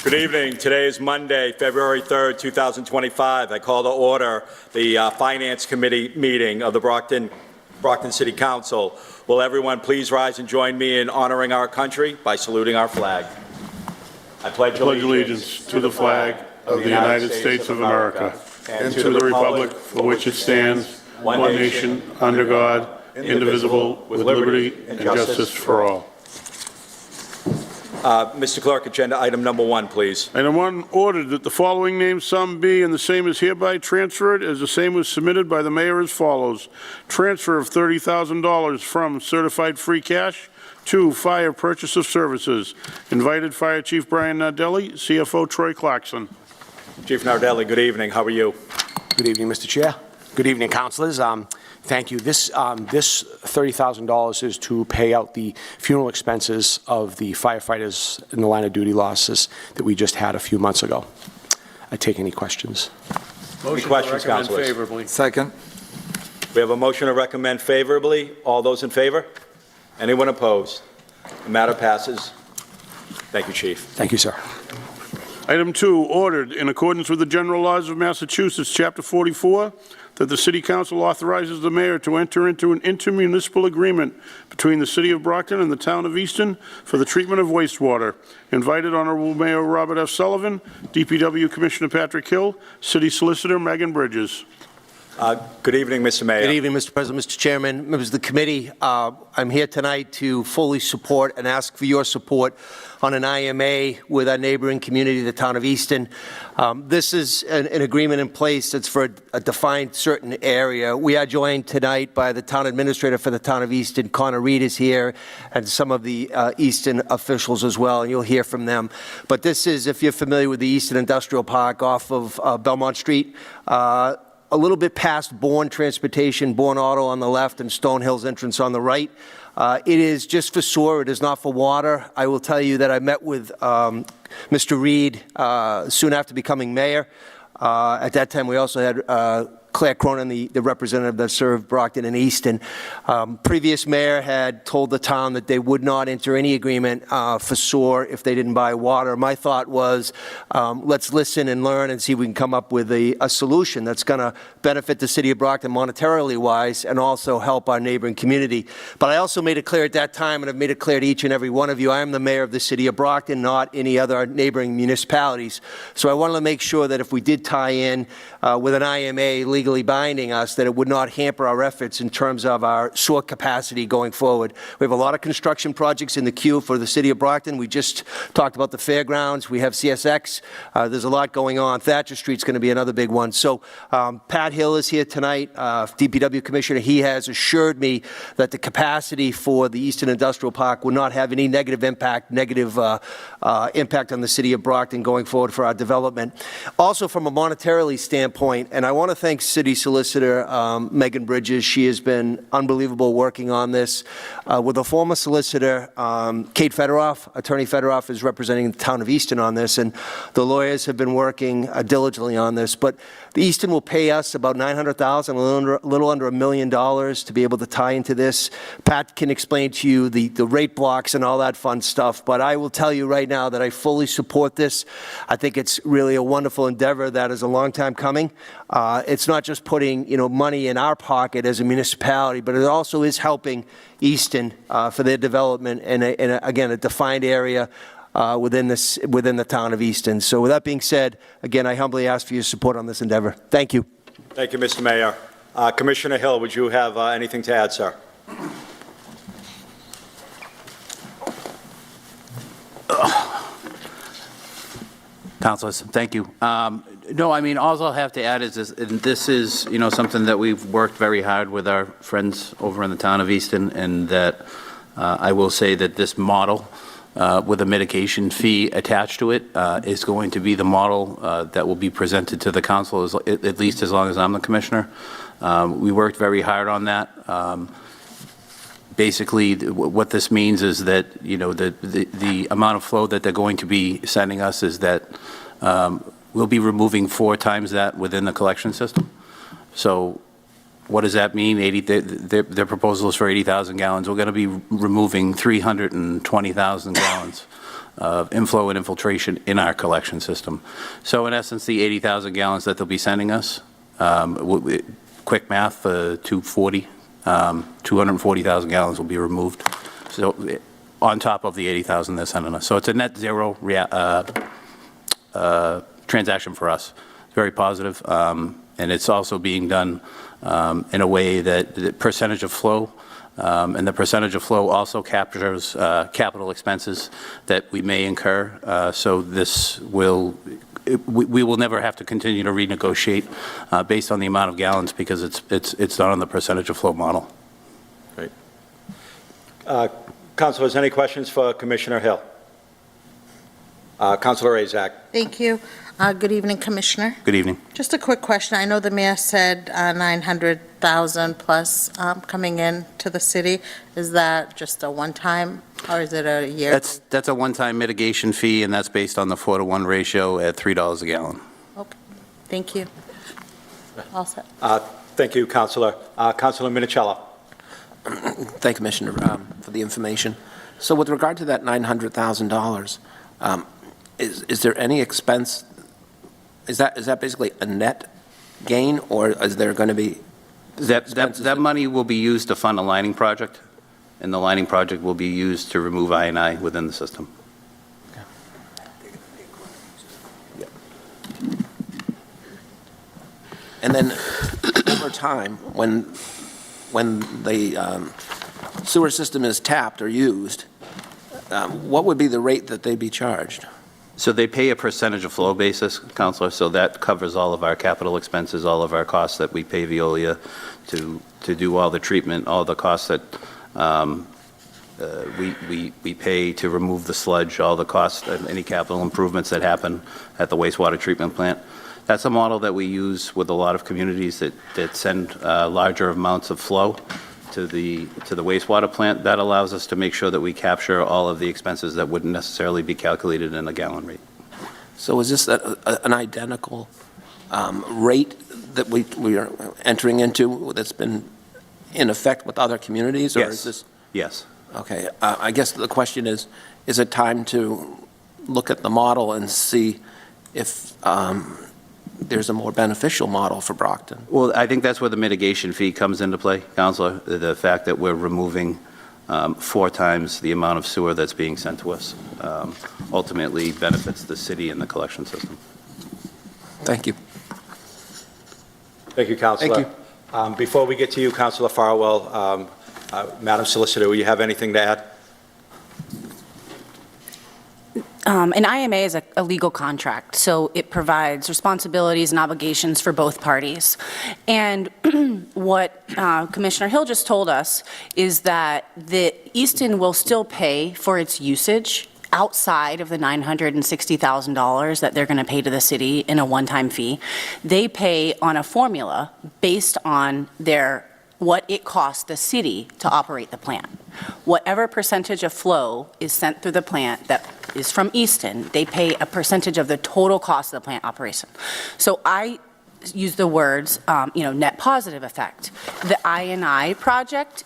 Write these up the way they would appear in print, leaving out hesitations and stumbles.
Good evening. Today is Monday, February 3rd, 2025. I call to order the Finance Committee meeting of the Brockton City Council. Will everyone please rise and join me in honoring our country by saluting our flag? I pledge allegiance to the flag of the United States of America and to the republic for which it stands, one nation, under God, indivisible, with liberty and justice for all. Mr. Clerk, agenda item number 1, please. Item 1, ordered that the following named sum be and the same is hereby transferred as the same was submitted by the mayor as follows. Transfer of $30,000 from certified free cash to fire purchase of services. Invited Fire Chief Brian Nardelli, CFO Troy Clarkson. Chief Nardelli, good evening. How are you? Good evening, Mr. Chair. Good evening, councilors. Thank you. This $30,000 is to pay out the funeral expenses of the firefighters in the line of duty losses that we just had a few months ago. I take any questions. Any questions, councilors? Favorably. Second. We have a motion to recommend favorably. All those in favor? Anyone opposed? The matter passes. Thank you, Chief. Thank you, sir. Item 2, ordered in accordance with the general laws of Massachusetts, Chapter 44, that the City Council authorizes the mayor to enter into an intermunicipal agreement between the City of Brockton and the Town of Easton for the treatment of wastewater. Invited Honorable Mayor Robert F. Sullivan, DPW Commissioner Patrick Hill, City Solicitor Megan Bridges. Good evening, Mr. Mayor. Good evening, Mr. President, Mr. Chairman, members of the committee. I'm here tonight to fully support and ask for your support on an IMA with our neighboring community, the Town of Easton. This is an agreement in place that's for a defined certain area. We are joined tonight by the Town Administrator for the Town of Easton, Connor Reed is here, and some of the Easton officials as well, and you'll hear from them. But this is, if you're familiar with the Easton Industrial Park off of Belmont Street, a little bit past Bourne Transportation, Bourne Auto on the left, and Stonehill's entrance on the right. It is just for sewer. It is not for water. I will tell you that I met with Mr. Reed soon after becoming mayor. At that time, we also had Claire Cronin, the representative that served Brockton and Easton. Previous mayor had told the town that they would not enter any agreement for sewer if they didn't buy water. My thought was, let's listen and learn and see if we can come up with a solution that's going to benefit the city of Brockton monetarily wise and also help our neighboring community. But I also made it clear at that time, and I've made it clear to each and every one of you, I am the mayor of the city of Brockton, not any other neighboring municipalities. So I wanted to make sure that if we did tie in with an IMA legally binding us, that it would not hamper our efforts in terms of our sewer capacity going forward. We have a lot of construction projects in the queue for the city of Brockton. We just talked about the fairgrounds. We have CSX. There's a lot going on. Thatcher Street's going to be another big one. So Pat Hill is here tonight, DPW Commissioner. He has assured me that the capacity for the Easton Industrial Park will not have any negative impact on the city of Brockton going forward for our development. Also from a monetarily standpoint, and I want to thank City Solicitor Megan Bridges. She has been unbelievable working on this. With a former solicitor, Kate Federoff, Attorney Federoff is representing the Town of Easton on this, and the lawyers have been working diligently on this. But the Easton will pay us about $900,000, a little under $1 million to be able to tie into this. Pat can explain to you the rate blocks and all that fun stuff, but I will tell you right now that I fully support this. I think it's really a wonderful endeavor that is a long time coming. It's not just putting money in our pocket as a municipality, but it also is helping Easton for their development in again a defined area within the town of Easton. So with that being said, again, I humbly ask for your support on this endeavor. Thank you. Thank you, Mr. Mayor. Commissioner Hill, would you have anything to add, sir? Councilors, thank you. No, I mean, all I'll have to add is this is, something that we've worked very hard with our friends over in the town of Easton, and that I will say that this model with a mitigation fee attached to it is going to be the model that will be presented to the council, at least as long as I'm the commissioner. We worked very hard on that. Basically, what this means is that, the amount of flow that they're going to be sending us is that we'll be removing 4 times that within the collection system. So what does that mean? Their proposal is for 80,000 gallons. We're going to be removing 320,000 gallons. inflow and infiltration in our collection system. So in essence, the 80,000 gallons that they'll be sending us, quick math, 240,000 gallons will be removed. So on top of the 80,000 they're sending us. So it's a net zero transaction for us. It's very positive, and it's also being done in a way that the percentage of flow, and the percentage of flow also captures capital expenses that we may incur. So this will, we will never have to continue to renegotiate based on the amount of gallons, because it's done on the percentage of flow model. Great. Councilors, any questions for Commissioner Hill? Councilor Azak. Thank you. Good evening, Commissioner. Good evening. Just a quick question. I know the mayor said 900,000 plus coming in to the city. Is that just a one-time, or is it a year? That's a one-time mitigation fee, and that's based on the 4-to-1 ratio at $3 a gallon. Okay. Thank you. All set. Thank you, Councilor. Councilor Minichiello. Thank you, Commissioner, for the information. So with regard to that $900,000, is there any expense? Is that basically a net gain, or is there going to be That money will be used to fund a lining project, and the lining project will be used to remove I&I within the system. And then over time, when the sewer system is tapped or used, what would be the rate that they'd be charged? So they pay a percentage of flow basis, Counselor, so that covers all of our capital expenses, all of our costs that we pay Veolia to do all the treatment, all the costs that we pay to remove the sludge, all the costs, any capital improvements that happen at the wastewater treatment plant. That's a model that we use with a lot of communities that send larger amounts of flow to the wastewater plant. That allows us to make sure that we capture all of the expenses that wouldn't necessarily be calculated in a gallon rate. So is this an identical rate that we are entering into that's been in effect with other communities? Or Yes. Is this? Yes. Okay. I guess the question is it time to look at the model and see if there's a more beneficial model for Brockton? Well, I think that's where the mitigation fee comes into play, Counselor. The fact that we're removing 4 times the amount of sewer that's being sent to us ultimately benefits the city and the collection system. Thank you. Thank you, Councilor. Thank you. Before we get to you, Councilor Farwell, Madam Solicitor, will you have anything to add? An IMA is a legal contract, so it provides responsibilities and obligations for both parties. And what Commissioner Hill just told us is that the Easton will still pay for its usage outside of the $960,000 that they're going to pay to the city in a one-time fee. They pay on a formula based on what it costs the city to operate the plant. Whatever percentage of flow is sent through the plant that is from Easton, they pay a percentage of the total cost of the plant operation. So I use the words, net positive effect. The I&I project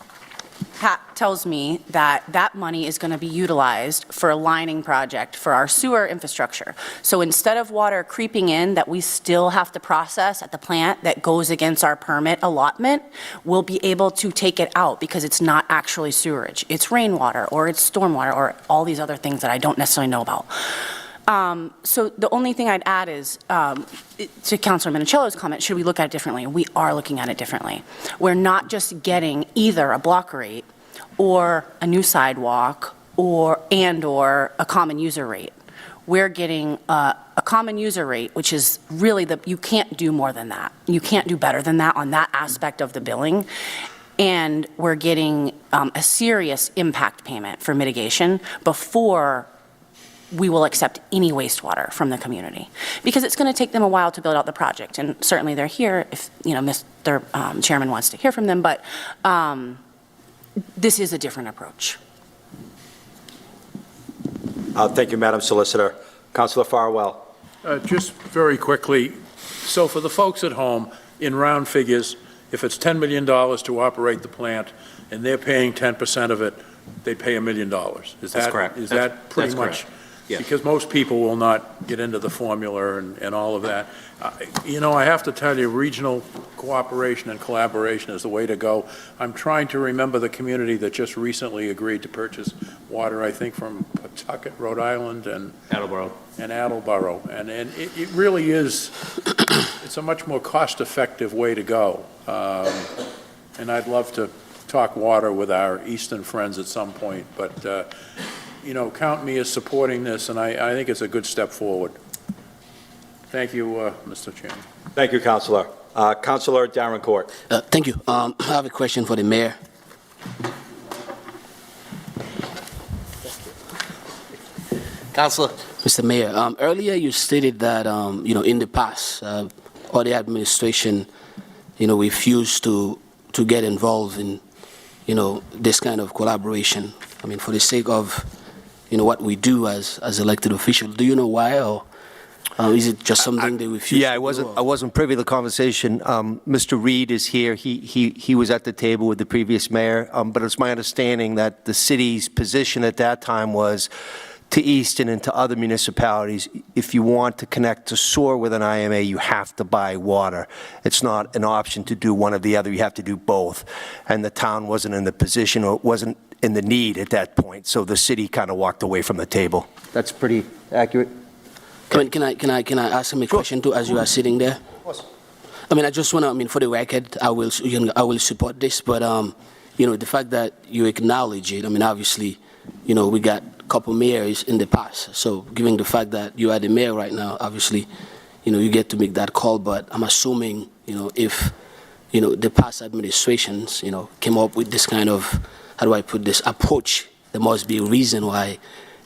tells me that money is going to be utilized for a lining project for our sewer infrastructure. So instead of water creeping in that we still have to process at the plant that goes against our permit allotment, we'll be able to take it out because it's not actually sewerage. It's rainwater or it's stormwater or all these other things that I don't necessarily know about. So the only thing I'd add is, to Councilor Minichiello's comment, should we look at it differently? We are looking at it differently. We're not just getting either a block rate or a new sidewalk or a common user rate. We're getting a common user rate, which is really you can't do more than that. You can't do better than that on that aspect of the billing. And we're getting a serious impact payment for mitigation before we will accept any wastewater from the community, because it's going to take them a while to build out the project, and certainly they're here if Mr. Chairman wants to hear from them, but this is a different approach. Thank you, Madam Solicitor. Councilor Farwell. Just very quickly, so for the folks at home, in round figures, if it's $10 million to operate the plant and they're paying 10% of it, they pay $1 million. That's correct. Is that pretty much Yes. Because most people will not get into the formula and all of that. I have to tell you, regional cooperation and collaboration is the way to go. I'm trying to remember the community that just recently agreed to purchase water, I think, from Pawtucket, Rhode Island, and Attleboro. And it really is, it's a much more cost-effective way to go. And I'd love to talk water with our Easton friends at some point, but, count me as supporting this, and I think it's a good step forward. Thank you, Mr. Chairman. Thank you, Councilor. Councilor Darren Court. Thank you. I have a question for the mayor. Councilor. Mr. Mayor, earlier you stated that, in the past, all the administration, refused to get involved in, this kind of collaboration. I mean, for the sake of, what we do as elected officials. Do you know why, or is it just something they refuse? Yeah, I wasn't privy to the conversation. Mr. Reed is here. He was at the table with the previous mayor, but it's my understanding that the city's position at that time was to Easton and to other municipalities, if you want to connect to sewer with an IMA, you have to buy water. It's not an option to do one or the other. You have to do both. And the town wasn't in the position, or wasn't in the need at that point, so the city kind of walked away from the table. That's pretty accurate? Can I ask him a question too, as you are sitting there? Of course. I mean, I just want to, for the record, I will support this, but, the fact that you acknowledge it, obviously, we got a couple mayors in the past, so given the fact that you are the mayor right now, obviously, you get to make that call, but I'm assuming, if, the past administrations, came up with this kind of, how do I put this, approach, there must be a reason why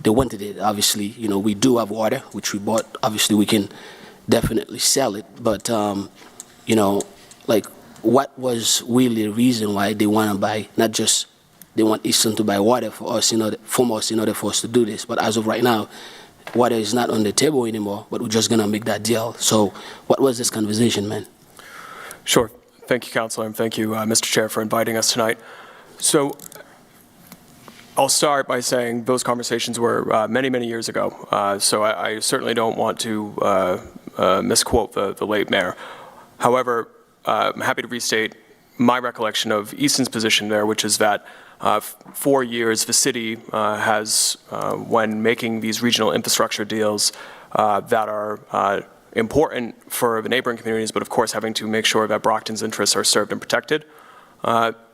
they wanted it. Obviously, we do have water, which we bought. Obviously, we can definitely sell it, but, what was really the reason why they want to buy, not just they want Easton to buy water for us, from us in order for us to do this. But as of right now, water is not on the table anymore, but we're just going to make that deal. So what was this conversation, man? Sure. Thank you, Councilor, and thank you, Mr. Chair, for inviting us tonight. So I'll start by saying those conversations were many, many years ago, so I certainly don't want to misquote the late mayor. However, I'm happy to restate my recollection of Easton's position there, which is that for years the city has, when making these regional infrastructure deals that are important for the neighboring communities, but of course having to make sure that Brockton's interests are served and protected,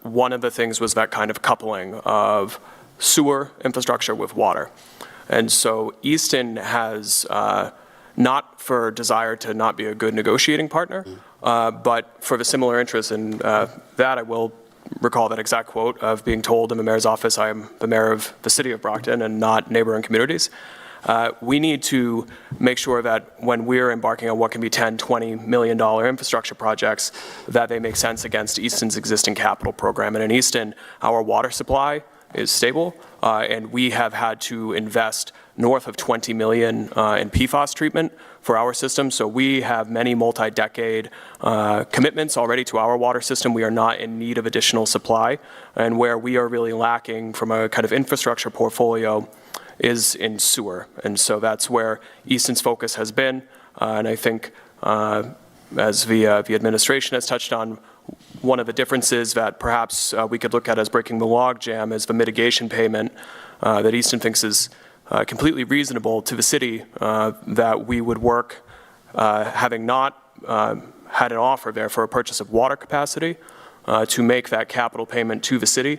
one of the things was that kind of coupling of sewer infrastructure with water. And so Easton has, not for desire to not be a good negotiating partner, but for the similar interest in that, I will recall that exact quote of being told in the mayor's office, I am the mayor of the city of Brockton and not neighboring communities. We need to make sure that when we're embarking on what can be $10, $20 million infrastructure projects, that they make sense against Easton's existing capital program. And in Easton, our water supply is stable, and we have had to invest north of $20 million in PFAS treatment for our system. So we have many multi-decade commitments already to our water system. We are not in need of additional supply. And where we are really lacking from a kind of infrastructure portfolio is in sewer. And so that's where Easton's focus has been. And I think as the administration has touched on, one of the differences that perhaps we could look at as breaking the log jam is the mitigation payment that Easton thinks is completely reasonable to the city, that we would work, having not had an offer there for a purchase of water capacity, to make that capital payment to the city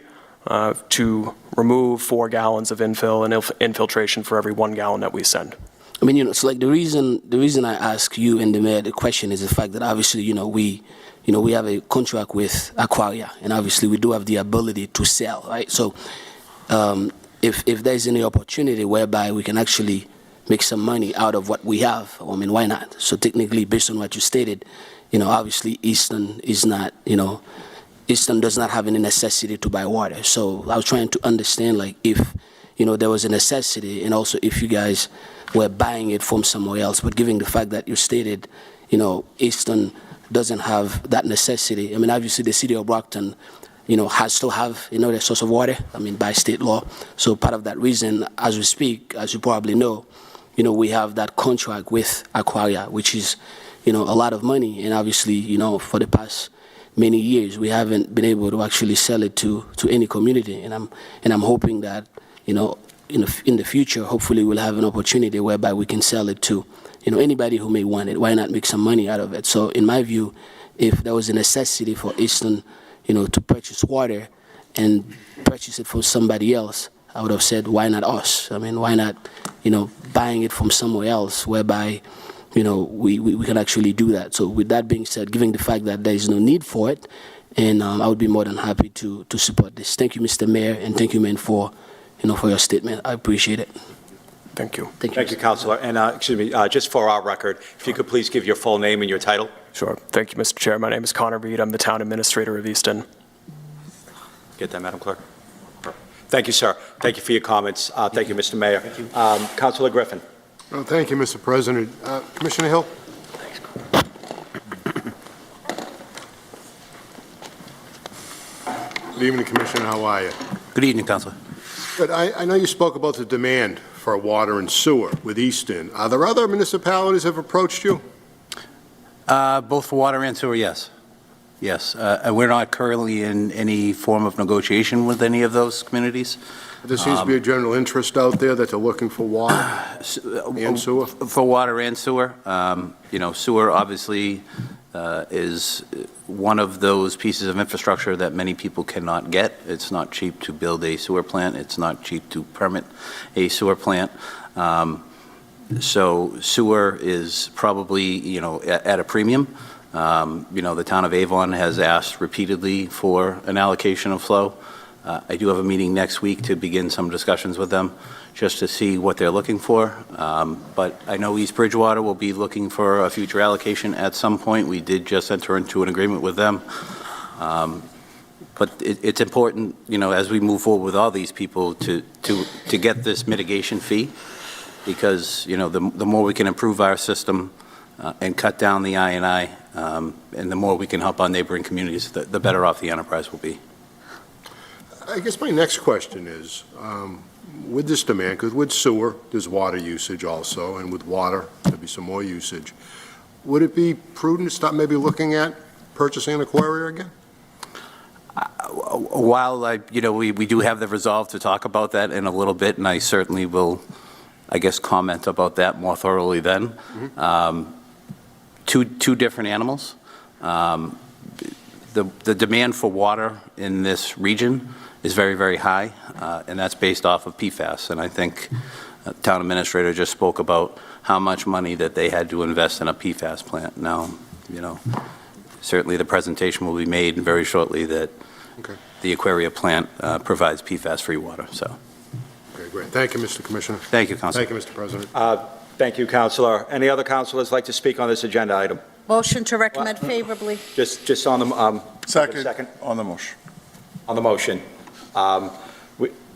to remove 4 gallons of infill and infiltration for every 1 gallon that we send. I mean, it's like the reason I ask you and the mayor the question is the fact that obviously, we have a contract with Aquaria, and obviously we do have the ability to sell, right? So if there's any opportunity whereby we can actually make some money out of what we have, I mean, why not? So technically, based on what you stated, obviously Easton is not, Easton does not have any necessity to buy water. So I was trying to understand, like, if, there was a necessity, and also if you guys were buying it from somewhere else, but given the fact that you stated, Easton doesn't have that necessity. I mean, obviously the city of Brockton has to have, their source of water, by state law. So part of that reason, as we speak, as you probably know, we have that contract with Aquaria, which is, a lot of money. And obviously, for the past many years, we haven't been able to actually sell it to any community. And I'm hoping that, in the future, hopefully we'll have an opportunity whereby we can sell it to, anybody who may want it. Why not make some money out of it? So in my view, if there was a necessity for Easton, to purchase water and purchase it from somebody else, I would have said, why not us? Why not, buying it from somewhere else whereby, we can actually do that. So with that being said, given the fact that there is no need for it, and I would be more than happy to support this. Thank you, Mr. Mayor, and thank you, man, for your statement. I appreciate it. Thank you. Thank you, Councilor. And, excuse me, just for our record, if you could please give your full name and your title. Sure. Thank you, Mr. Chair. My name is Connor Reed. I'm the Town Administrator of Easton. Get that, Madam Clerk? Thank you, sir. Thank you for your comments. Thank you, Mr. Mayor. Thank you. Councilor Griffin. Oh, thank you, Mr. President. Commissioner Hill? Good evening, Commissioner. How are you? Good evening, Councilor. Good. I know you spoke about the demand for water and sewer with Easton. Are there other municipalities that have approached you? Both for water and sewer, yes. Yes. We're not currently in any form of negotiation with any of those communities. There seems to be a general interest out there that they're looking for water and sewer. For water and sewer. Sewer obviously is one of those pieces of infrastructure that many people cannot get. It's not cheap to build a sewer plant. It's not cheap to permit a sewer plant. So sewer is probably, at a premium. The town of Avon has asked repeatedly for an allocation of flow. I do have a meeting next week to begin some discussions with them just to see what they're looking for. But I know East Bridgewater will be looking for a future allocation at some point. We did just enter into an agreement with them. But it's important, as we move forward with all these people to get this mitigation fee, because, the more we can improve our system and cut down the I&I, and the more we can help our neighboring communities, the better off the enterprise will be. I guess my next question is, with this demand, because with sewer, there's water usage also, and with water, there'll be some more usage. Would it be prudent to start maybe looking at purchasing an Aquaria again? While we do have the resolve to talk about that in a little bit, and I certainly will, comment about that more thoroughly then. Mm-hmm. Two different animals. The demand for water in this region is very, very high, and that's based off of PFAS. And I think the town administrator just spoke about how much money that they had to invest in a PFAS plant. Now, certainly the presentation will be made very shortly that the Aquaria plant provides PFAS-free water. So. Okay, great. Thank you, Mr. Commissioner. Thank you, Councilor. Thank you, Mr. President. Thank you, Councilor. Any other councilors like to speak on this agenda item? Motion to recommend favorably. Just on the, Second. On the motion. On the motion.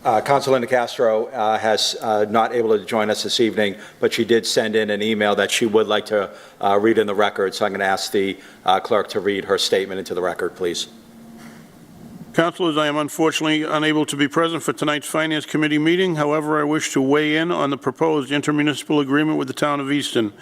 Councilor Nicastro has not able to join us this evening, but she did send in an email that she would like to read in the record, so I'm going to ask the clerk to read her statement into the record, please. Councilors, I am unfortunately unable to be present for tonight's Finance Committee meeting. However, I wish to weigh in on the proposed intermunicipal agreement with the town of Easton.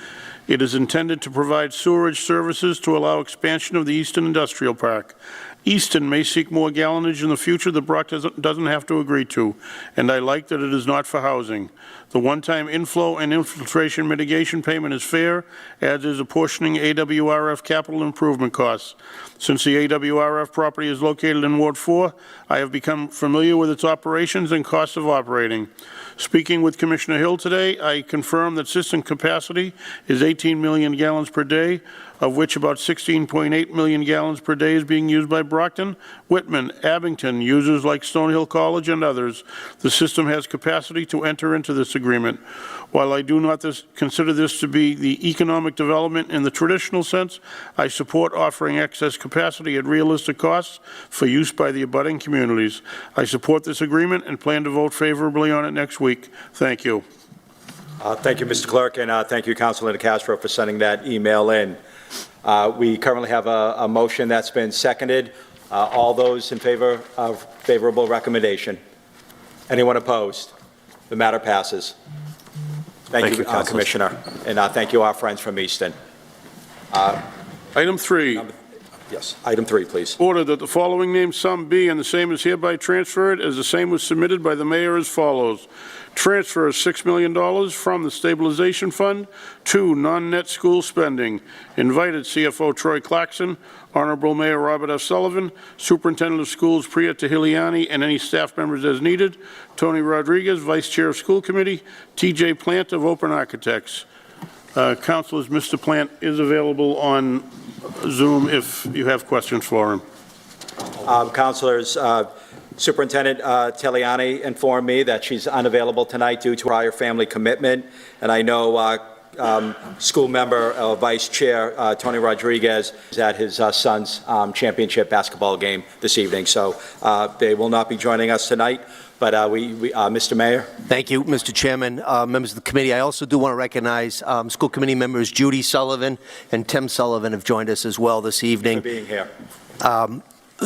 It is intended to provide sewerage services to allow expansion of the Easton Industrial Park. Easton may seek more gallonage in the future that Brockton doesn't have to agree to, and I like that it is not for housing. The one-time inflow and infiltration mitigation payment is fair, as is apportioning AWRF capital improvement costs. Since the AWRF property is located in Ward 4, I have become familiar with its operations and costs of operating. Speaking with Commissioner Hill today, I confirm that system capacity is 18 million gallons per day, of which about 16.8 million gallons per day is being used by Brockton, Whitman, Abington, users like Stonehill College and others. The system has capacity to enter into this agreement. While I do not consider this to be the economic development in the traditional sense, I support offering excess capacity at realistic costs for use by the abutting communities. I support this agreement and plan to vote favorably on it next week. Thank you. Thank you, Mr. Clerk, and thank you, Councilor Nicastro, for sending that email in. We currently have a motion that's been seconded. All those in favor of favorable recommendation? Anyone opposed? The matter passes. Thank you, Commissioner, and thank you, our friends from Easton. Item 3. Yes, item 3, please. Order that the following name sum be, and the same is hereby transferred as the same was submitted by the mayor as follows. Transfer $6 million from the stabilization fund to non-net school spending. Invited CFO Troy Claxon, Honorable Mayor Robert F. Sullivan, Superintendent of Schools Priya Tahiliani, and any staff members as needed. Tony Rodriguez, Vice Chair of School Committee. TJ Plant of Open Architects. Councilors, Mr. Plant is available on Zoom if you have questions for him. Councilors, Superintendent Tahiliani informed me that she's unavailable tonight due to prior family commitment, and I know school member, Vice Chair Tony Rodriguez is at his son's championship basketball game this evening, so they will not be joining us tonight. But Mr. Mayor? Thank you, Mr. Chairman, members of the committee. I also do want to recognize school committee members Judy Sullivan and Tim Sullivan have joined us as well this evening. For being here.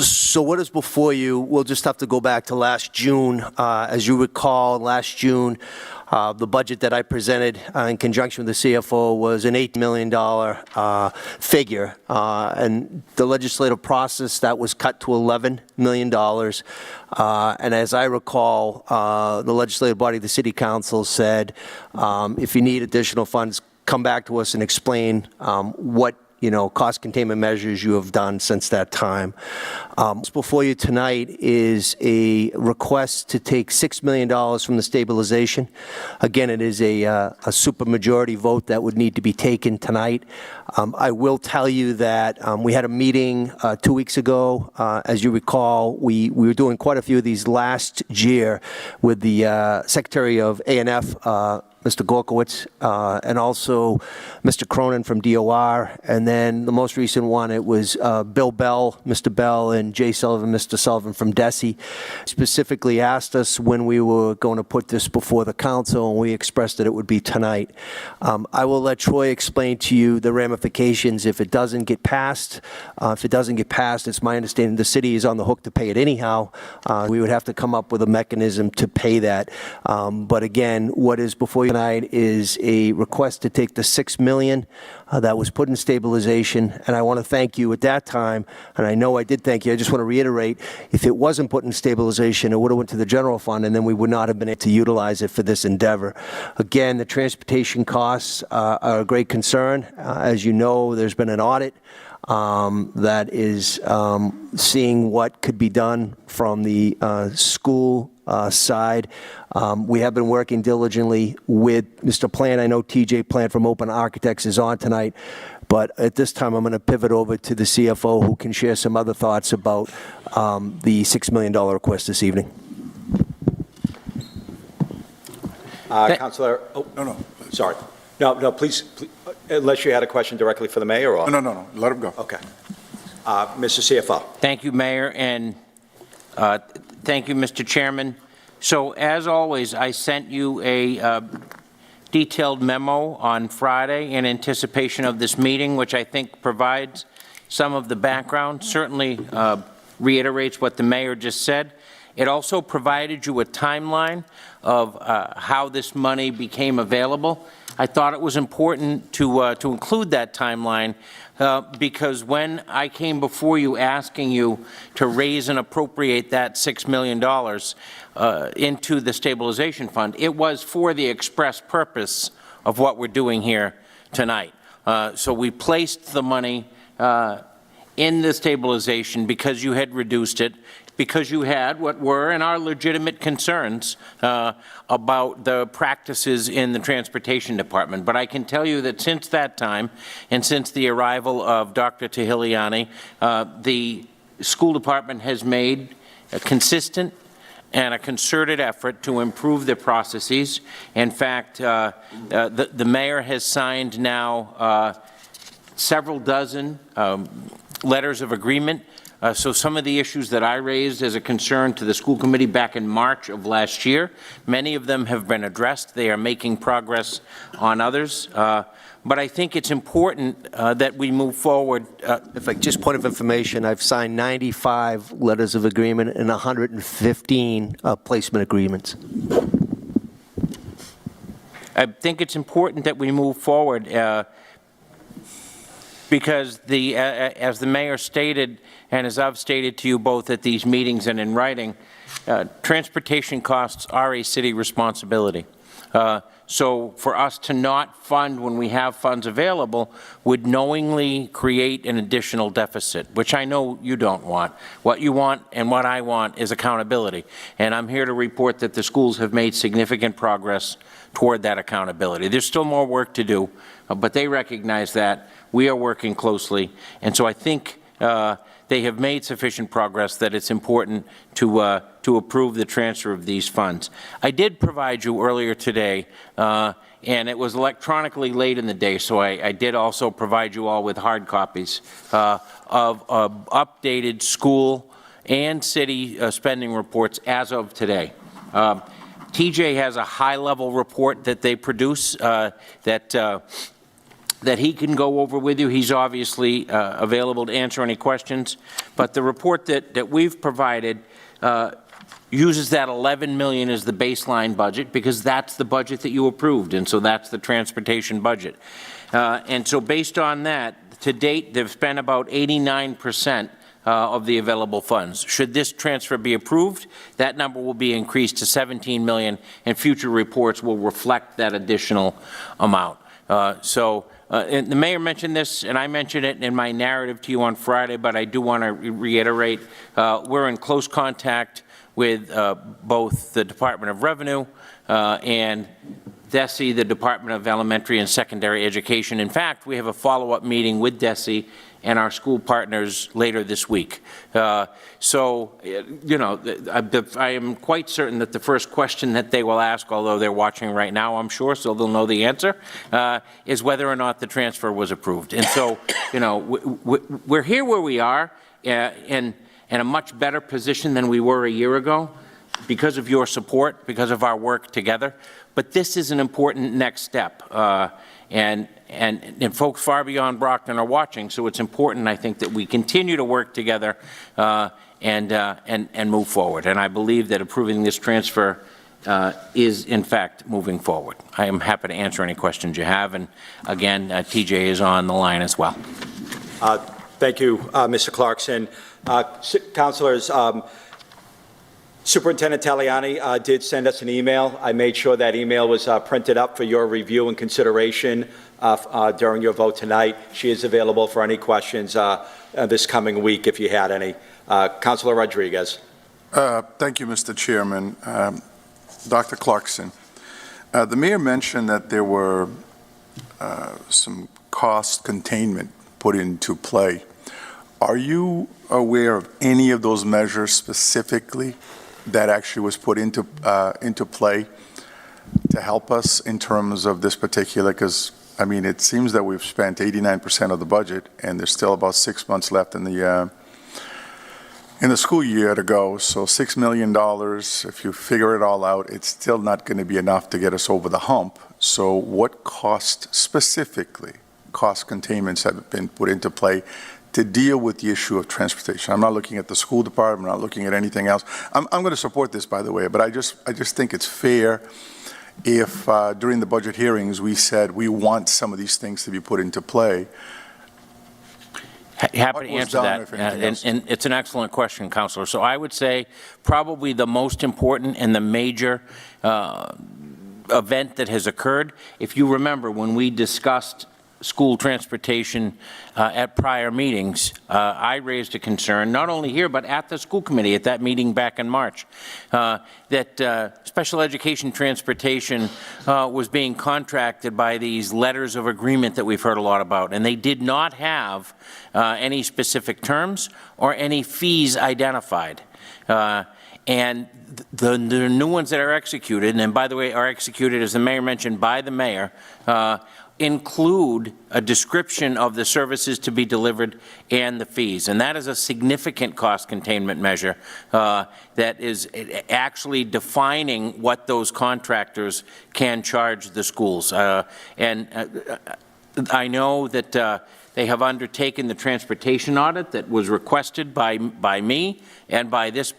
So what is before you, we'll just have to go back to last June. As you recall, last June, the budget that I presented in conjunction with the CFO was an $8 million figure. And the legislative process, that was cut to $11 million. And as I recall, the legislative body, the City Council, said, if you need additional funds, come back to us and explain what cost containment measures you have done since that time. Before you tonight is a request to take $6 million from the stabilization. Again, it is a supermajority vote that would need to be taken tonight. I will tell you that we had a meeting 2 weeks ago. As you recall, we were doing quite a few of these last year with the Secretary of A&F, Mr. Gorkowitz, and also Mr. Cronin from DOR, and then the most recent one, it was Bill Bell, Mr. Bell, and Jay Sullivan, Mr. Sullivan from DESE, specifically asked us when we were going to put this before the council, and we expressed that it would be tonight. I will let Troy explain to you the ramifications if it doesn't get passed. If it doesn't get passed, it's my understanding the city is on the hook to pay it anyhow. We would have to come up with a mechanism to pay that. But again, what is before you tonight is a request to take the $6 million that was put in stabilization, and I want to thank you at that time, and I know I did thank you. I just want to reiterate, if it wasn't put in stabilization, it would have went to the general fund, and then we would not have been able to utilize it for this endeavor. Again, the transportation costs are a great concern. As you know, there's been an audit that is seeing what could be done from the school side. We have been working diligently with Mr. Plant. I know TJ Plant from Open Architects is on tonight, but at this time I'm going to pivot over to the CFO who can share some other thoughts about the $6 million request this evening. Councilor, No. sorry. No, please, unless you had a question directly for the mayor or? No. Let him go. Okay. Mr. CFO. Thank you, Mayor, and thank you, Mr. Chairman. So, as always, I sent you a detailed memo on Friday in anticipation of this meeting, which I think provides some of the background, certainly reiterates what the mayor just said. It also provided you a timeline of how this money became available. I thought it was important to include that timeline because when I came before you asking you to raise and appropriate that $6 million into the stabilization fund, it was for the express purpose of what we're doing here tonight. So we placed the money in the stabilization because you had reduced it, because you had what were and are legitimate concerns about the practices in the transportation department. But I can tell you that since that time, and since the arrival of Dr. Tahiliani, the school department has made a consistent and a concerted effort to improve their processes. In fact, the mayor has signed now several dozen letters of agreement So some of the issues that I raised as a concern to the school committee back in March of last year, many of them have been addressed. They are making progress on others. But I think it's important that we move forward. If I just point of information, I've signed 95 letters of agreement and 115 placement agreements. I think it's important that we move forward because as the mayor stated, and as I've stated to you both at these meetings and in writing, transportation costs are a city responsibility. So for us to not fund when we have funds available would knowingly create an additional deficit, which I know you don't want. What you want and what I want is accountability. And I'm here to report that the schools have made significant progress toward that accountability. There's still more work to do, but they recognize that. We are working closely. And so I think they have made sufficient progress that it's important to approve the transfer of these funds. I did provide you earlier today, and it was electronically late in the day, so I did also provide you all with hard copies of updated school and city spending reports as of today. TJ has a high-level report that they produce that he can go over with you. He's obviously available to answer any questions. But the report that we've provided uses that $11 million as the baseline budget because that's the budget that you approved, and so that's the transportation budget. And so based on that, to date, they've spent about 89% of the available funds. Should this transfer be approved, that number will be increased to $17 million, and future reports will reflect that additional amount. And the mayor mentioned this, and I mentioned it in my narrative to you on Friday, but I do want to reiterate, we're in close contact with both the Department of Revenue and DESE, the Department of Elementary and Secondary Education. In fact, we have a follow-up meeting with DESE and our school partners later this week. So, you know, I am quite certain that the first question that they will ask, although they're watching right now, I'm sure, so they'll know the answer, is whether or not the transfer was approved. And so, you know, we're here where we are in a much better position than we were a year ago because of your support, because of our work together. But this is an important next step. And folks far beyond Brockton are watching, so it's important, I think, that we continue to work together and move forward. And I believe that approving this transfer is, in fact, moving forward. I am happy to answer any questions you have. And again, TJ is on the line as well. Thank you, Mr. Clarkson. Councilors, Superintendent Taliani did send us an email. I made sure that email was printed up for your review and consideration during your vote tonight. She is available for any questions this coming week if you had any. Councilor Rodriguez. Thank you, Mr. Chairman. Dr. Clarkson, the mayor mentioned that there were some cost containment put into play. Are you aware of any of those measures specifically that actually was put into play to help us in terms of this particular, because, I mean, it seems that we've spent 89% of the budget, and there's still about 6 months left in the school year to go. So $6 million, if you figure it all out, it's still not going to be enough to get us over the hump. So what specifically cost containments have been put into play to deal with the issue of transportation? I'm not looking at the school department, I'm not looking at anything else. I'm going to support this, by the way, but I just think it's fair if during the budget hearings we said we want some of these things to be put into play. Happy to answer that, and it's an excellent question, Councilor. So I would say probably the most important and the major event that has occurred, if you remember when we discussed school transportation at prior meetings, I raised a concern, not only here, but at the school committee at that meeting back in March, that special education transportation was being contracted by these letters of agreement that we've heard a lot about, and they did not have any specific terms or any fees identified. And the new ones that are executed, and by the way, are executed, as the mayor mentioned, by the mayor, include a description of the services to be delivered and the fees. And that is a significant cost containment measure that is actually defining what those contractors can charge the schools. And I know that they have undertaken the transportation audit that was requested by me and by this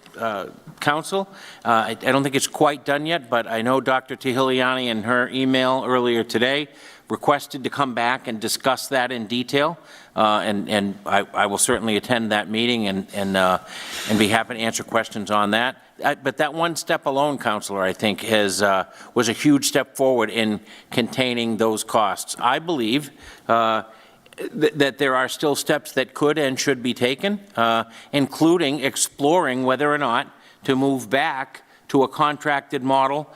council. I don't think it's quite done yet, but I know Dr. Tahiliani in her email earlier today requested to come back and discuss that in detail, and I will certainly attend that meeting and be happy to answer questions on that. But that one step alone, Councilor, I think was a huge step forward in containing those costs. I believe that there are still steps that could and should be taken, including exploring whether or not to move back to a contracted model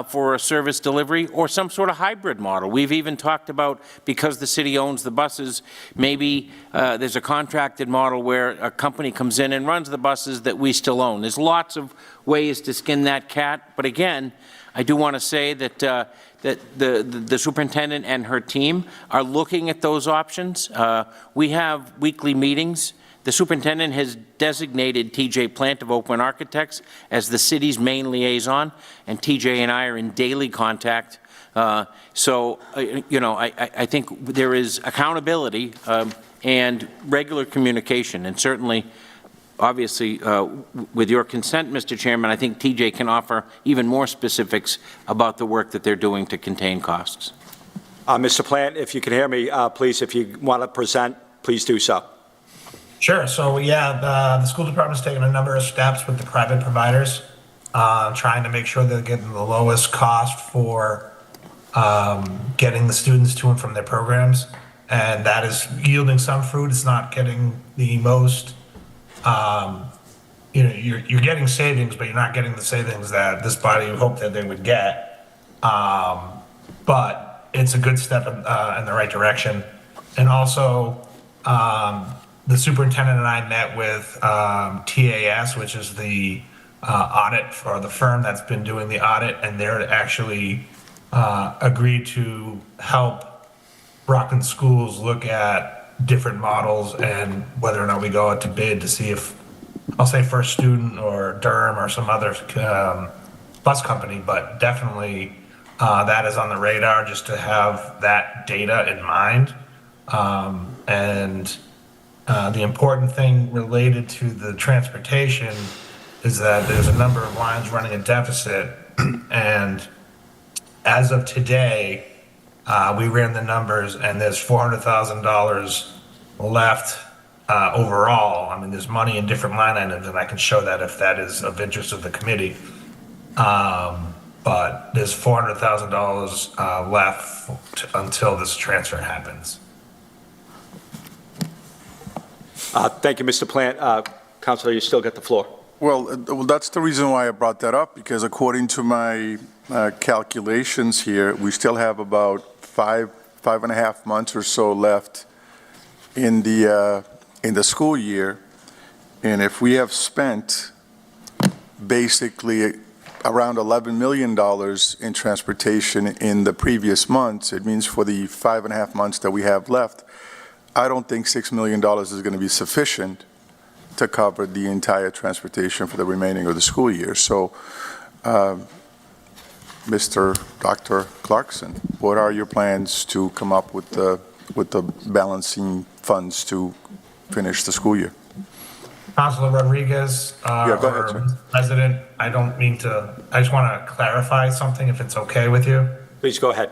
for a service delivery or some sort of hybrid model. We've even talked about, because the city owns the buses, maybe there's a contracted model where a company comes in and runs the buses that we still own. There's lots of ways to skin that cat, but again, I do want to say that that the superintendent and her team are looking at those options. We have weekly meetings. The superintendent has designated TJ Plant of Oakland Architects as the city's main liaison, and TJ and I are in daily contact. So, you know, I think there is accountability and regular communication, and certainly, obviously, with your consent, Mr. Chairman, I think TJ can offer even more specifics about the work that they're doing to contain costs. Mr. Plant, if you can hear me, please, if you want to present, please do so. Sure. So, yeah, the school department's taken a number of steps with the private providers, trying to make sure they're getting the lowest cost for getting the students to and from their programs. And that is yielding some fruit. It's not getting the most, you know, you're getting savings, but you're not getting the savings that this body hoped that they would get. But it's a good step in the right direction. And also, the superintendent and I met with TAS, which is the audit, or the firm that's been doing the audit, and they're actually agreed to help Brockton schools look at different models and whether or not we go out to bid to see if, I'll say First Student or Durham or some other bus company, but definitely that is on the radar, just to have that data in mind. The important thing related to the transportation is that there's a number of lines running a deficit, and as of today, we ran the numbers, and there's $400,000 left overall. I mean, there's money in different line items, and I can show that if that is of interest of the committee. But there's $400,000 left until this transfer happens. Thank you, Mr. Plant. Councilor, you still get the floor. Well, that's the reason why I brought that up, because according to my calculations here, we still have about five and a half months or so left in the school year. And if we have spent basically around $11 million in transportation in the previous months, it means for the 5.5 months that we have left, I don't think $6 million is going to be sufficient to cover the entire transportation for the remaining of the school year. So, Dr. Clarkson, what are your plans to come up with the balancing funds to finish the school year? Councilor Rodriguez, Yeah, go ahead, sir. President, I just want to clarify something, if it's okay with you. Please go ahead.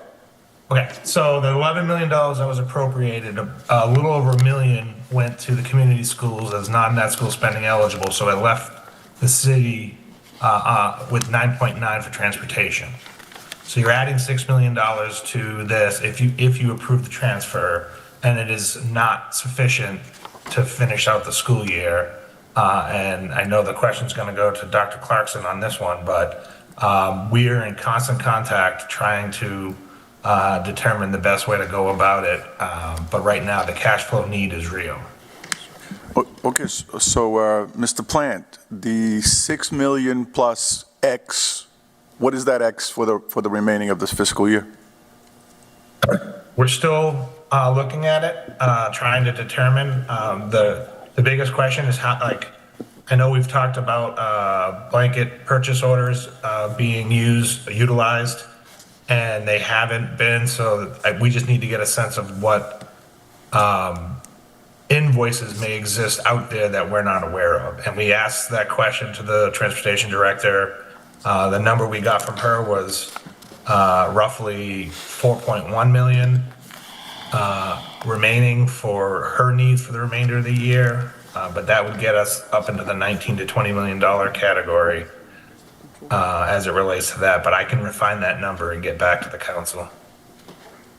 Okay, so the $11 million that was appropriated, a little over $1 million went to the community schools as non-net school spending eligible, so it left the city with 9.9 for transportation. So you're adding $6 million to this if you approve the transfer, and it is not sufficient to finish out the school year. And I know the question's going to go to Dr. Clarkson on this one, but we are in constant contact trying to determine the best way to go about it. But right now, the cash flow need is real. Okay, so, Mr. Plant, the 6 million plus X, what is that X for the remaining of this fiscal year? We're still looking at it, trying to determine. The biggest question is how, like, I know we've talked about blanket purchase orders being utilized, and they haven't been, so we just need to get a sense of what invoices may exist out there that we're not aware of. And we asked that question to the transportation director. The number we got from her was roughly 4.1 million remaining for her needs for the remainder of the year. But that would get us up into the $19 to $20 million category as it relates to that. But I can refine that number and get back to the council.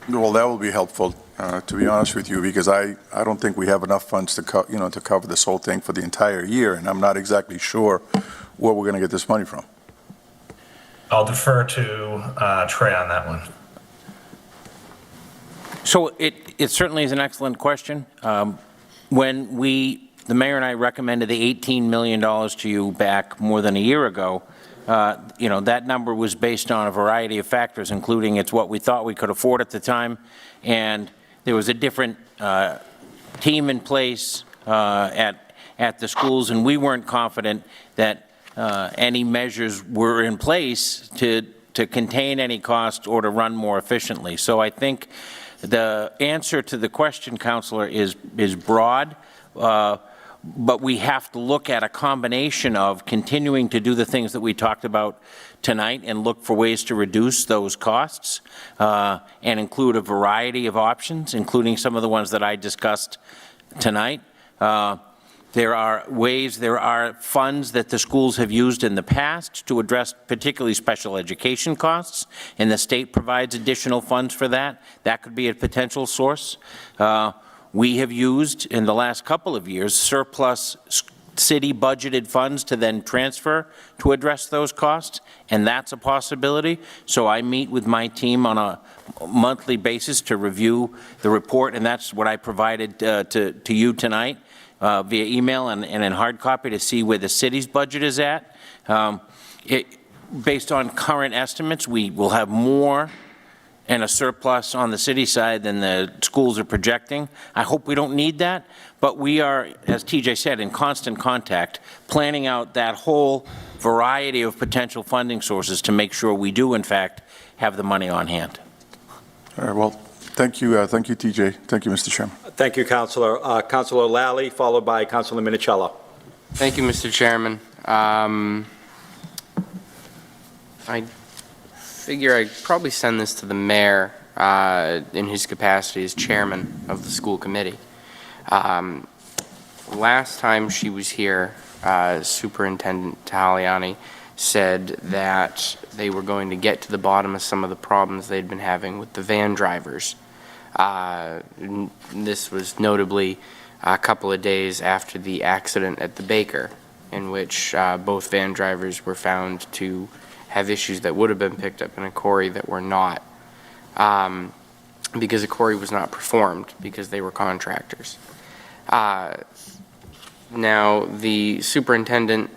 Well, that will be helpful, to be honest with you, because I don't think we have enough funds to to cover this whole thing for the entire year, and I'm not exactly sure where we're going to get this money from. I'll defer to Trey on that one. So it certainly is an excellent question. When the mayor and I recommended the $18 million to you back more than a year ago, that number was based on a variety of factors, including it's what we thought we could afford at the time, and there was a different team in place at the schools, and we weren't confident that any measures were in place to contain any cost or to run more efficiently. So I think the answer to the question, Councilor, is broad, but we have to look at a combination of continuing to do the things that we talked about tonight and look for ways to reduce those costs and include a variety of options, including some of the ones that I discussed tonight. There are funds that the schools have used in the past to address particularly special education costs, and the state provides additional funds for that. That could be a potential source. We have used, in the last couple of years, surplus city budgeted funds to then transfer to address those costs, and that's a possibility. So I meet with my team on a monthly basis to review the report, and that's what I provided to you tonight via email and in hard copy to see where the city's budget is at. Based on current estimates, we will have more and a surplus on the city side than the schools are projecting. I hope we don't need that, but we are, as TJ said, in constant contact, planning out that whole variety of potential funding sources to make sure we do, in fact, have the money on hand. All right, well, thank you, TJ. Thank you, Mr. Chairman. Thank you, Councilor. Councilor Lally, followed by Councilor Minichiello. Thank you, Mr. Chairman. I figure I'd probably send this to the mayor in his capacity as chairman of the school committee. Last time she was here, Superintendent Taliani said that they were going to get to the bottom of some of the problems they'd been having with the van drivers. This was notably a couple of days after the accident at the Baker, in which both van drivers were found to have issues that would have been picked up in a quarry that were not, because a quarry was not performed because they were contractors. Now, the superintendent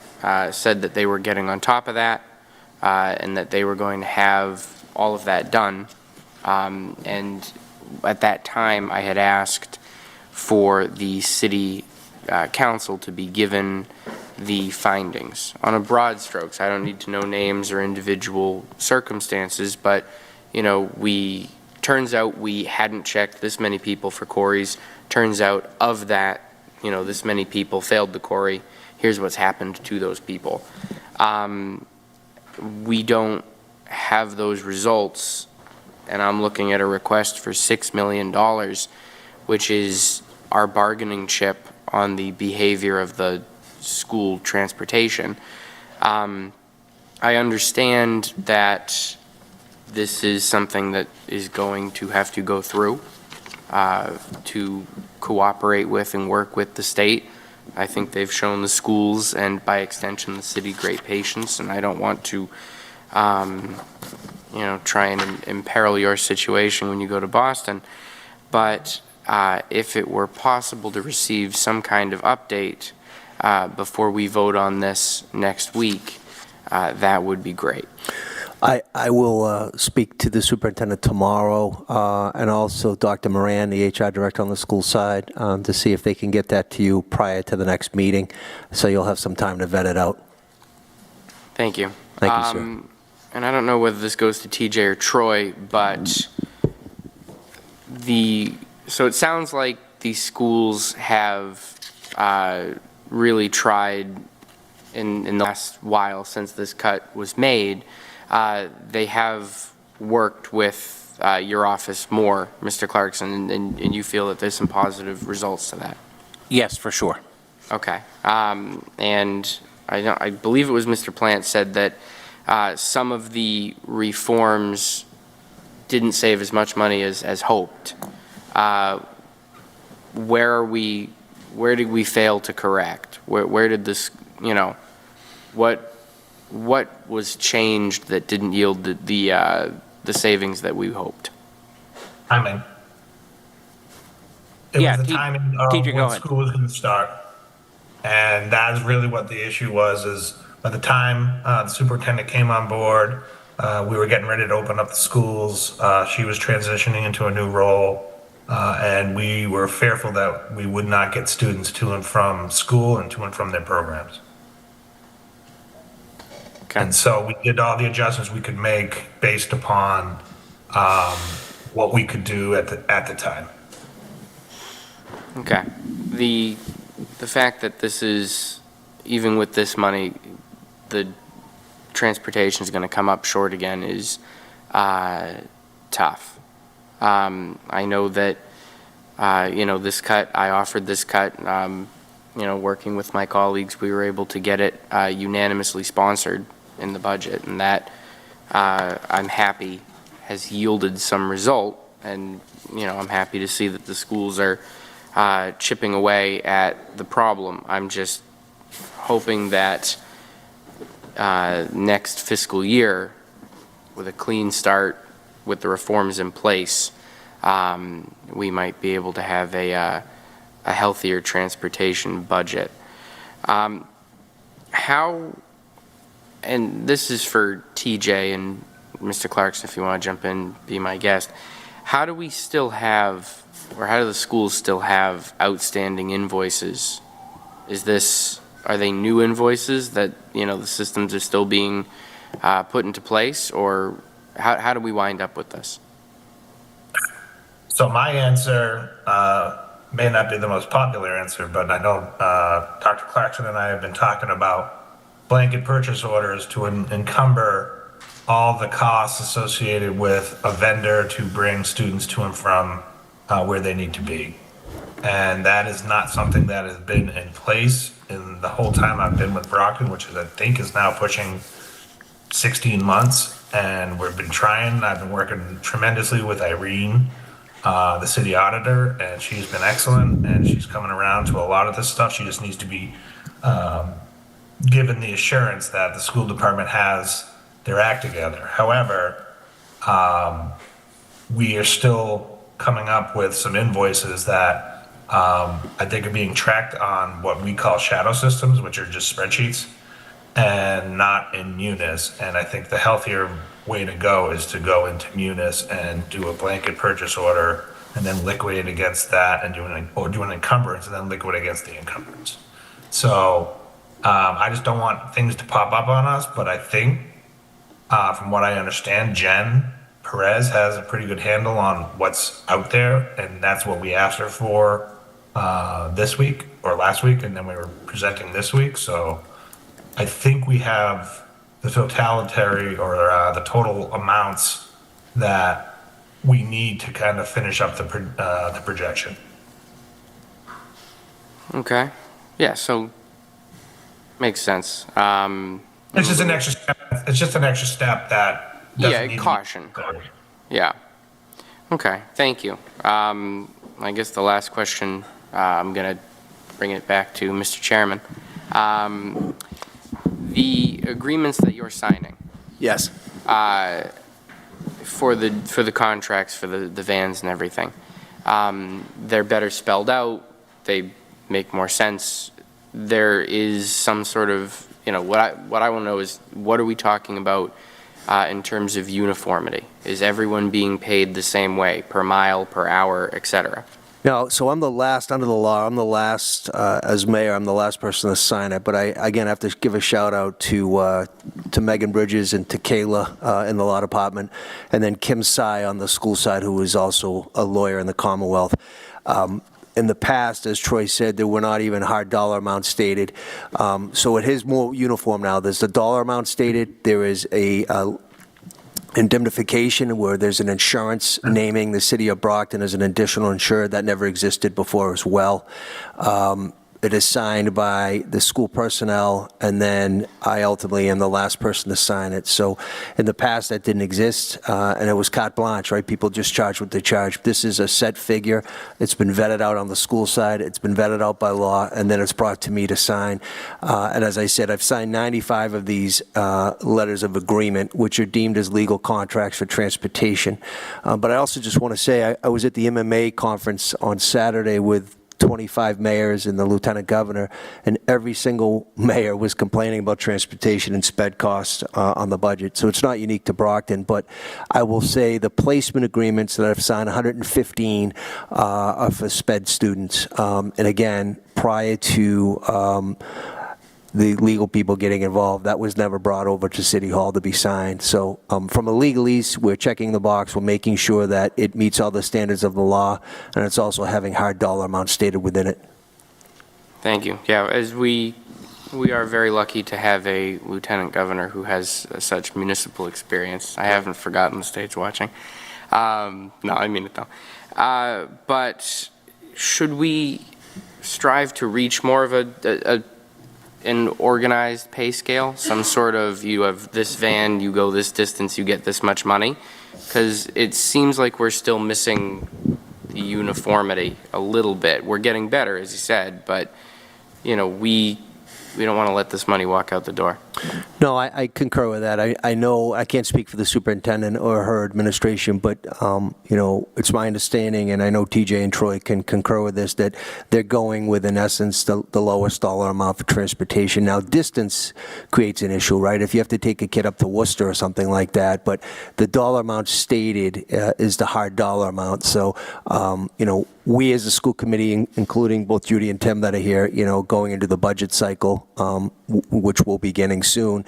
said that they were getting on top of that and that they were going to have all of that done. And at that time, I had asked for the city council to be given the findings on a broad strokes. I don't need to know names or individual circumstances, but turns out we hadn't checked this many people for quarries. Turns out of that, this many people failed the quarry. Here's what's happened to those people. We don't have those results, and I'm looking at a request for $6 million, which is our bargaining chip on the behavior of the school transportation. I understand that this is something that is going to have to go through to cooperate with and work with the state. I think they've shown the schools and by extension the city great patience, and I don't want to try and imperil your situation when you go to Boston. But if it were possible to receive some kind of update before we vote on this next week, that would be great. I will speak to the superintendent tomorrow, and also Dr. Moran, the HR director on the school side, to see if they can get that to you prior to the next meeting, so you'll have some time to vet it out. Thank you. Thank you, sir. And I don't know whether this goes to TJ or Troy, but so it sounds like these schools have really tried in the last while since this cut was made. They have worked with your office more, Mr. Clarkson, and you feel that there's some positive results to that? Yes, for sure. Okay. And I believe it was Mr. Plant said that some of the reforms didn't save as much money as hoped. Where did we fail to correct? Where did this, what was changed that didn't yield the savings that we hoped? Timing. It was the timing of TJ, go when ahead. school was going to start. And that is really what the issue was, is by the time the superintendent came on board, we were getting ready to open up the schools. She was transitioning into a new role. And we were fearful that we would not get students to and from school and to and from their programs. Okay. And so we did all the adjustments we could make based upon what we could do at the time. Okay. The fact that this is, even with this money, the transportation is going to come up short again is tough. I know that, this cut, I offered this cut, working with my colleagues, we were able to get it unanimously sponsored in the budget, and that, I'm happy, has yielded some result, and, I'm happy to see that the schools are chipping away at the problem. I'm just hoping that next fiscal year, with a clean start, with the reforms in place, we might be able to have a healthier transportation budget. How, and this is for TJ and Mr. Clarkson, if you want to jump in, be my guest. How do we still have, or how do the schools still have outstanding invoices? Are they new invoices that, the systems are still being put into place, or how do we wind up with this? So my answer may not be the most popular answer, but I know Dr. Clarkson and I have been talking about blanket purchase orders to encumber all the costs associated with a vendor to bring students to and from where they need to be. And that is not something that has been in place in the whole time I've been with Brockton, which is, I think, is now pushing 16 months. And we've been trying. I've been working tremendously with Irene, the city auditor, and she's been excellent, and she's coming around to a lot of this stuff. She just needs to be given the assurance that the school department has their act together. However, we are still coming up with some invoices that I think are being tracked on what we call shadow systems, which are just spreadsheets, and not in Munis. And I think the healthier way to go is to go into Munis and do a blanket purchase order and then liquidate against that and do an encumbrance and then liquidate against the encumbrance. So I just don't want things to pop up on us, but I think from what I understand, Jen Perez has a pretty good handle on what's out there, and that's what we asked her for this week or last week, and then we were presenting this week. So I think we have the totalitary or the total amounts that we need to kind of finish up the projection. Okay. Yeah, so makes sense. It's just an extra step. It's just an extra step that doesn't need caution. to be. Yeah. Okay, thank you. I guess the last question, I'm going to bring it back to Mr. Chairman. The agreements that you're signing. Yes. For the contracts, for the vans and everything. They're better spelled out. They make more sense. There is some sort of, what I want to know is, what are we talking about in terms of uniformity? Is everyone being paid the same way, per mile, per hour, et cetera? No, so I'm the last, under the law, I'm the last, as mayor, I'm the last person to sign it, but I, again, have to give a shout out to Megan Bridges and to Kayla in the law department, and then Kim Tsai on the school side, who is also a lawyer in the Commonwealth. In the past, as Troy said, there were not even hard dollar amounts stated. So it is more uniform now. There's the dollar amount stated, there is a indemnification where there's an insurance naming the city of Brockton as an additional insured. That never existed before as well. It is signed by the school personnel, and then I ultimately am the last person to sign it. So in the past, that didn't exist, and it was carte blanche, right? People just charge what they charge. This is a set figure. It's been vetted out on the school side. It's been vetted out by law, and then it's brought to me to sign. And as I said, I've signed 95 of these letters of agreement, which are deemed as legal contracts for transportation. But I also just want to say I was at the MMA conference on Saturday with 25 mayors and the lieutenant governor, and every single mayor was complaining about transportation and sped costs on the budget. So it's not unique to Brockton, but I will say the placement agreements that I've signed, 115, are for sped students. And again, prior to the legal people getting involved, that was never brought over to City Hall to be signed. So from a legalese, we're checking the box, we're making sure that it meets all the standards of the law, and it's also having hard dollar amounts stated within it. Thank you. Yeah, as we are very lucky to have a lieutenant governor who has such municipal experience. I haven't forgotten the stage watching. No, I mean it though. But should we strive to reach more of an organized pay scale, some sort of, you have this van, you go this distance, you get this much money? Because it seems like we're still missing the uniformity a little bit. We're getting better, as you said, but we don't want to let this money walk out the door. No, I concur with that. I know I can't speak for the superintendent or her administration, but it's my understanding, and I know TJ and Troy can concur with this, that they're going with, in essence, the lowest dollar amount for transportation. Now, distance creates an issue, right? If you have to take a kid up to Worcester or something like that, but the dollar amount stated is the hard dollar amount. So, we as a school committee, including both Judy and Tim that are here, going into the budget cycle, which we'll be beginning soon,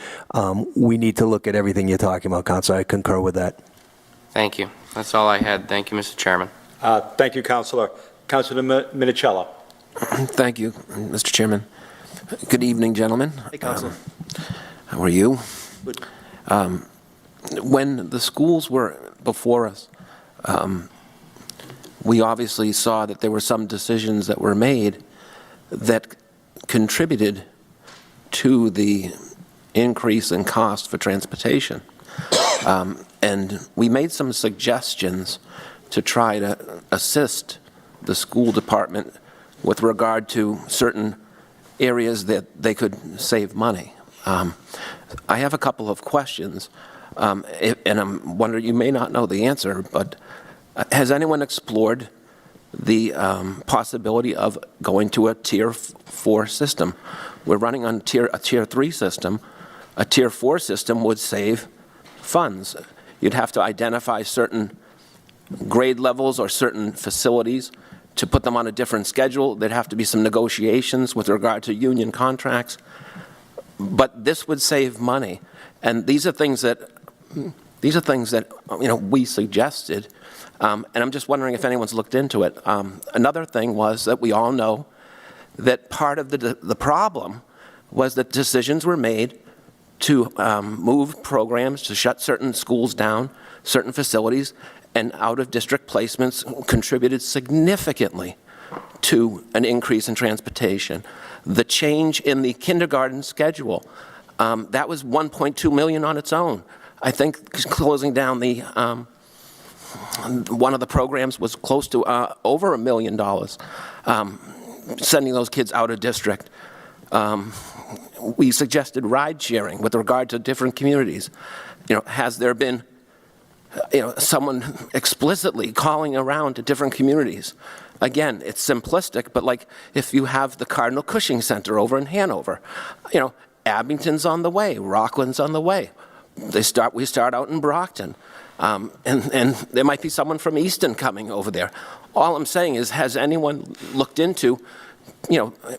we need to look at everything you're talking about, Councilor. I concur with that. Thank you. That's all I had. Thank you, Mr. Chairman. Thank you, Councilor. Councilor Minichiello. Thank you, Mr. Chairman. Good evening, gentlemen. Hey, Councilor. How are you? Good. When the schools were before us, we obviously saw that there were some decisions that were made that contributed to the increase in cost for transportation. And we made some suggestions to try to assist the school department with regard to certain areas that they could save money. I have a couple of questions, and I'm wondering, you may not know the answer, but has anyone explored the possibility of going to a Tier 4 system? We're running on a Tier 3 system. A Tier 4 system would save funds. You'd have to identify certain grade levels or certain facilities to put them on a different schedule. There'd have to be some negotiations with regard to union contracts. But this would save money. And these are things that we suggested. And I'm just wondering if anyone's looked into it. Another thing was that we all know that part of the problem was that decisions were made to move programs, to shut certain schools down, certain facilities, and out-of-district placements contributed significantly to an increase in transportation. The change in the kindergarten schedule, that was $1.2 million on its own. I think closing down the one of the programs was close to over $1 million, sending those kids out of district. We suggested ride sharing with regard to different communities. Has there been someone explicitly calling around to different communities. Again, it's simplistic, but like if you have the Cardinal Cushing Center over in Hanover, Abington's on the way, Rockland's on the way. We start out in Brockton, and there might be someone from Easton coming over there. All I'm saying is, has anyone looked into,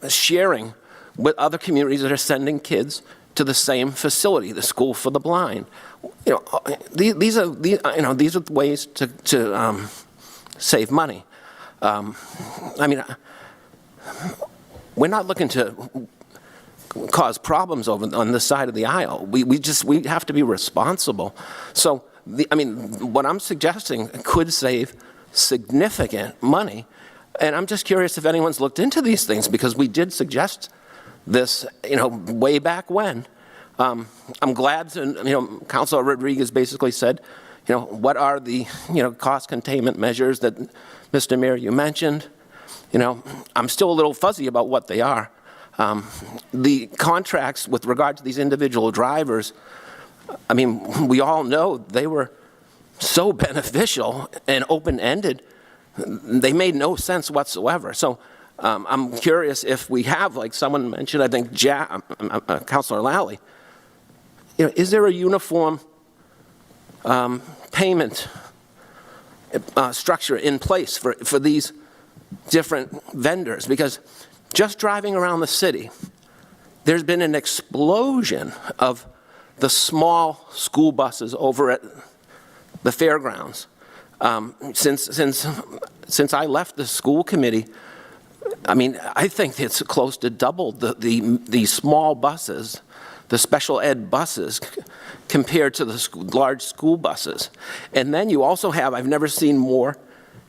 sharing with other communities that are sending kids to the same facility, the School for the Blind? These are ways to save money. We're not looking to cause problems over on this side of the aisle. We have to be responsible. So, what I'm suggesting could save significant money. And I'm just curious if anyone's looked into these things, because we did suggest this, way back when. I'm glad, Councilor Rodriguez basically said, what are the, cost containment measures that, Mr. Mayor, you mentioned? I'm still a little fuzzy about what they are. The contracts with regard to these individual drivers, we all know they were so beneficial and open-ended, they made no sense whatsoever. So I'm curious if we have, like someone mentioned, I think Councilor Lally, is there a uniform payment structure in place for these different vendors? Because just driving around the city, there's been an explosion of the small school buses over at the fairgrounds. Since I left the school committee, I think it's close to doubled the small buses, the special ed buses, compared to the large school buses. And then you also have, I've never seen more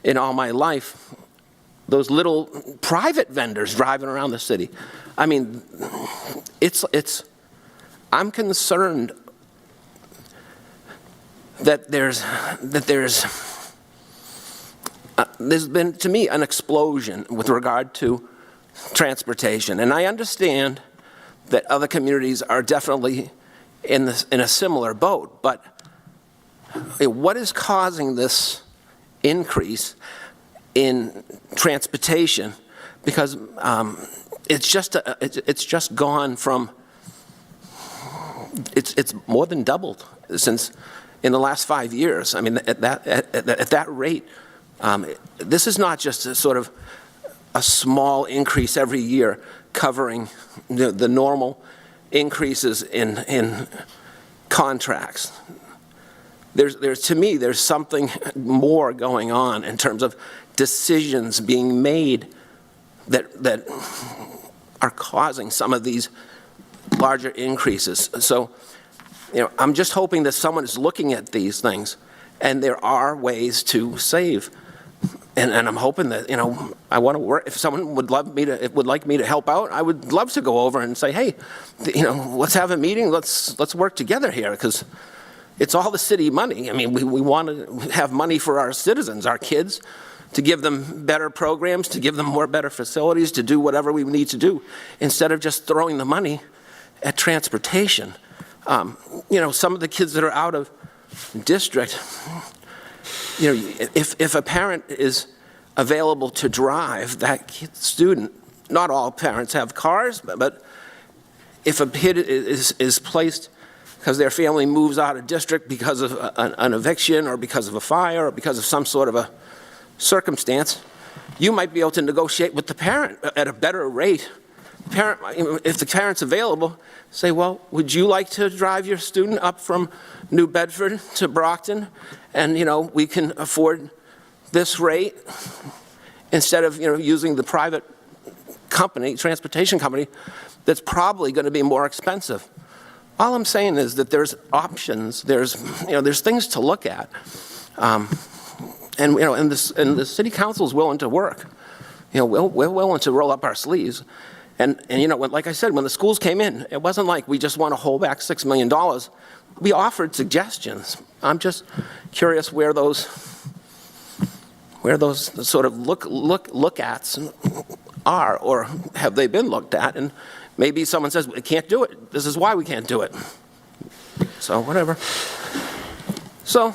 in all my life, those little private vendors driving around the city. I'm concerned that there's been, to me, an explosion with regard to transportation. And I understand that other communities are definitely in a similar boat, but what is causing this increase in transportation? Because it's just gone from, it's more than doubled since in the last 5 years. At that rate, this is not just a sort of a small increase every year covering the normal increases in contracts. To me, there's something more going on in terms of decisions being made that are causing some of these larger increases. So, I'm just hoping that someone is looking at these things, and there are ways to save. And I'm hoping that, I want to work. If someone would like me to help out, I would love to go over and say, hey, let's have a meeting. Let's work together here, because it's all the city money. We want to have money for our citizens, our kids, to give them better programs, to give them more better facilities, to do whatever we need to do, instead of just throwing the money at transportation. Some of the kids that are out of district, if a parent is available to drive that student, not all parents have cars, but if a kid is placed because their family moves out of district because of an eviction or because of a fire or because of some sort of a circumstance, you might be able to negotiate with the parent at a better rate. If the parent's available, say, well, would you like to drive your student up from New Bedford to Brockton? And, we can afford this rate instead of, using the private company, transportation company, that's probably going to be more expensive. All I'm saying is that there's options, there's things to look at. And the city council is willing to work. We're willing to roll up our sleeves. And like I said, when the schools came in, it wasn't like we just want to hold back $6 million. We offered suggestions. I'm just curious where those sort of look-ats are, or have they been looked at? And maybe someone says, we can't do it. This is why we can't do it. So whatever. So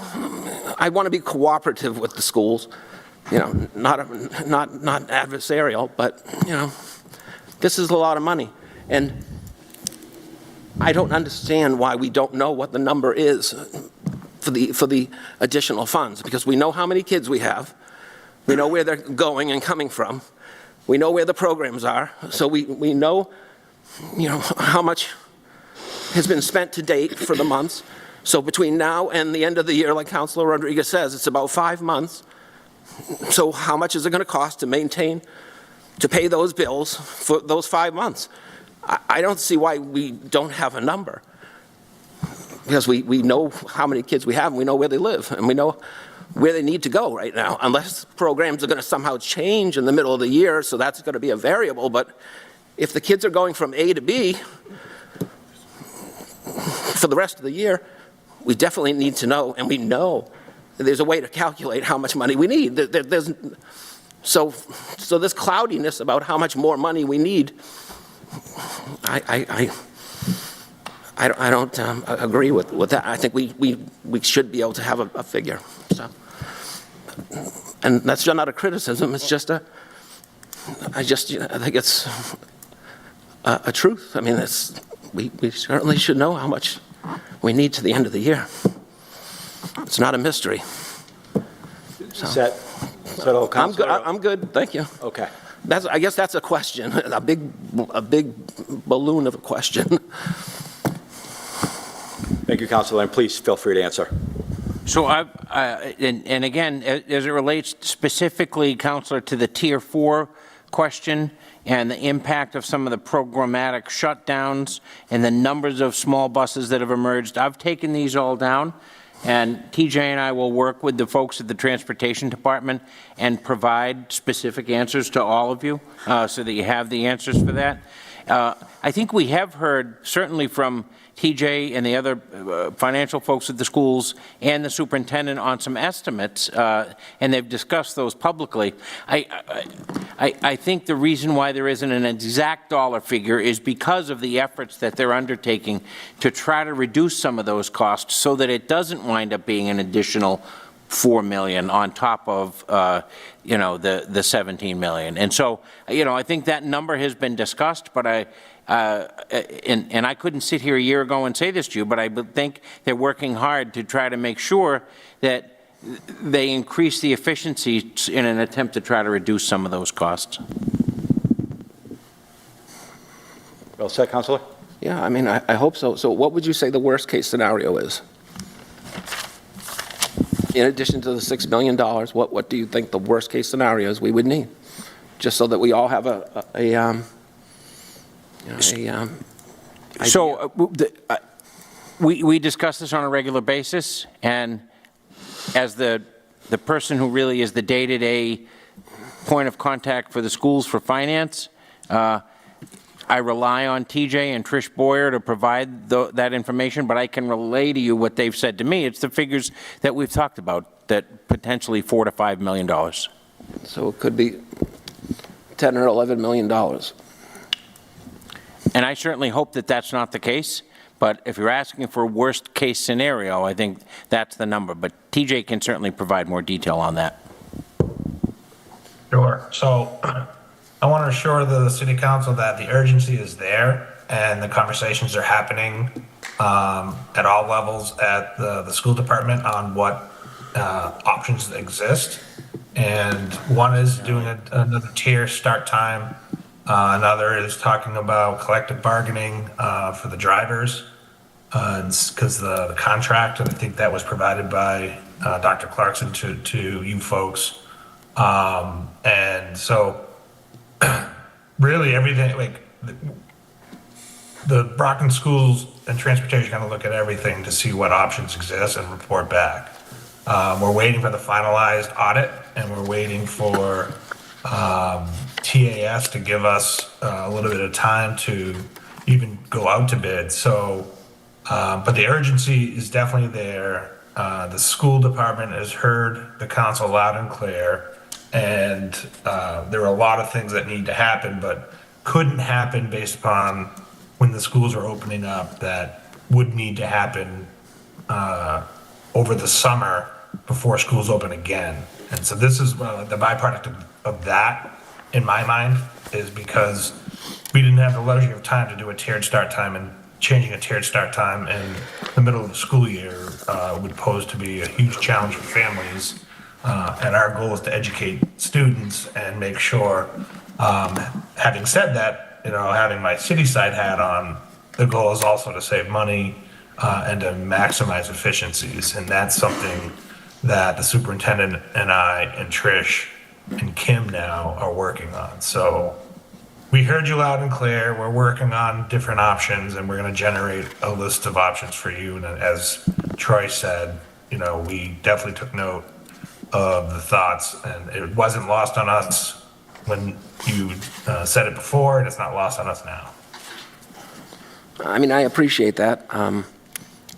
I want to be cooperative with the schools, you know, not adversarial, but, you know, this is a lot of money. And I don't understand why we don't know what the number is for the additional funds, because we know how many kids we have. We know where they're going and coming from. We know where the programs are. So we know, you know, how much has been spent to date for the months. So between now and the end of the year, like Councilor Rodriguez says, it's about 5 months. So how much is it going to cost to maintain, to pay those bills for those 5 months? I don't see why we don't have a number. Because we know how many kids we have, and we know where they live, and we know where they need to go right now, unless programs are going to somehow change in the middle of the year, so that's going to be a variable. But if the kids are going from A to B for the rest of the year, we definitely need to know, and we know there's a way to calculate how much money we need. So this cloudiness about how much more money we need, I don't agree with that. I think we should be able to have a figure. So, and that's not a criticism. It's just I think it's a truth. I mean, we certainly should know how much we need to the end of the year. It's not a mystery. So, Set all, Councilor? I'm good. Thank you. Okay. I guess that's a question, a big balloon of a question. Thank you, Councilor, and please feel free to answer. So and again, as it relates specifically, Councilor, to the Tier 4 question and the impact of some of the programmatic shutdowns and the numbers of small buses that have emerged, I've taken these all down, and TJ and I will work with the folks at the Transportation Department and provide specific answers to all of you so that you have the answers for that. I think we have heard, certainly from TJ and the other financial folks at the schools and the superintendent, on some estimates, and they've discussed those publicly. I think the reason why there isn't an exact dollar figure is because of the efforts that they're undertaking to try to reduce some of those costs so that it doesn't wind up being an additional $4 million on top of, you know, the $17 million. And so, you know, I think that number has been discussed, but and I couldn't sit here a year ago and say this to you, but I think they're working hard to try to make sure that they increase the efficiency in an attempt to try to reduce some of those costs. Well said, Councilor? Yeah, I mean, I hope so. So what would you say the worst case scenario is? In addition to the $6 million, what do you think the worst case scenario is we would need? Just so that we all have So we discuss this on a regular basis, and as the person who really is the day-to-day point of contact for the schools for finance, I rely on TJ and Trish Boyer to provide that information, but I can relay to you what they've said to me. It's the figures that we've talked about, that potentially $4 to $5 million. So it could be $10 or $11 million. And I certainly hope that that's not the case, but if you're asking for a worst case scenario, I think that's the number. But TJ can certainly provide more detail on that. Sure. So I want to assure the City Council that the urgency is there and the conversations are happening at all levels at the school department on what options exist. And one is doing another tier start time. Another is talking about collective bargaining for the drivers because the contract, and I think that was provided by Dr. Clarkson to you folks. And so really everything, like the Brockton schools and transportation are going to look at everything to see what options exist and report back. We're waiting for the finalized audit, and we're waiting for TAS to give us a little bit of time to even go out to bid. So, but the urgency is definitely there. The school department has heard the council loud and clear, and there are a lot of things that need to happen, but couldn't happen based upon when the schools are opening up, that would need to happen over the summer before schools open again. And so this is the byproduct of that, in my mind, is because we didn't have the luxury of time to do a tiered start time, and changing a tiered start time in the middle of the school year would pose to be a huge challenge for families. And our goal is to educate students and make sure, having said that, having my city side hat on, the goal is also to save money and to maximize efficiencies. And that's something that the superintendent and I and Trish and Kim now are working on. So we heard you loud and clear. We're working on different options, and we're going to generate a list of options for you. And as Troy said, we definitely took note of the thoughts, and it wasn't lost on us when you said it before, and it's not lost on us now. I mean, I appreciate that.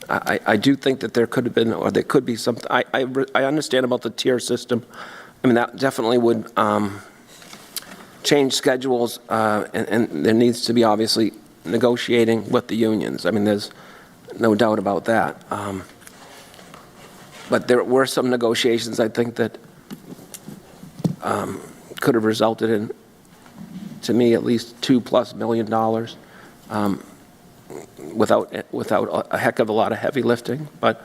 I do think that there could have been, or there could be something. I understand about the tier system. I mean, that definitely would change schedules, and there needs to be obviously negotiating with the unions. I mean, there's no doubt about that. But there were some negotiations, I think, that could have resulted in, to me, at least $2+ million without a heck of a lot of heavy lifting. But,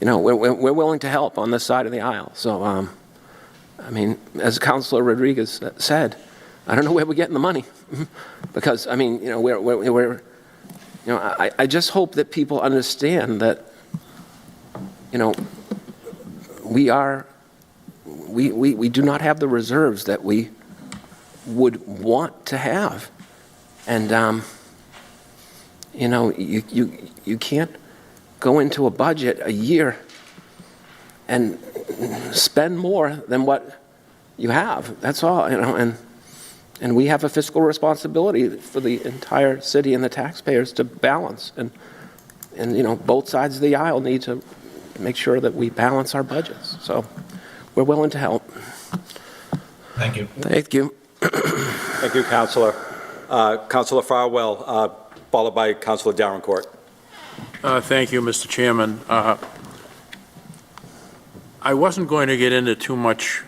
we're willing to help on this side of the aisle. So, I mean, as Councilor Rodriguez said, I don't know where we're getting the money. Because, I mean, I just hope that people understand that, we do not have the reserves that we would want to have. And, you can't go into a budget a year and spend more than what you have. That's all, and we have a fiscal responsibility for the entire city and the taxpayers to balance. And both sides of the aisle need to make sure that we balance our budgets. So we're willing to help. Thank you. Thank you. Thank you, Councilor. Councilor Farwell, followed by Councilor Davenport. Thank you, Mr. Chairman. I wasn't going to get into too much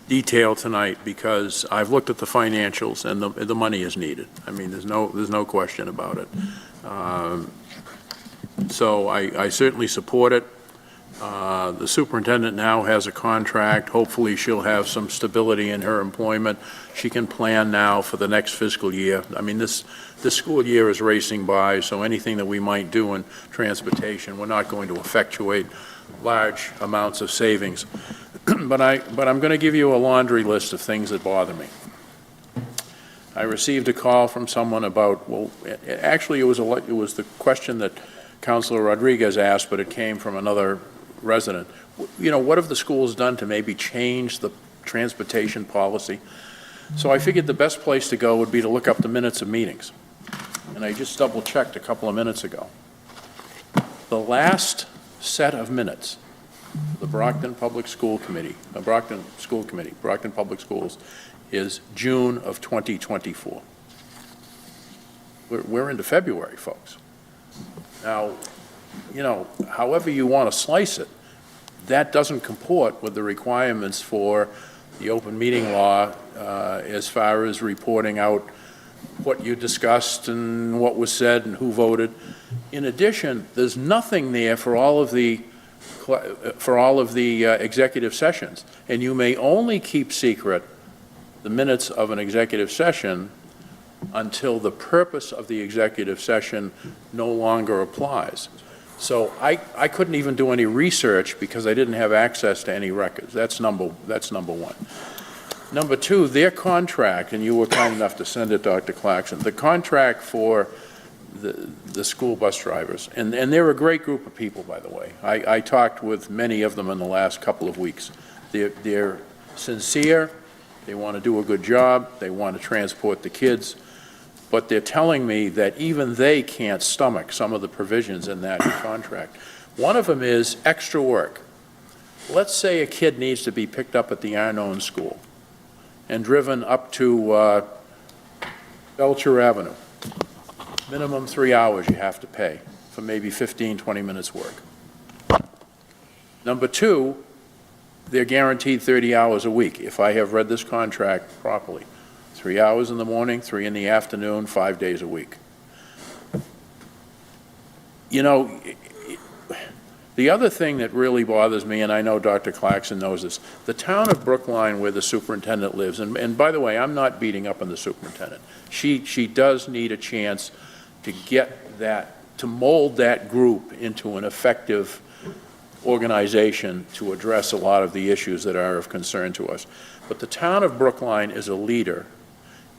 detail tonight because I've looked at the financials and the money is needed. I mean, there's no question about it. So I certainly support it. The superintendent now has a contract. Hopefully she'll have some stability in her employment. She can plan now for the next fiscal year. I mean, this school year is racing by, so anything that we might do in transportation, we're not going to effectuate large amounts of savings. But I'm going to give you a laundry list of things that bother me. I received a call from someone about, well, actually it was the question that Councilor Rodriguez asked, but it came from another resident. What have the schools done to maybe change the transportation policy? So I figured the best place to go would be to look up the minutes of meetings. And I just double-checked a couple of minutes ago. The last set of minutes, the Brockton Public School Committee, Brockton Public Schools, is June of 2024. We're into February, folks. Now, however you want to slice it, that doesn't comport with the requirements for the open meeting law as far as reporting out what you discussed and what was said and who voted. In addition, there's nothing there for all of the executive sessions, and you may only keep secret the minutes of an executive session until the purpose of the executive session no longer applies. So I couldn't even do any research because I didn't have access to any records. That's number one. Number two, their contract, and you were kind enough to send it, Dr. Clarkson, the contract for the school bus drivers, and they're a great group of people, by the way. I talked with many of them in the last couple of weeks. They're sincere, they want to do a good job, they want to transport the kids, but they're telling me that even they can't stomach some of the provisions in that contract. One of them is extra work. Let's say a kid needs to be picked up at the Arnone School and driven up to Belcher Avenue. Minimum 3 hours you have to pay for maybe 15, 20 minutes work. Number two, they're guaranteed 30 hours a week, if I have read this contract properly. 3 hours in the morning, 3 in the afternoon, 5 days a week. You know, the other thing that really bothers me, and I know Dr. Clarkson knows this, the town of Brookline where the superintendent lives, and by the way, I'm not beating up on the superintendent. She does need a chance to get that, to mold that group into an effective organization to address a lot of the issues that are of concern to us. But the town of Brookline is a leader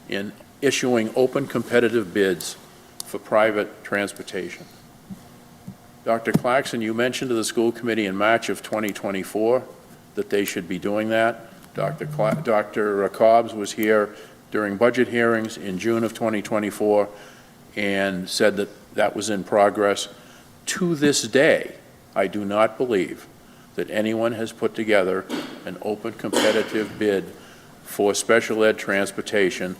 in issuing open competitive bids for private transportation. Dr. Clarkson, you mentioned to the school committee in March of 2024 that they should be doing that. Dr. Cobbs was here during budget hearings in June of 2024 and said that that was in progress. To this day, I do not believe that anyone has put together an open competitive bid for special ed transportation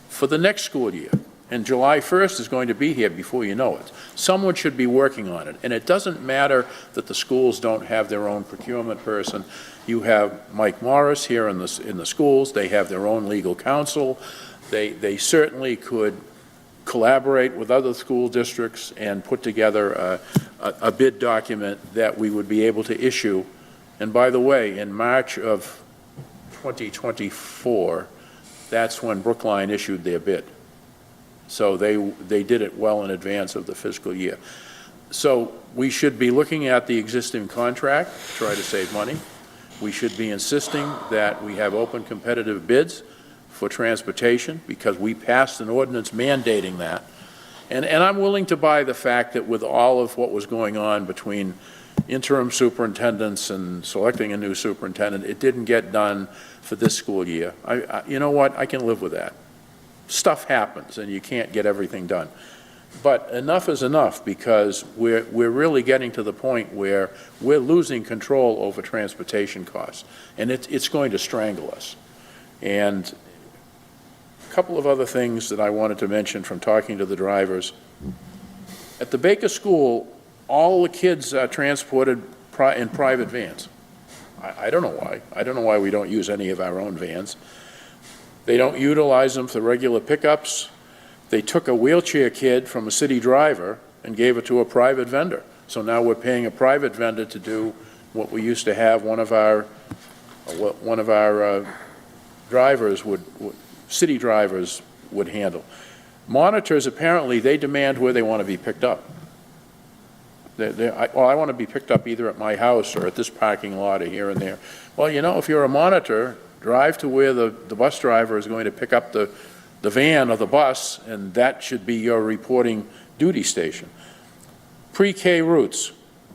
for the next school year. And July 1st is going to be here before you know it. Someone should be working on it. And it doesn't matter that the schools don't have their own procurement person. You have Mike Morris here in the schools. They have their own legal counsel. They certainly could collaborate with other school districts and put together a bid document that we would be able to issue. And by the way, in March of 2024, that's when Brookline issued their bid. So they did it well in advance of the fiscal year. So we should be looking at the existing contract, try to save money. We should be insisting that we have open competitive bids for transportation because we passed an ordinance mandating that. And I'm willing to buy the fact that with all of what was going on between interim superintendents and selecting a new superintendent, it didn't get done for this school year. You know what? I can live with that. Stuff happens and you can't get everything done. But enough is enough because we're really getting to the point where we're losing control over transportation costs. And it's going to strangle us. And a couple of other things that I wanted to mention from talking to the drivers. At the Baker School, all the kids are transported in private vans. I don't know why. I don't know why we don't use any of our own vans. They don't utilize them for regular pickups. They took a wheelchair kid from a city driver and gave it to a private vendor. So now we're paying a private vendor to do what we used to have one of our drivers city drivers would handle. Monitors, apparently, they demand where they want to be picked up. I want to be picked up either at my house or at this parking lot or here and there. Well, you know, if you're a monitor, drive to where the bus driver is going to pick up the van or the bus, and that should be your reporting duty station. Pre-K routes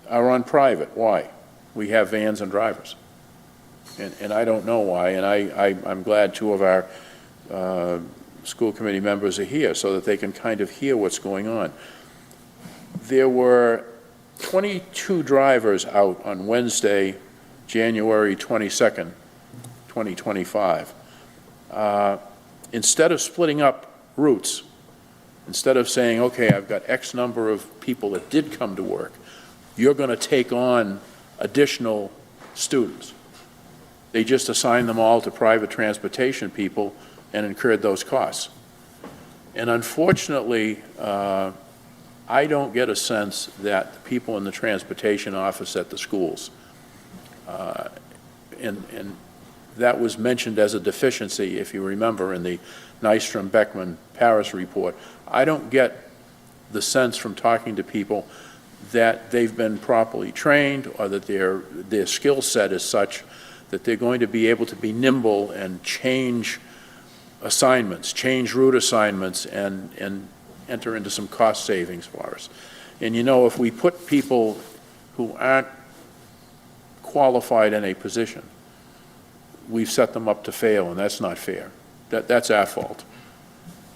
are on private. Why? We have vans and drivers. And I don't know why, and I'm glad two of our school committee members are here so that they can kind of hear what's going on. There were 22 drivers out on Wednesday, January 22nd, 2025. Instead of splitting up routes, instead of saying, okay, I've got X number of people that did come to work, you're going to take on additional students. They just assigned them all to private transportation people and incurred those costs. And unfortunately, I don't get a sense that the people in the transportation office at the schools, and that was mentioned as a deficiency, if you remember, in the Nystrom-Beckman-Paris report. I don't get the sense from talking to people that they've been properly trained or that their skill set is such that they're going to be able to be nimble and change assignments, change route assignments, and enter into some cost savings for us. And you know, if we put people who aren't qualified in a position, we've set them up to fail, and that's not fair. That's our fault.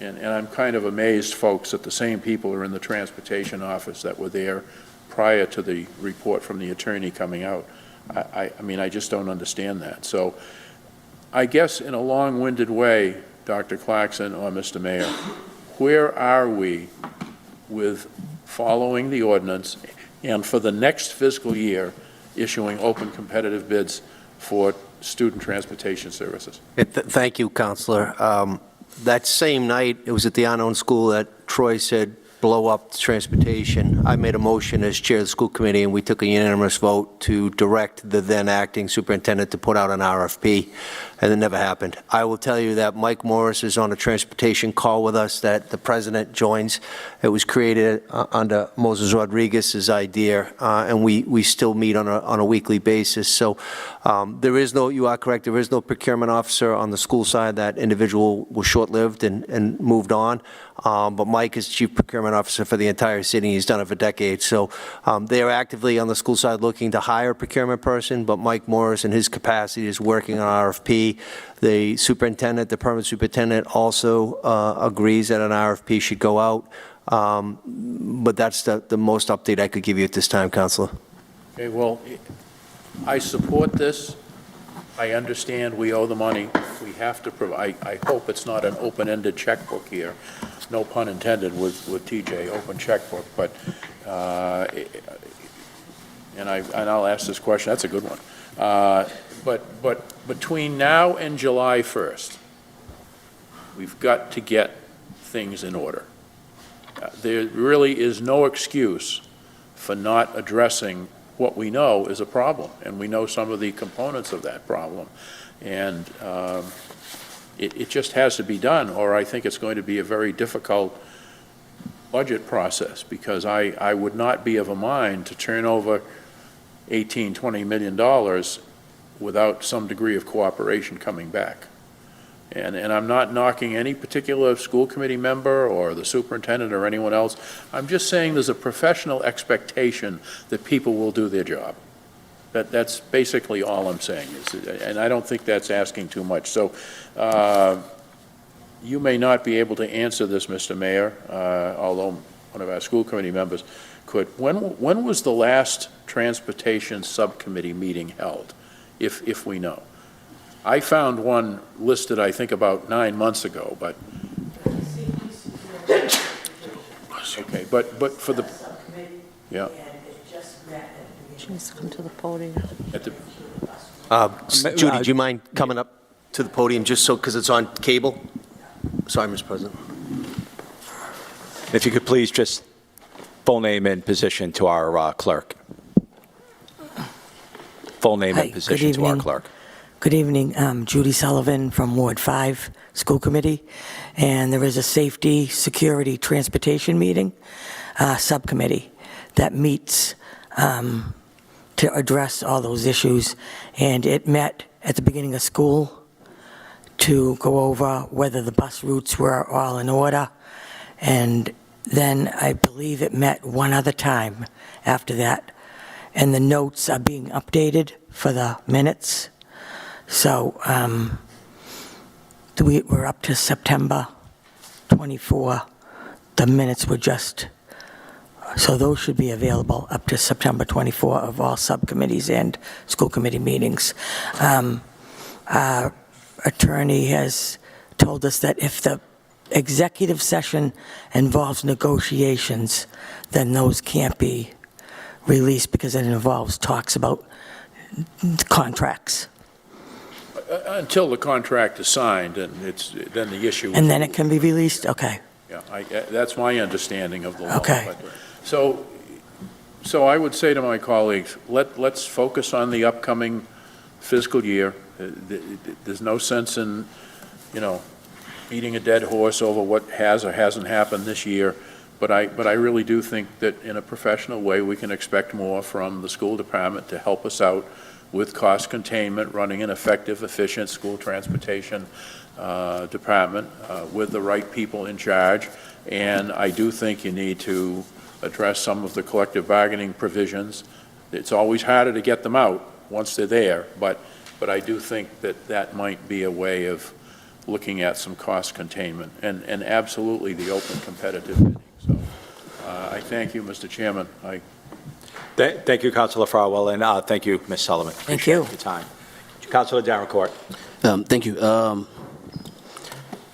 And I'm kind of amazed, folks, that the same people are in the transportation office that were there prior to the report from the attorney coming out. I mean, I just don't understand that. So I guess in a long-winded way, Dr. Clarkson or Mr. Mayor, where are we with following the ordinance and for the next fiscal year issuing open competitive bids for student transportation services. Thank you, Counselor. That same night, it was at the unknown school that Troy said, blow up transportation. I made a motion as chair of the school committee, and we took a unanimous vote to direct the then acting superintendent to put out an RFP, and it never happened. I will tell you that Mike Morris is on a transportation call with us that the president joins. It was created under Moses Rodriguez's idea, and we still meet on a weekly basis. So there is no, you are correct, there is no procurement officer on the school side. That individual was short-lived and moved on. But Mike is chief procurement officer for the entire city. He's done it for decades. So they are actively on the school side looking to hire a procurement person, but Mike Morris in his capacity is working on RFP. The superintendent, the permanent superintendent also agrees that an RFP should go out. But that's the most update I could give you at this time, Councilor. Okay, well, I support this. I understand we owe the money. We have to provide, I hope it's not an open-ended checkbook here. No pun intended with TJ, open checkbook, but, and I'll ask this question, that's a good one. But between now and July 1st, we've got to get things in order. There really is no excuse for not addressing what we know is a problem, and we know some of the components of that problem. And it just has to be done, or I think it's going to be a very difficult budget process, because I would not be of a mind to turn over $18–20 million without some degree of cooperation coming back. And I'm not knocking any particular school committee member or the superintendent or anyone else. I'm just saying there's a professional expectation that people will do their job. That's basically all I'm saying, and I don't think that's asking too much. So you may not be able to answer this, Mr. Mayor, although one of our school committee members could. When was the last transportation subcommittee meeting held, if we know? I found one listed, I think, about 9 months ago, but. Okay, but for the, yeah. Please come to the podium. Judy, do you mind coming up to the podium just so, because it's on cable? Sorry, Mr. President. If you could please just full name and position to our clerk. Full name and position to our clerk. Good evening. Judy Sullivan from Ward 5 School Committee, and there is a Safety, Security, Transportation meeting subcommittee that meets to address all those issues, and it met at the beginning of school to go over whether the bus routes were all in order, and then I believe it met one other time after that, and the notes are being updated for the minutes. So we're up to September 24. The minutes were just, so those should be available up to September 24 of all subcommittees and school committee meetings. Our attorney has told us that if the executive session involves negotiations, then those can't be released because it involves talks about contracts. Until the contract is signed, and then the issue. And then it can be released? Okay. Yeah, that's my understanding of the law. Okay. But, so I would say to my colleagues, let's focus on the upcoming fiscal year. There's no sense in, beating a dead horse over what has or hasn't happened this year. But I really do think that in a professional way, we can expect more from the school department to help us out with cost containment, running an effective, efficient school transportation department with the right people in charge. And I do think you need to address some of the collective bargaining provisions. It's always harder to get them out once they're there, but I do think that might be a way of looking at some cost containment and absolutely the open competitive bidding. So I thank you, Mr. Chairman. Thank you, Councilor Farwell, and thank you, Ms. Sullivan. Thank you. Appreciate your time. Councilor Davenport. Thank you.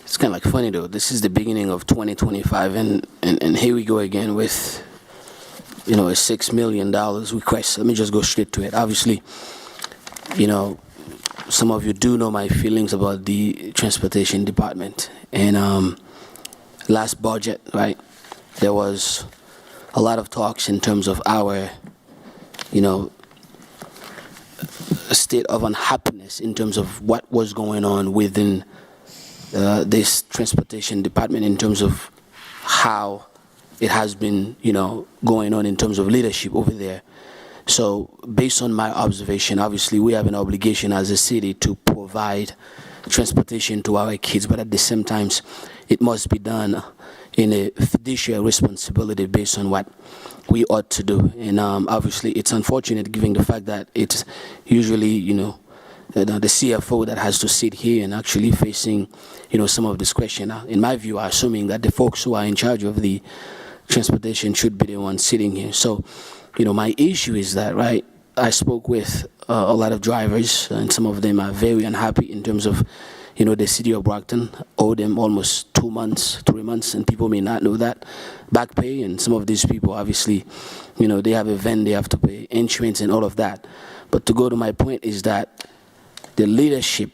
It's kind of like funny though. This is the beginning of 2025, and here we go again with you know, a $6 million request. Let me just go straight to it. Obviously, you know, some of you do know my feelings about the transportation department. And last budget, right, there was a lot of talks in terms of our, you know, state of unhappiness in terms of what was going on within this transportation department in terms of how it has been, you know, going on in terms of leadership over there. So based on my observation, obviously we have an obligation as a city to provide transportation to our kids, but at the same time, it must be done in a fiduciary responsibility based on what we ought to do. And obviously it's unfortunate given the fact that it's usually, you know, the CFO that has to sit here and actually facing, you know, some of this question. In my view, assuming that the folks who are in charge of the transportation should be the ones sitting here. So, you know, my issue is that, right, I spoke with a lot of drivers, and some of them are very unhappy in terms of, you know, the city of Brockton owe them almost 2 months, 3 months, and people may not know that, back pay, and some of these people, obviously, you know, they have a van, they have to pay insurance and all of that. But to go to my point is that the leadership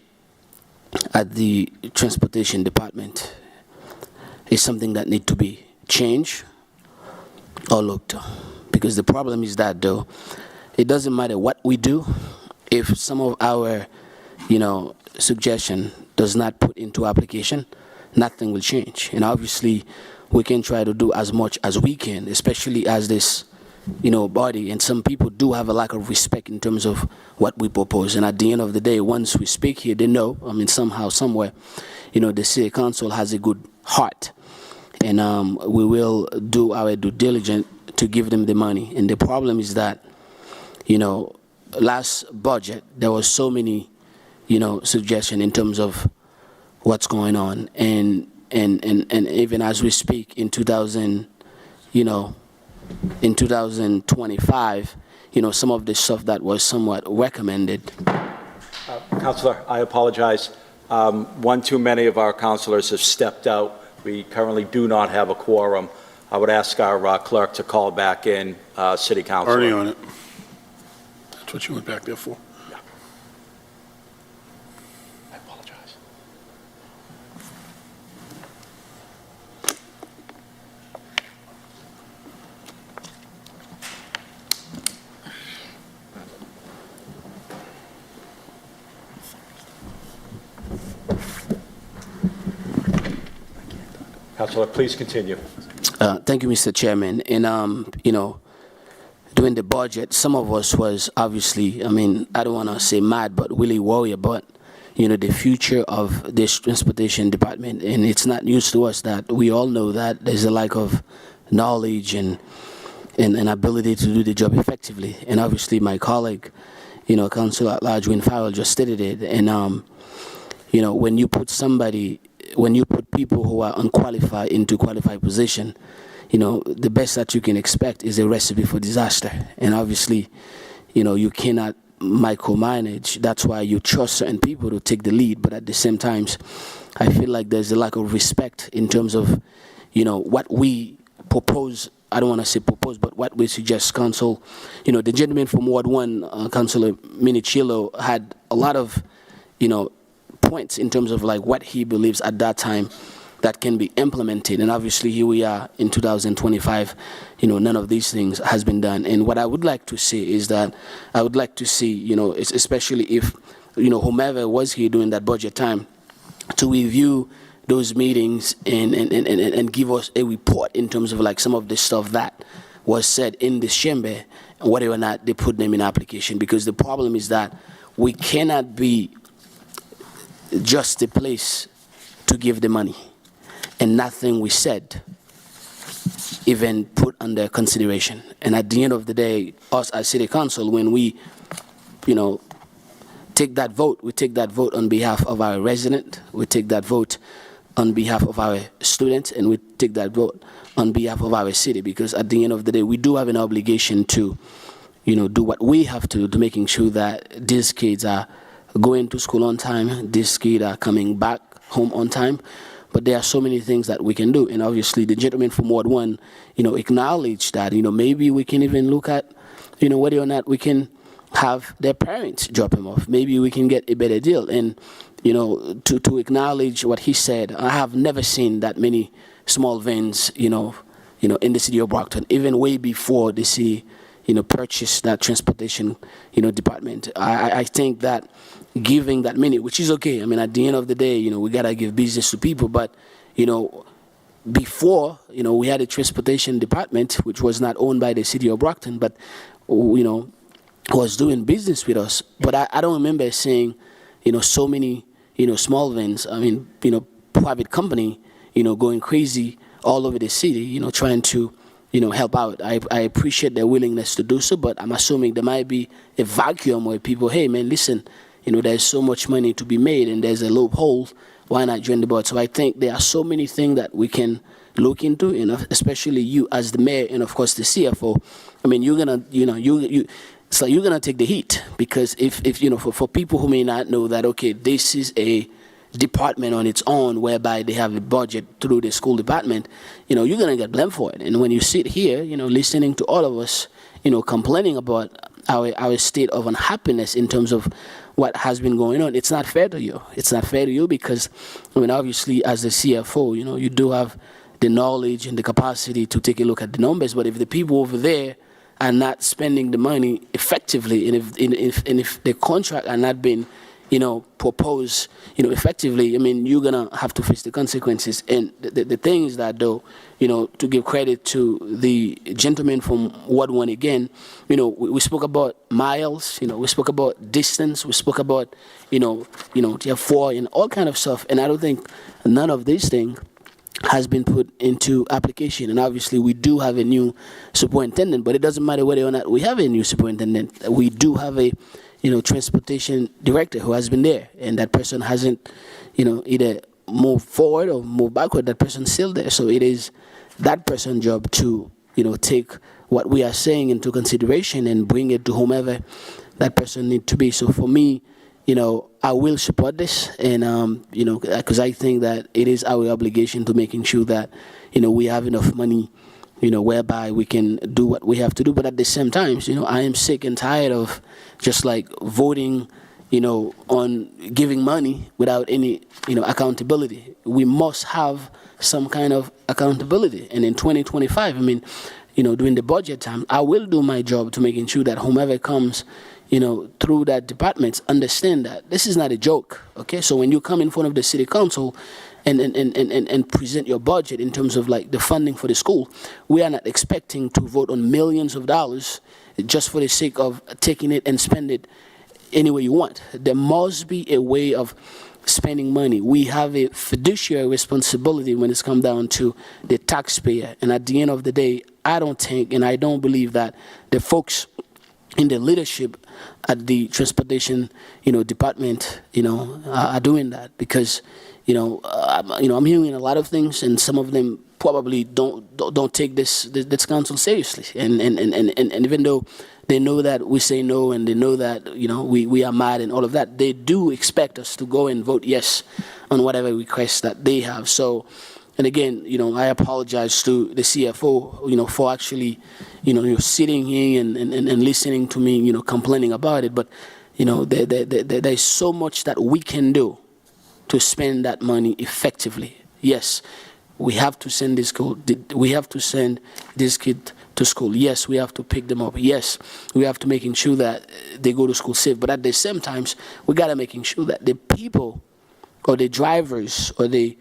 at the transportation department is something that needs to be changed or looked at. Because the problem is that, though, it doesn't matter what we do if some of our, you know, suggestion does not put into application, nothing will change. And obviously, we can try to do as much as we can, especially as this, you know, body. And some people do have a lack of respect in terms of what we propose. And at the end of the day, once we speak here, they know, I mean, somehow, somewhere, you know, the city council has a good heart. And we will do our due diligence to give them the money. And the problem is that, you know, last budget, there was so many, you know, suggestion in terms of what's going on. And even as we speak in 2000, you know, in 2025, you know, some of the stuff that was somewhat recommended. Councilor, I apologize. One too many of our councilors have stepped out. We currently do not have a quorum. I would ask our clerk to call back in City Council. Already on it. That's what you went back there for. Yeah. I apologize. Councilor, please continue. Thank you, Mr. Chairman. And, you know, during the budget, some of us was obviously, I mean, I don't want to say mad, but really worried about, you know, the future of this transportation department. And it's not news to us that we all know that there's a lack of knowledge and ability to do the job effectively. And obviously my colleague, you know, Councilor at Large Win Farrell just stated it. And, you know, when you put people who are unqualified into qualified position, you know, the best that you can expect is a recipe for disaster. And obviously, you know, you cannot micromanage. That's why you trust certain people to take the lead. But at the same time, I feel like there's a lack of respect in terms of, you know, what we propose. I don't want to say propose, but what we suggest, Council. You know, the gentleman from Ward 1, Councilor Minichillo, had a lot of, you know, points in terms of like what he believes at that time that can be implemented. And obviously here we are in 2025, you know, none of these things has been done. And what I would like to see is that I would like to see, you know, especially if, you know, whomever was here during that budget time, to review those meetings and give us a report in terms of like some of the stuff that was said in this chamber and whether or not they put them in application. Because the problem is that we cannot be just a place to give the money and nothing we said even put under consideration. And at the end of the day, us as City Council, when we, you know, take that vote, we take that vote on behalf of our resident, we take that vote on behalf of our students, and we take that vote on behalf of our city, because at the end of the day, we do have an obligation to, you know, do what we have to making sure that these kids are going to school on time, these kids are coming back home on time. but there are so many things that we can do. And obviously, the gentleman from Ward 1, acknowledged that, maybe we can even look at, whether or not we can have their parents drop him off. Maybe we can get a better deal. And, to acknowledge what he said, I have never seen that many small vans, in the city of Brockton, even way before the city, purchased that transportation, department. I think that giving that many, which is okay. I mean, at the end of the day, we gotta give business to people. But, before, we had a transportation department, which was not owned by the city of Brockton, but, was doing business with us. But I don't remember seeing, so many, small vans. I mean, private company, going crazy all over the city, trying to, help out. I appreciate their willingness to do so, but I'm assuming there might be a vacuum where people, hey, man, listen, there's so much money to be made and there's a loophole. Why not join the board? So I think there are so many things that we can look into, especially you as the mayor and, of course, the CFO. I mean, you're going to, so you're going to take the heat because if for people who may not know that, okay, this is a department on its own whereby they have a budget through the school department, you're going to get blamed for it. And when you sit here, listening to all of us, complaining about our state of unhappiness in terms of what has been going on, it's not fair to you. It's not fair to you because, obviously, as the CFO, you do have the knowledge and the capacity to take a look at the numbers. But if the people over there are not spending the money effectively, and if the contract are not being propose, effectively, I mean, you're going to have to face the consequences. And the things that, though, to give credit to the gentleman from Ward 1 again, we spoke about miles, we spoke about distance, we spoke about, tier 4 and all kind of stuff. And I don't think none of these things has been put into application. And obviously, we do have a new superintendent, but it doesn't matter whether or not we have a new superintendent. We do have a transportation director who has been there, and that person hasn't, either moved forward or moved backward. That person's still there. So it is that person's job to, take what we are saying into consideration and bring it to whomever that person needs to be. So for me, I will support this, and, because I think that it is our obligation to making sure that, we have enough money, whereby we can do what we have to do. But at the same time, I am sick and tired of just like voting, on giving money without any, accountability. We must have some kind of accountability. And in 2025, I mean, during the budget time, I will do my job to making sure that whomever comes, through that department understand that this is not a joke, okay? So when you come in front of the city council and present your budget in terms of like the funding for the school, we are not expecting to vote on millions of dollars just for the sake of taking it and spend it any way you want. There must be a way of spending money. We have a fiduciary responsibility when it's come down to the taxpayer. And at the end of the day, I don't think and I don't believe that the folks in the leadership at the transportation, department, are doing that because, I'm hearing a lot of things, and some of them probably don't take this council seriously. And even though they know that we say no, and they know that we are mad and all of that, they do expect us to go and vote yes on whatever request that they have. So. And again, I apologize to the CFO, for actually, sitting here and listening to me, complaining about it. But, there's so much that we can do to spend that money effectively. Yes, we have to send this kid to school. Yes, we have to pick them up. Yes, we have to making sure that they go to school safe. But at the same time, we got to making sure that the people or the drivers or the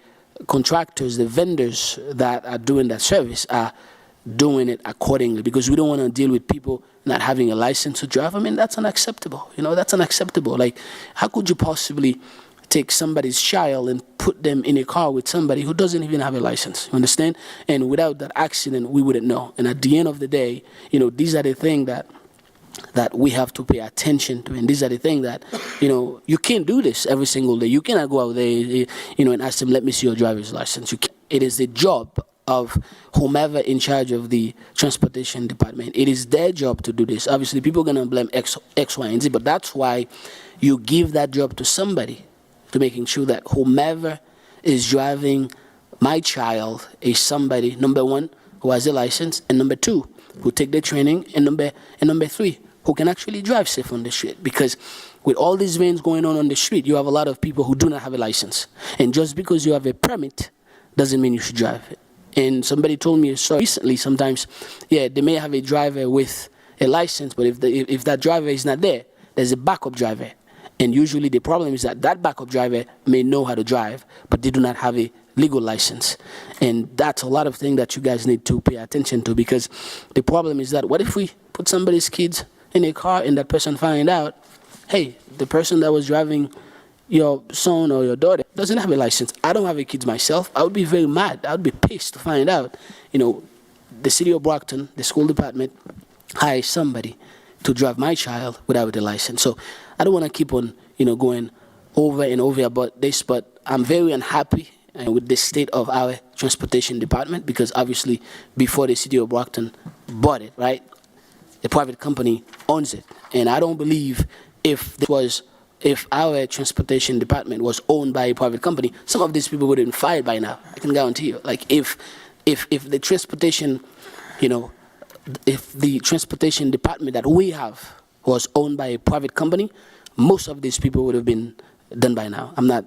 contractors, the vendors that are doing that service are doing it accordingly, because we don't want to deal with people not having a license to drive. I mean, that's unacceptable. That's unacceptable. Like, how could you possibly take somebody's child and put them in a car with somebody who doesn't even have a license? You understand? And without that accident, we wouldn't know. And at the end of the day, these are the things that we have to pay attention to. And these are the things that, you can't do this every single day. You cannot go out there, and ask them, let me see your driver's license. It is the job of whomever in charge of the transportation department. It is their job to do this. Obviously, people are going to blame X, Y, and Z, but that's why you give that job to somebody, to making sure that whomever is driving my child, is somebody, number one, who has a license, and number two, who take the training, and number three, who can actually drive safe on the street. Because with all these vans going on the street, you have a lot of people who do not have a license. And just because you have a permit doesn't mean you should drive it. And somebody told me so recently, sometimes, yeah, they may have a driver with a license, but if that driver is not there, there's a backup driver. And usually the problem is that that backup driver may know how to drive, but they do not have a legal license. And that's a lot of things that you guys need to pay attention to, because the problem is that what if we put somebody's kids in a car and that person find out, hey, the person that was driving your son or your daughter doesn't have a license. I don't have a kids myself. I would be very mad. I would be pissed to find out, the city of Brockton, the school department, hires somebody to drive my child without a license. So I don't want to keep on, going over and over about this, but I'm very unhappy with the state of our transportation department, because obviously before the city of Brockton bought it, right, the private company owns it. And I don't believe if our transportation department was owned by a private company, some of these people would have been fired by now. I can guarantee you. Like if the transportation, if the transportation department that we have was owned by a private company, most of these people would have been done by now. I'm not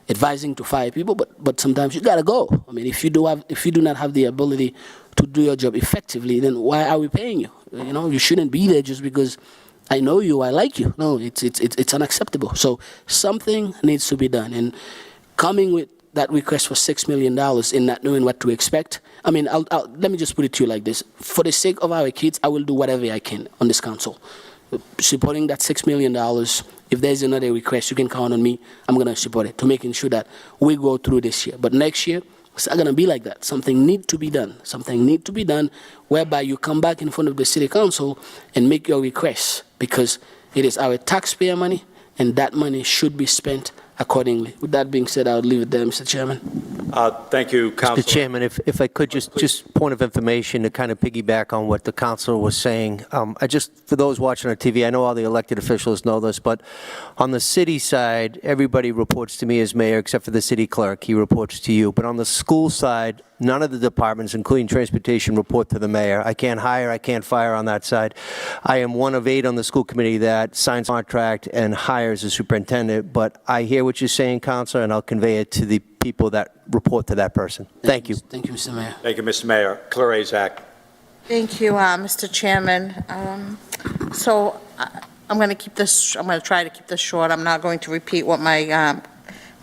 advising to fire people, but sometimes you gotta go. I mean, if you do not have the ability to do your job effectively, then why are we paying you? You shouldn't be there just because I know you, I like you. No, it's unacceptable. So something needs to be done. And coming with that request for $6 million and not knowing what to expect, I mean, let me just put it to you like this. For the sake of our kids, I will do whatever I can on this council. Supporting that $6 million, if there's another request, you can count on me. I'm going to support it to making sure that we go through this year. But next year, it's not going to be like that. Something need to be done. Something need to be done whereby you come back in front of the city council and make your requests, because it is our taxpayer money, and that money should be spent accordingly. With that being said, I'll leave it there, Mr. Chairman. Thank you, Councilor. Mr. Chairman, if I could just point of information to kind of piggyback on what the councilor was saying. For those watching on TV, I know all the elected officials know this, but on the city side, everybody reports to me as mayor except for the city clerk. He reports to you. But on the school side, none of the departments, including transportation, report to the mayor. I can't hire, I can't fire on that side. I am one of 8 on the school committee that signs a contract and hires a superintendent, but I hear what you're saying, Councilor, and I'll convey it to the people that report to that person. Thank you. Thank you, Mr. Mayor. Thank you, Mr. Mayor. Claire Azak. Thank you, Mr. Chairman. So I'm going to try to keep this short. I'm not going to repeat what my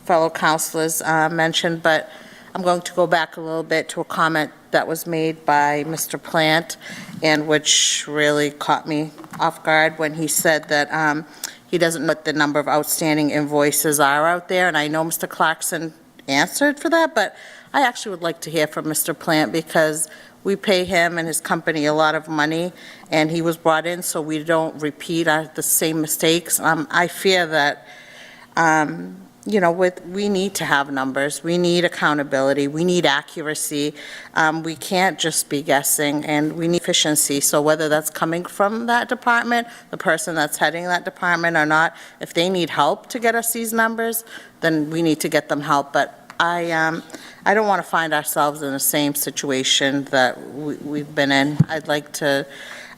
fellow councilors mentioned, but I'm going to go back a little bit to a comment that was made by Mr. Plant, and which really caught me off guard when he said that he doesn't know what the number of outstanding invoices are out there. And I know Mr. Clarkson answered for that, but I actually would like to hear from Mr. Plant, because we pay him and his company a lot of money, and he was brought in so we don't repeat the same mistakes. I fear that we need to have numbers, we need accountability, we need accuracy. We can't just be guessing, and we need efficiency. So whether that's coming from that department, the person that's heading that department or not, if they need help to get us these numbers, then we need to get them help. But I don't want to find ourselves in the same situation that we've been in. I'd like to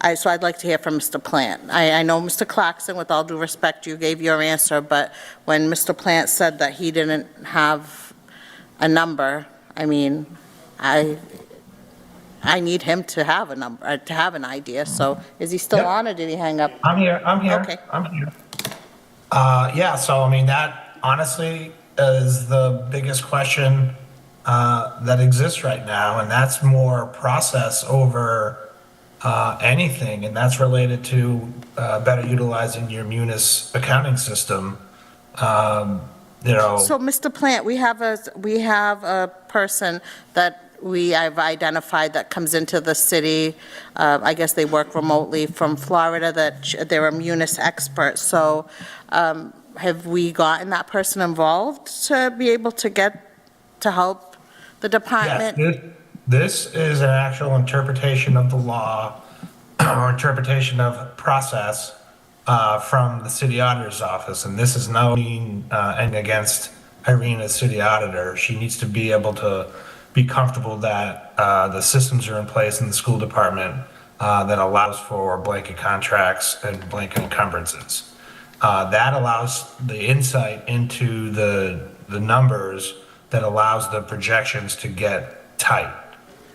hear from Mr. Plant. I know, Mr. Clarkson, with all due respect, you gave your answer, but when Mr. Plant said that he didn't have a number, I mean, I need him to have a number, to have an idea. So is he still on, or did he hang up? I'm here. Okay. I'm here. So I mean, that honestly is the biggest question that exists right now, and that's more process over anything, and that's related to better utilizing your munis accounting system. So, Mr. Plant, we have a person that I've identified that comes into the city. I guess they work remotely from Florida, that they're a munis expert. So have we gotten that person involved to be able to help the department? Yes, this is an actual interpretation of the law or interpretation of process from the city auditor's office, and this is no mean and against Irene as city auditor, she needs to be able to be comfortable that the systems are in place in the school department that allows for blanket contracts and blanket encumbrances. That allows the insight into the numbers that allows the projections to get tight.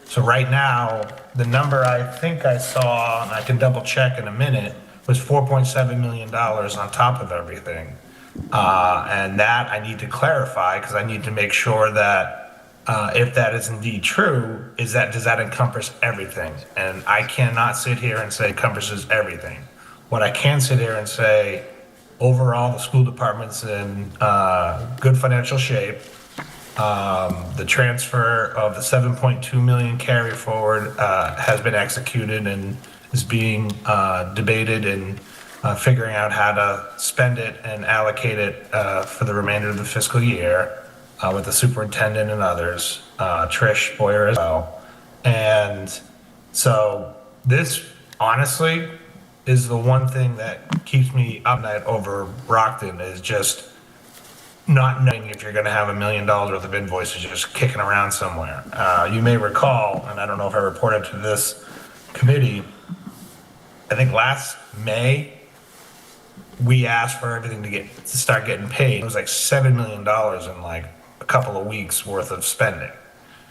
So right now, the number I think I saw, and I can double check in a minute, was $4.7 million on top of everything. And that I need to clarify because I need to make sure that if that is indeed true, does that encompass everything? And I cannot sit here and say encompasses everything. What I can sit here and say, overall, the school department's in good financial shape. The transfer of the 7.2 million carry forward has been executed and is being debated and figuring out how to spend it and allocate it for the remainder of the fiscal year with the superintendent and others, Trish Boyer as well. And so this, honestly, is the one thing that keeps me up at night over Brockton is just not knowing if you're going to have $1 million worth of invoices just kicking around somewhere. You may recall, and I don't know if I reported to this committee, I think last May, we asked for everything to start getting paid. It was like $7 million in like a couple of weeks worth of spending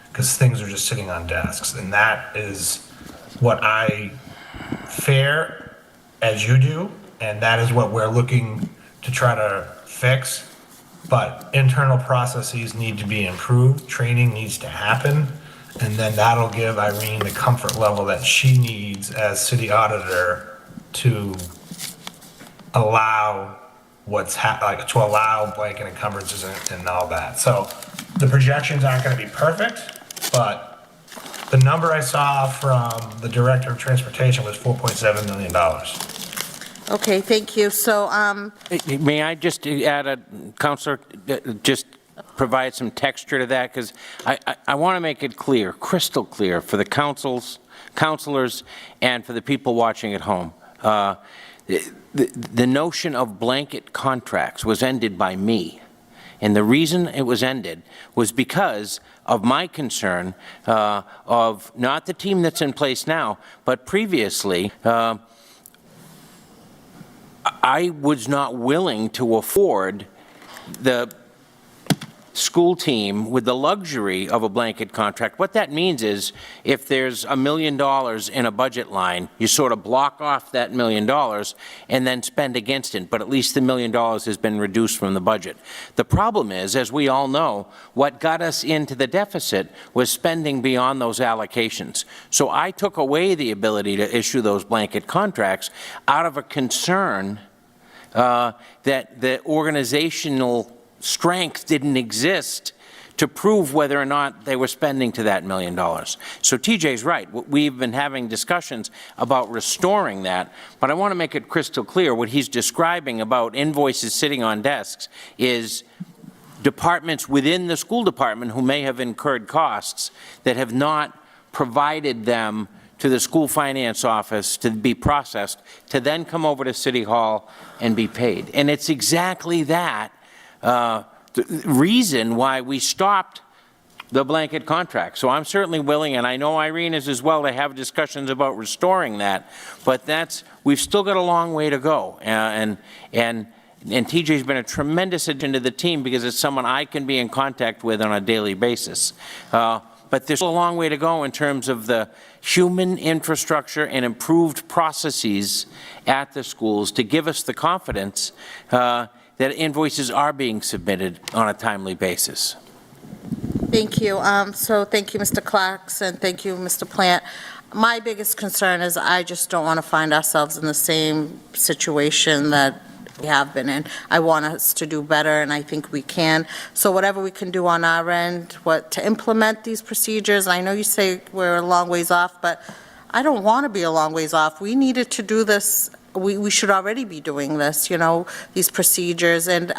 because things are just sitting on desks. And that is what I fear as you do. And that is what we're looking to try to fix. But internal processes need to be improved. Training needs to happen. And then that'll give Irene the comfort level that she needs as city auditor to allow to allow blanket encumbrances and all that. So the projections aren't going to be perfect, but the number I saw from the director of transportation was $4.7 million. Okay, thank you. So, May I just add Counselor, just provide some texture to that? Because I want to make it clear, crystal clear, for the counselors and for the people watching at home. The notion of blanket contracts was ended by me. And the reason it was ended was because of my concern of not the team that's in place now, but previously, I was not willing to afford the school team with the luxury of a blanket contract. What that means is if there's $1 million in a budget line, you sort of block off that $1 million and then spend against it, but at least the $1 million has been reduced from the budget. The problem is, as we all know, what got us into the deficit was spending beyond those allocations. So I took away the ability to issue those blanket contracts out of a concern that the organizational strength didn't exist to prove whether or not they were spending to that $1 million. So TJ's right. We've been having discussions about restoring that, but I want to make it crystal clear what he's describing about invoices sitting on desks is departments within the school department who may have incurred costs that have not provided them to the school finance office to be processed, to then come over to City Hall and be paid. And it's exactly that the reason why we stopped the blanket contract. So I'm certainly willing, and I know Irene is as well, to have discussions about restoring that, but we've still got a long way to go. And TJ's been a tremendous addition to the team because it's someone I can be in contact with on a daily basis. But there's a long way to go in terms of the human infrastructure and improved processes at the schools to give us the confidence that invoices are being submitted on a timely basis. thank you. So thank you, Mr. Clarkson. Thank you, Mr. Plant. My biggest concern is I just don't want to find ourselves in the same situation that we have been in. I want us to do better, and I think we can. So whatever we can do on our end, to implement these procedures, I know you say we're a long ways off, but I don't want to be a long ways off. We needed to do this we should already be doing this, these procedures. And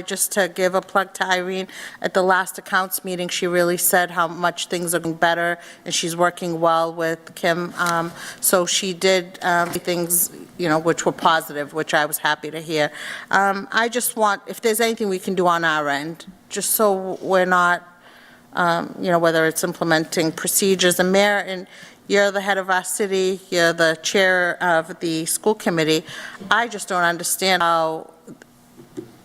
just to give a plug to Irene, at the last accounts meeting, she really said how much things are getting better, and she's working well with Kim. So she did things, which were positive, which I was happy to hear. I just want, if there's anything we can do on our end, just so we're not, whether it's implementing procedures. And Mayor, and you're the head of our city, you're the chair of the school committee. I just don't understand how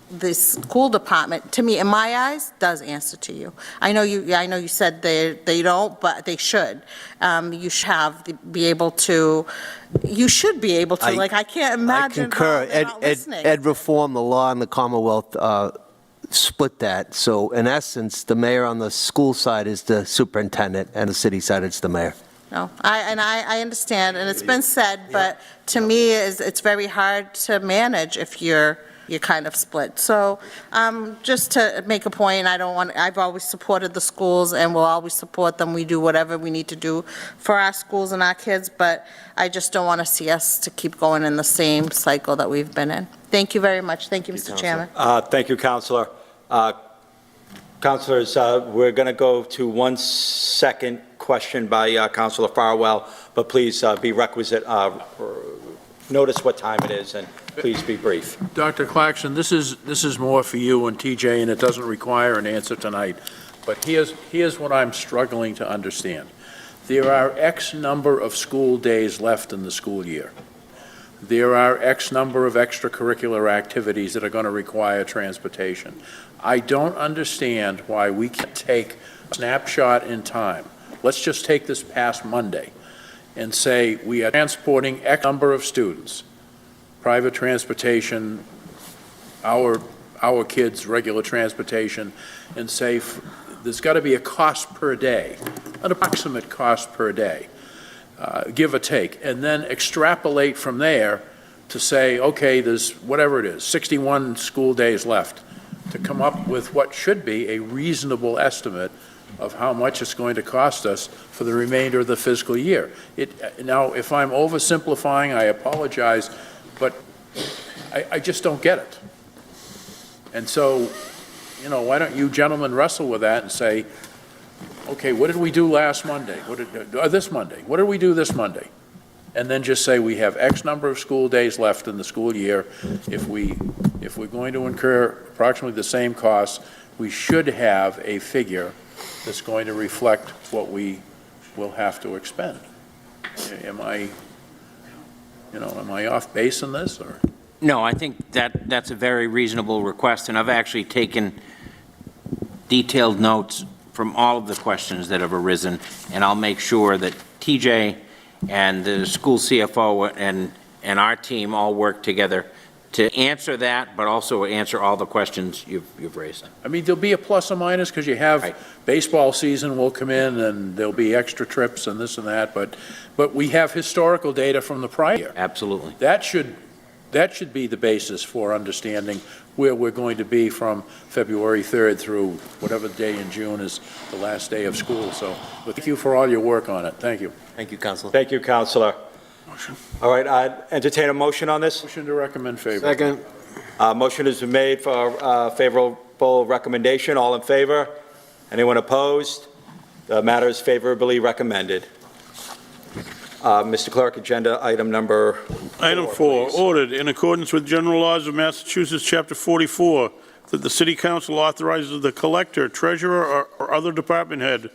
the school department, to me, in my eyes, does answer to you. I know you said they don't, but they should. You should be able to, I can't imagine. I concur. How they're not listening. Ed reform, the law in the Commonwealth split that. So in essence, the mayor on the school side is the superintendent, and the city side, it's the mayor. No, I understand, and it's been said, but to me, it's very hard to manage if you're kind of split. So just to make a point, I've always supported the schools and will always support them. We do whatever we need to do for our schools and our kids, but I just don't want to see us to keep going in the same cycle that we've been in. Thank you very much. Thank you, Mr. Chairman. Thank you, Councilor. Councilors, we're going to go to 1 second question by Councilor Farwell, but please be requisite. Notice what time it is, and please be brief. Dr. Clarkson, this is more for you and TJ, and it doesn't require an answer tonight. But here's what I'm struggling to understand. There are X number of school days left in the school year. There are X number of extracurricular activities that are going to require transportation. I don't understand why we can't take a snapshot in time. Let's just take this past Monday and say we are transporting X number of students, private transportation, our kids' regular transportation, and say there's got to be a cost per day, an approximate cost per day, give or take, and then extrapolate from there to say, okay, there's whatever it is, 61 school days left, to come up with what should be a reasonable estimate of how much it's going to cost us for the remainder of the fiscal year. Now, if I'm oversimplifying, I apologize, but I just don't get it. And so, why don't you gentlemen wrestle with that and say, okay, what did we do last Monday? This Monday? What did we do this Monday? And then just say we have X number of school days left in the school year. If we're going to incur approximately the same costs, we should have a figure that's going to reflect what we will have to expend. Am I off base in this, or? No, I think that's a very reasonable request, and I've actually taken detailed notes from all of the questions that have arisen, and I'll make sure that TJ and the school CFO and our team all work together to answer that, but also answer all the questions you've raised. I mean, there'll be a plus or minus, because you have baseball season will come in, and there'll be extra trips and this and that, but we have historical data from the prior year. Absolutely. That should be the basis for understanding where we're going to be from February 3rd through whatever day in June is the last day of school. So thank you for all your work on it. Thank you. Thank you, Councilor. Thank you, Councilor. All right, entertain a motion on this. Motion to recommend favor. Second. Motion has been made for favorable recommendation. All in favor? Anyone opposed? The matter is favorably recommended. Mr. Clerk, agenda item number 4. Item 4, please. ordered in accordance with general laws of Massachusetts, Chapter 44, that the City Council authorizes the collector, treasurer, or other department head,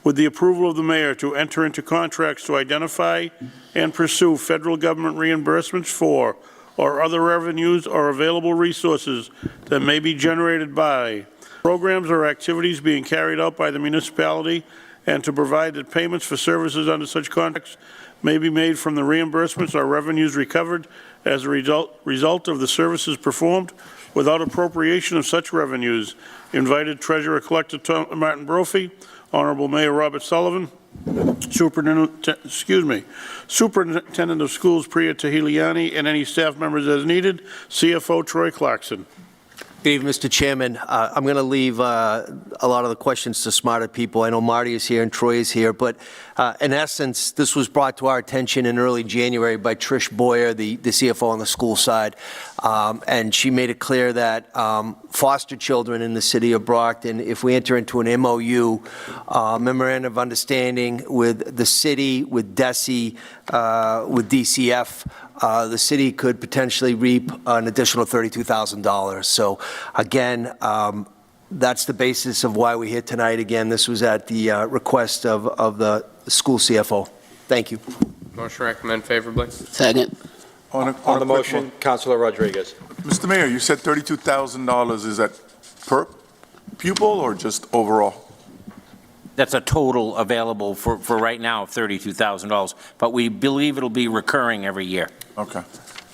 with the approval of the mayor, to enter into contracts to identify and pursue federal government reimbursements for or other revenues or available resources that may be generated by programs or activities being carried out by the municipality, and to provide that payments for services under such contracts may be made from the reimbursements or revenues recovered as a result of the services performed without appropriation of such revenues. Invited Treasurer Collector Martin Brophy, Honorable Mayor Robert Sullivan, Superintendent of Schools Priya Tahiliani, and any staff members as needed. CFO Troy Clarkson. Good evening, Mr. Chairman. I'm going to leave a lot of the questions to smarter people. I know Marty is here and Troy is here, but in essence, this was brought to our attention in early January by Trish Boyer, the CFO on the school side, and she made it clear that foster children in the city of Brockton, if we enter into an MOU, memorandum of understanding with the city, with DESE, with DCF, the city could potentially reap an additional $32,000. So again, that's the basis of why we're here tonight. Again, this was at the request of the school CFO. Thank you. Motion recommend favorably. Second. On the motion, Councilor Rodriguez. Mr. Mayor, you said $32,000. Is that per pupil or just overall? That's a total available for right now of $32,000, but we believe it'll be recurring every year. Okay.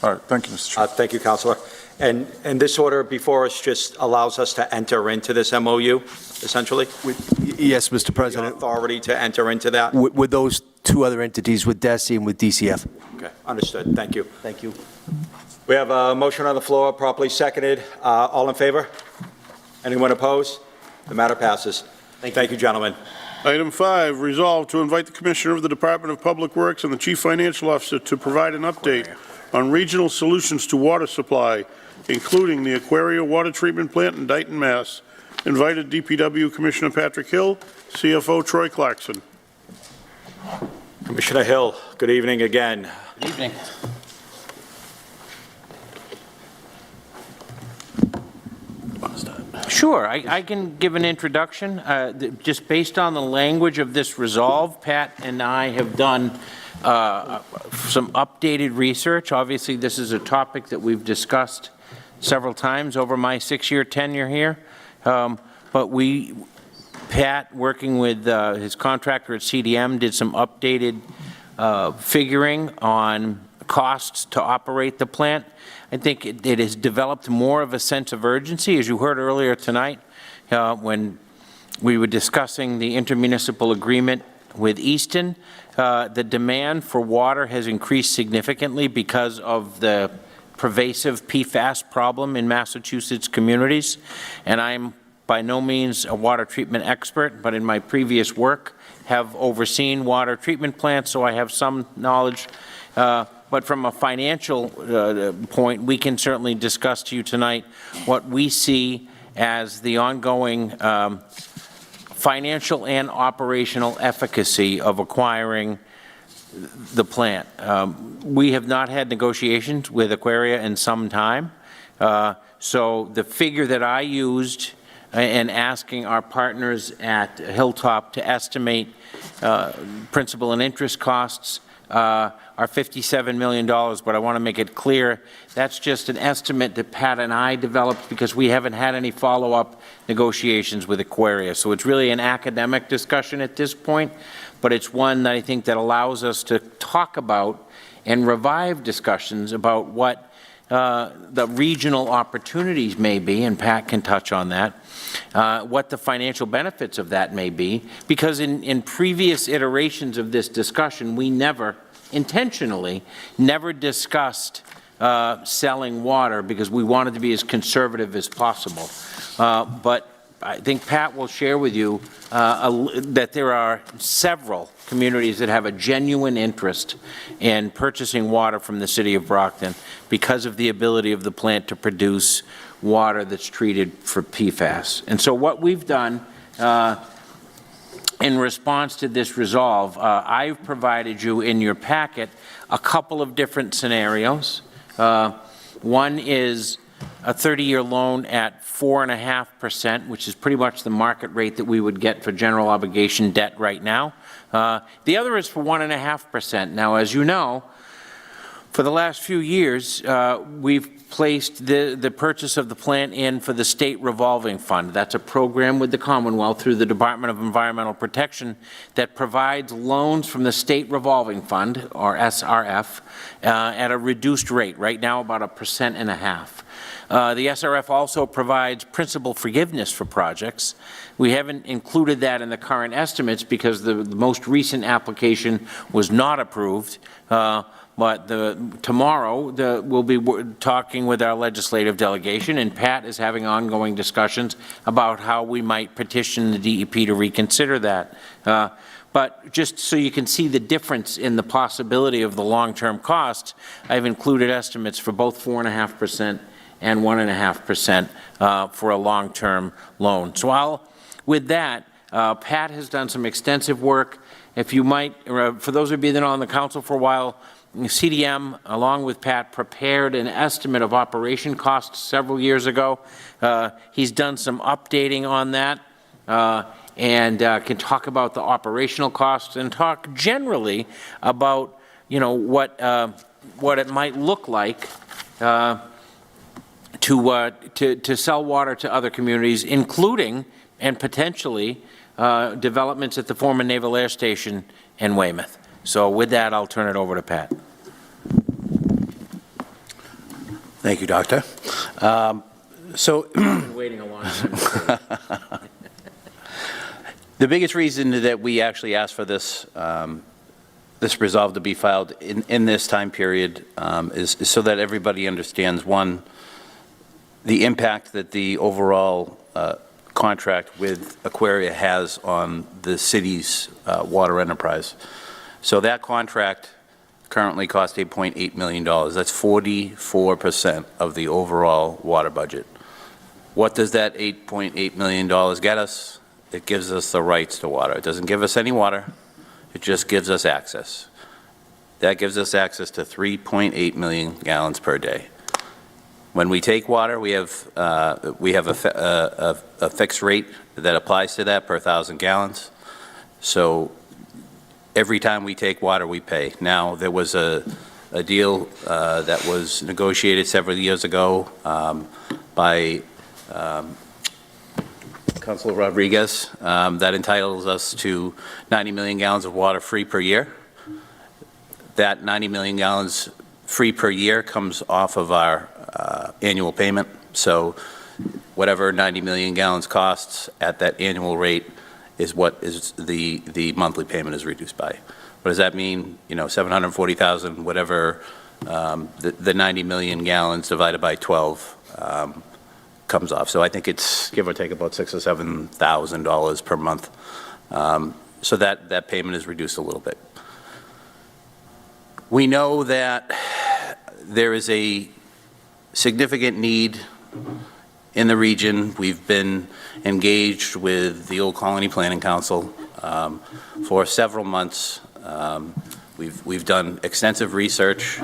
All right. Thank you, Mr. Chair. Thank you, Councilor. And this order before us just allows us to enter into this MOU, essentially? Yes, Mr. The President. authority to enter into that? With those two other entities, with DESE and with DCF. Okay, understood. Thank you. Thank you. We have a motion on the floor, properly seconded. All in favor? Anyone opposed? The matter passes. Thank you, gentlemen. Item 5, resolve to invite the Commissioner of the Department of Public Works and the Chief Financial Officer to provide an update on regional solutions to water supply, including the Aquaria Water Treatment Plant in Dayton, Mass. Invited DPW Commissioner Patrick Hill, CFO Troy Clarkson. Commissioner Hill, good evening again. Good evening. Sure, I can give an introduction. Just based on the language of this resolve, Pat and I have done some updated research. Obviously, this is a topic that we've discussed several times over my 6-year tenure here. But Pat, working with his contractor at CDM, did some updated figuring on costs to operate the plant. I think it has developed more of a sense of urgency, as you heard earlier tonight, when we were discussing the intermunicipal agreement with Easton. The demand for water has increased significantly because of the pervasive PFAS problem in Massachusetts communities. And I'm by no means a water treatment expert, but in my previous work have overseen water treatment plants, so I have some knowledge. But from a financial point, we can certainly discuss to you tonight what we see as the ongoing financial and operational efficacy of acquiring the plant. We have not had negotiations with Aquaria in some time. So the figure that I used in asking our partners at Hilltop to estimate principal and interest costs are $57 million, but I want to make it clear that's just an estimate that Pat and I developed because we haven't had any follow-up negotiations with Aquaria. So it's really an academic discussion at this point, but it's one that I think that allows us to talk about and revive discussions about what the regional opportunities may be, and Pat can touch on that, what the financial benefits of that may be, because in previous iterations of this discussion, we intentionally never discussed selling water because we wanted to be as conservative as possible. But I think Pat will share with you that there are several communities that have a genuine interest in purchasing water from the city of Brockton because of the ability of the plant to produce water that's treated for PFAS. And so what we've done in response to this resolve, I've provided you in your packet a couple of different scenarios. One is a 30-year loan at 4.5%, which is pretty much the market rate that we would get for general obligation debt right now. The other is for 1.5%. Now, as you know, for the last few years, we've placed the purchase of the plant in for the state revolving fund. That's a program with the Commonwealth through the Department of Environmental Protection that provides loans from the state revolving fund, or SRF, at a reduced rate, right now about 1.5%. The SRF also provides principal forgiveness for projects. We haven't included that in the current estimates because the most recent application was not approved. But tomorrow, we'll be talking with our legislative delegation, and Pat is having ongoing discussions about how we might petition the DEP to reconsider that. But just so you can see the difference in the possibility of the long-term costs, I've included estimates for both 4.5% and 1.5% for a long-term loan. So with that, Pat has done some extensive work. If you might, for those of you that have been on the council for a while, CDM, along with Pat, prepared an estimate of operation costs several years ago. He's done some updating on that. And can talk about the operational costs and talk generally about, what it might look like to sell water to other communities, including and potentially developments at the former Naval Air Station in Weymouth. So with that, I'll turn it over to Pat. Thank you, Doctor. I've been waiting a long time. The biggest reason that we actually asked for this resolve to be filed in this time period is so that everybody understands, one, the impact that the overall contract with Aquaria has on the city's water enterprise. So that contract currently costs $8.8 million. That's 44% of the overall water budget. What does that $8.8 million get us? It gives us the rights to water. It doesn't give us any water. It just gives us access. That gives us access to 3.8 million gallons per day. When we take water, we have a fixed rate that applies to that per 1,000 gallons. So every time we take water, we pay. Now, there was a deal that was negotiated several years ago by Councilor Rodriguez that entitles us to 90 million gallons of water free per year. That 90 million gallons free per year comes off of our annual payment. So whatever 90 million gallons costs at that annual rate is what is the monthly payment is reduced by. What does that mean? 740,000, whatever the 90 million gallons divided by 12 comes off. So I think it's give or take about $6,000 or $7,000 per month. So that payment is reduced a little bit. We know that there is a significant need in the region. We've been engaged with the Old Colony Planning Council for several months. We've done extensive research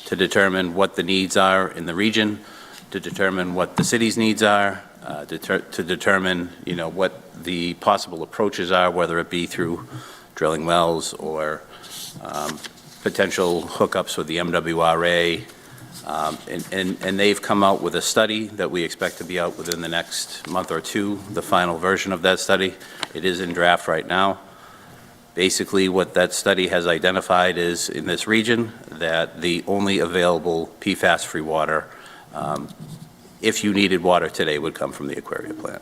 to determine what the needs are in the region, to determine what the city's needs are, to determine, what the possible approaches are, whether it be through drilling wells or potential hookups with the MWRA. And they've come out with a study that we expect to be out within the next month or two, the final version of that study. It is in draft right now. Basically, what that study has identified is, in this region, that the only available PFAS-free water, if you needed water today, would come from the Aquaria plant.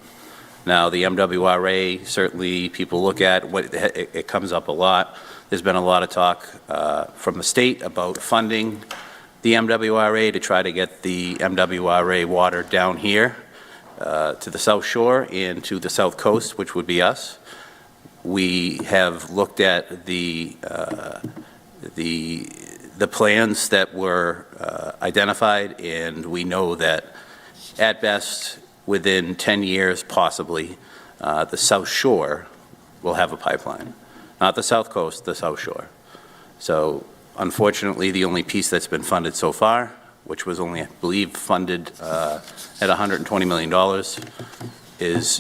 Now, the MWRA, certainly people look at, it comes up a lot. There's been a lot of talk from the state about funding the MWRA to try to get the MWRA water down here to the South Shore and to the South Coast, which would be us. We have looked at the plans that were identified, and we know that at best, within 10 years possibly, the South Shore will have a pipeline. Not the South Coast, the South Shore. So unfortunately, the only piece that's been funded so far, which was only, I believe, funded at $120 million,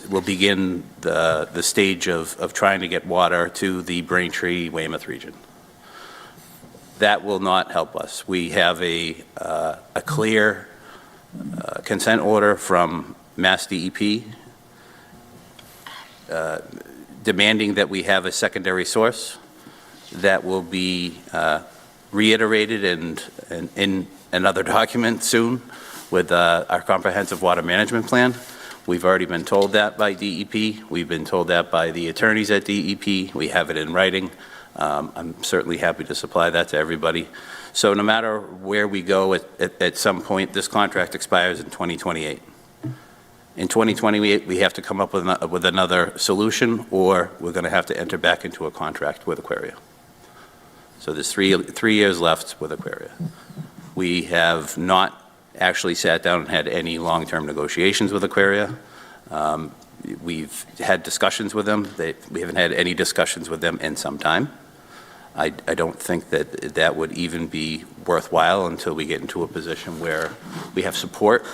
will begin the stage of trying to get water to the Braintree, Weymouth region. That will not help us. We have a clear consent order from Mass DEP demanding that we have a secondary source that will be reiterated in another document soon with our comprehensive water management plan. We've already been told that by DEP. We've been told that by the attorneys at DEP. We have it in writing. I'm certainly happy to supply that to everybody. So no matter where we go at some point, this contract expires in 2028. In 2028, we have to come up with another solution, or we're going to have to enter back into a contract with Aquaria. So there's three years left with Aquaria. We have not actually sat down and had any long-term negotiations with Aquaria. We've had discussions with them. We haven't had any discussions with them in some time. I don't think that would even be worthwhile until we get into a position where we have support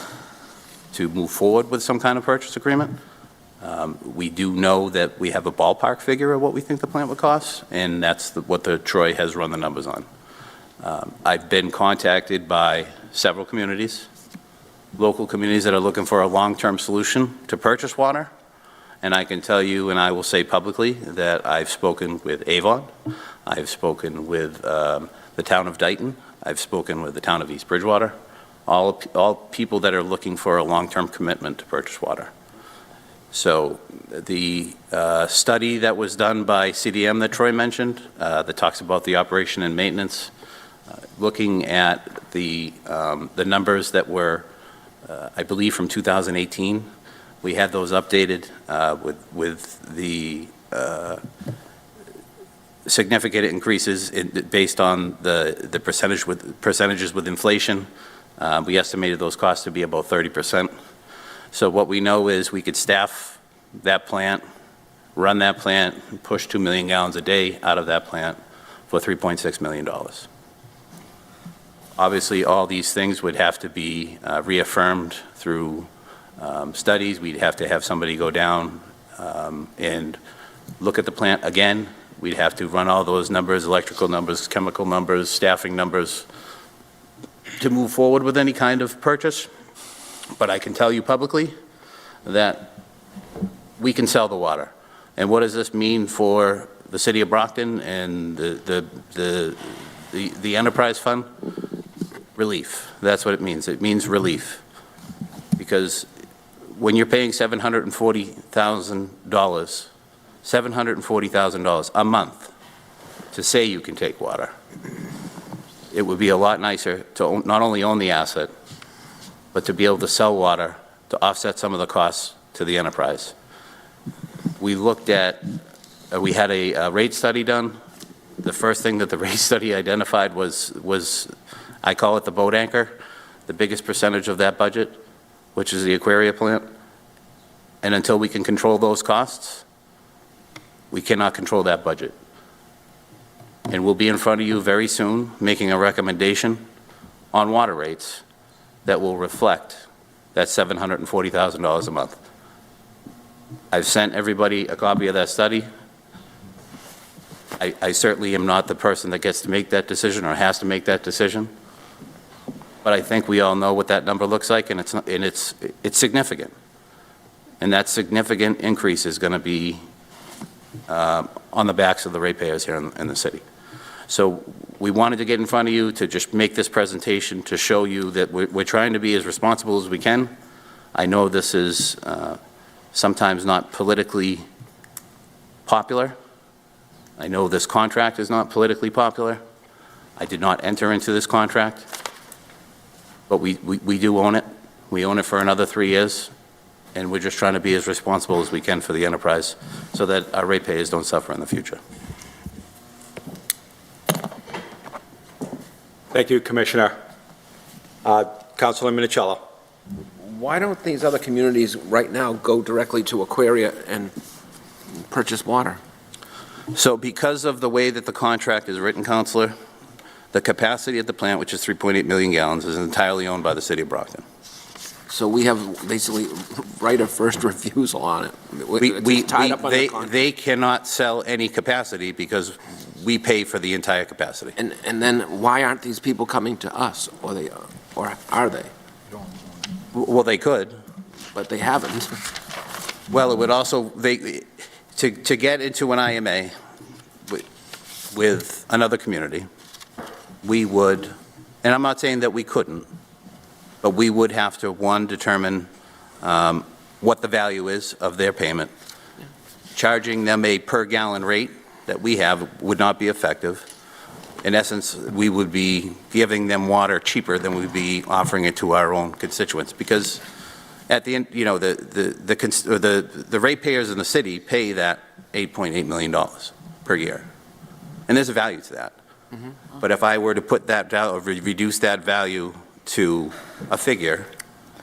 to move forward with some kind of purchase agreement. We do know that we have a ballpark figure of what we think the plant would cost, and that's what the Troy has run the numbers on. I've been contacted by several communities, local communities that are looking for a long-term solution to purchase water, and I can tell you, and I will say publicly, that I've spoken with Avon, I've spoken with the town of Dayton, I've spoken with the town of East Bridgewater, all people that are looking for a long-term commitment to purchase water. So the study that was done by CDM that Troy mentioned, that talks about the operation and maintenance, looking at the numbers that were, I believe, from 2018, we had those updated with the significant increases based on the percentages with inflation. We estimated those costs to be about 30%. So what we know is we could staff that plant, run that plant, and push 2 million gallons a day out of that plant for $3.6 million. Obviously, all these things would have to be reaffirmed through studies. We'd have to have somebody go down and look at the plant again. We'd have to run all those numbers, electrical numbers, chemical numbers, staffing numbers, to move forward with any kind of purchase. But I can tell you publicly that we can sell the water. And what does this mean for the city of Brockton and the enterprise fund? Relief. That's what it means. It means relief. Because when you're paying $740,000 a month to say you can take water, it would be a lot nicer to not only own the asset, but to be able to sell water to offset some of the costs to the enterprise. We looked at, we had a rate study done. The first thing that the rate study identified was I call it the boat anchor, the biggest percentage of that budget, which is the Aquaria plant. And until we can control those costs, we cannot control that budget. And we'll be in front of you very soon, making a recommendation on water rates that will reflect that $740,000 a month. I've sent everybody a copy of that study. I certainly am not the person that gets to make that decision or has to make that decision. But I think we all know what that number looks like, and it's significant. And that significant increase is going to be on the backs of the ratepayers here in the city. So we wanted to get in front of you to just make this presentation to show you that we're trying to be as responsible as we can. I know this is sometimes not politically popular. I know this contract is not politically popular. I did not enter into this contract, but we do own it. We own it for another 3 years, and we're just trying to be as responsible as we can for the enterprise so that our ratepayers don't suffer in the future. Thank you, Commissioner. Councilor Minichiello. Why don't these other communities right now go directly to Aquaria and purchase water? So because of the way that the contract is written, Councilor, the capacity at the plant, which is 3.8 million gallons, is entirely owned by the city of Brockton. So we have basically right of first refusal on it. It's tied up on the contract. They cannot sell any capacity because we pay for the entire capacity. And then why aren't these people coming to us, or are they? Well, they could. But they haven't. Well, it would also, to get into an IMA with another community, we would, and I'm not saying that we couldn't, but we would have to, one, determine what the value is of their payment. Charging them a per gallon rate that we have would not be effective. in essence, we would be giving them water cheaper than we'd be offering it to our own constituents. Because at the end, you know, the ratepayers in the city pay that $8.8 million per year. And there's a value to that. But if I were to put that down, or reduce that value to a figure,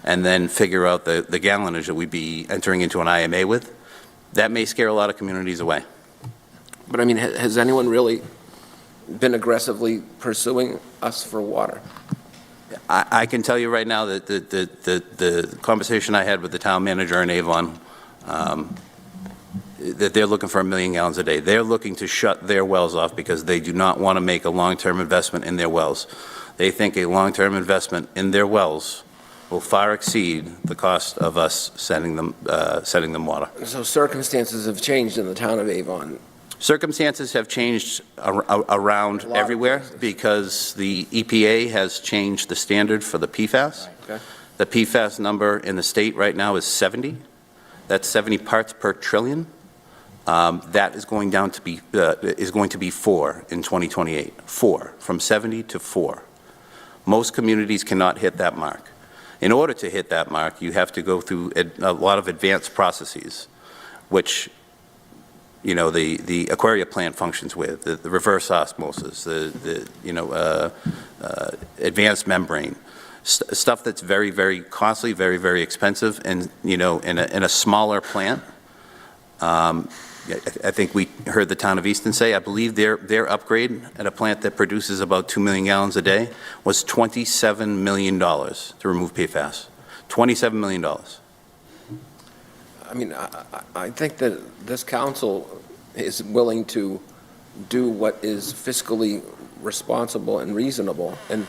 and then figure out the gallonage that we'd be entering into an IMA with, that may scare a lot of communities away. But I mean, has anyone really been aggressively pursuing us for water? I can tell you right now that the conversation I had with the town manager in Avon, that they're looking for 1 million gallons a day. They're looking to shut their wells off because they do not want to make a long-term investment in their wells. They think a long-term investment in their wells will far exceed the cost of us sending them water. So circumstances have changed in the town of Avon. Circumstances have changed around everywhere because the EPA has changed the standard for the PFAS. Okay. The PFAS number in the state right now is 70. That's 70 parts per trillion. That is going down to be 4 in 2028. 4, from 70 to 4. Most communities cannot hit that mark. In order to hit that mark, you have to go through a lot of advanced processes, which, you know, the Aquaria plant functions with, the reverse osmosis, the advanced membrane, stuff that's very, very costly, very, very expensive, and, you know, in a smaller plant. I think we heard the town of Easton say, I believe their upgrade at a plant that produces about 2 million gallons a day was $27 million to remove PFAS. $27 million. I mean, I think that this council is willing to do what is fiscally responsible and reasonable. And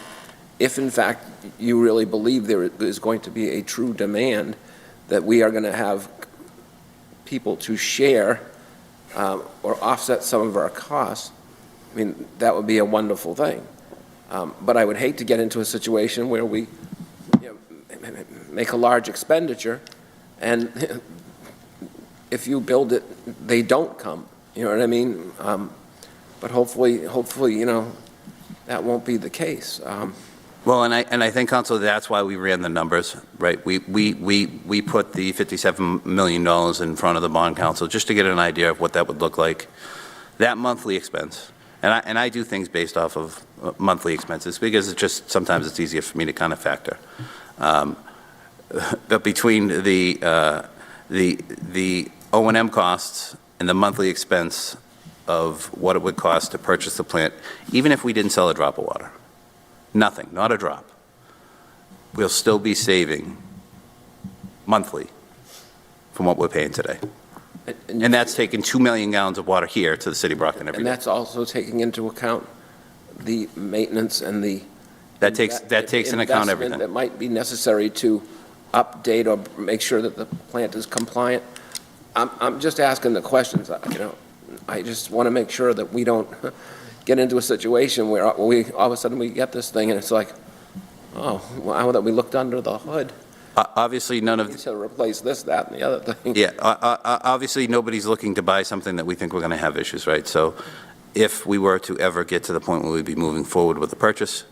if, in fact, you really believe there is going to be a true demand, that we are going to have people to share or offset some of our costs, I mean, that would be a wonderful thing. But I would hate to get into a situation where we make a large expenditure, and if you build it, they don't come. You know what I mean? But hopefully, you know, that won't be the case. Well, and I think, Council, that's why we ran the numbers, right? We put the $57 million in front of the bond council just to get an idea of what that would look like. That monthly expense, and I do things based off of monthly expenses because it's just, sometimes it's easier for me to kind of factor. But between the O&M costs and the monthly expense of what it would cost to purchase the plant, even if we didn't sell a drop of water, nothing, not a drop, we'll still be saving monthly from what we're paying today. And that's taking 2 million gallons of water here to the city of Brockton every And day. that's also taking into account the maintenance and the That takes into account everything. investment that might be necessary to update or make sure that the plant is compliant. I'm just asking the questions, you know. I just want to make sure that we don't get into a situation where all of a sudden we get this thing and it's like, oh, wow, that we looked under the hood. Obviously, none of... To replace this, that, and the other thing. Yeah, obviously, nobody's looking to buy something that we think we're going to have issues, right? So if we were to ever get to the point where we'd be moving forward with the purchase,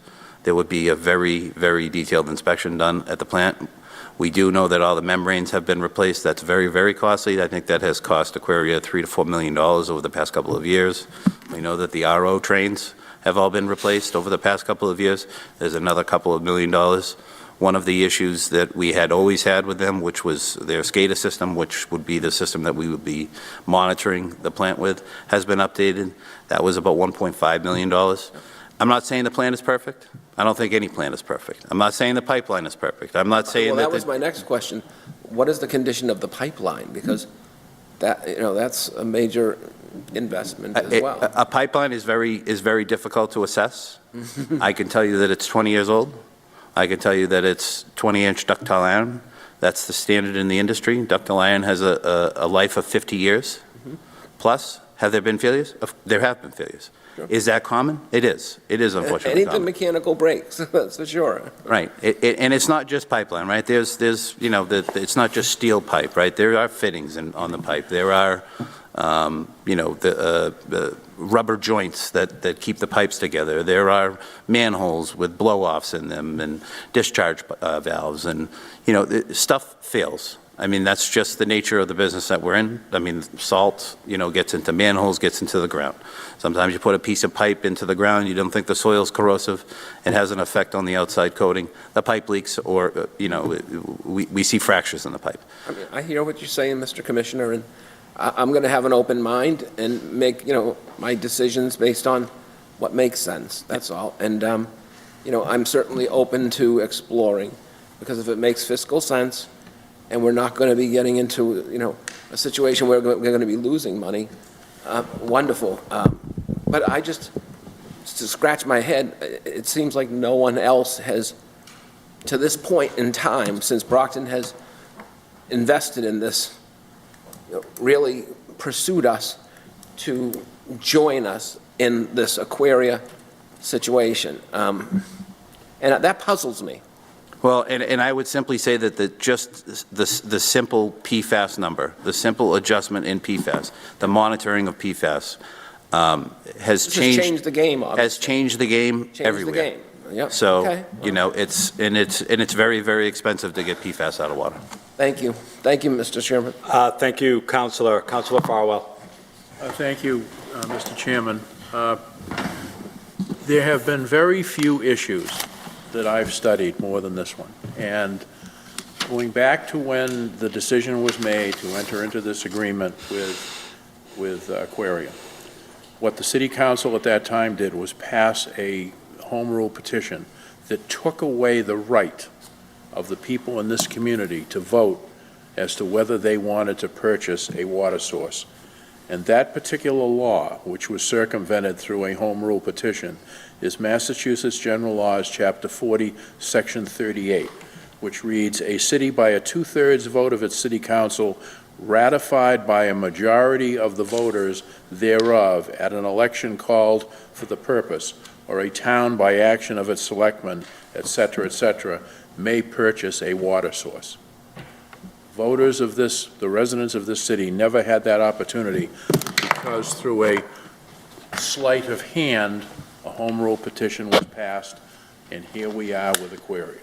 there would be a very, very detailed inspection done at the plant. We do know that all the membranes have been replaced. That's very, very costly. I think that has cost Aquaria $3 to $4 million over the past couple of years. We know that the RO trains have all been replaced over the past couple of years. There's another couple of $1 million. One of the issues that we had always had with them, which was their SCADA system, which would be the system that we would be monitoring the plant with, has been updated. That was about $1.5 million. I'm not saying the plant is perfect. I don't think any plant is perfect. I'm not saying the pipeline is perfect. I'm not saying that was my next question. What is the condition of the pipeline? Because that, you know, that's a major investment as well. A pipeline is very difficult to assess. I can tell you that it's 20 years old. I can tell you that it's 20-inch ductile iron. That's the standard in the industry. Ductile iron has a life of 50 years. Plus, have there been failures? There have been failures. Sure. Is that common? It is. It is, unfortunately, Anything mechanical breaks, that's for sure. Right. And it's not just pipeline, right? There's you know, it's not just steel pipe, right? There are fittings on the pipe. There are the rubber joints that keep the pipes together. There are manholes with blow-offs in them and discharge valves, and, stuff fails. I mean, that's just the nature of the business that we're in. I mean, salt, gets into manholes, gets into the ground. Sometimes you put a piece of pipe into the ground, you don't think the soil's corrosive, it has an effect on the outside coating. The pipe leaks, or, we see fractures in the pipe. I mean, I hear what you're saying, Mr. Commissioner, and I'm going to have an open mind and make, my decisions based on what makes sense, that's all. And, I'm certainly open to exploring, because if it makes fiscal sense, and we're not going to be getting into, a situation where we're going to be losing money, wonderful. But I just, to scratch my head, it seems like no one else has, to this point in time, since Brockton has invested in this, really pursued us to join us in this Aquaria situation. And that puzzles me. Well, and I would simply say that just the simple PFAS number, the simple adjustment in PFAS, the monitoring of PFAS has changed the game, obviously. Has changed the game everywhere. Changed the game. Yep. So, Okay. it's very, very expensive to get PFAS out of water. Thank you. Thank you, Mr. Chairman. Thank you, Councilor. Councilor Farwell. Thank you, Mr. Chairman. There have been very few issues that I've studied more than this one. And going back to when the decision was made to enter into this agreement with Aquaria, what the City Council at that time did was pass a home rule petition that took away the right of the people in this community to vote as to whether they wanted to purchase a water source. And that particular law, which was circumvented through a home rule petition, is Massachusetts General Laws, Chapter 40, Section 38, which reads, "A city by a two-thirds vote of its city council, ratified by a majority of the voters thereof at an election called for the purpose, or a town by action of its selectmen, etc., may purchase a water source." Voters of this, the residents of this city, never had that opportunity because through a sleight of hand, a home rule petition was passed, and here we are with Aquaria.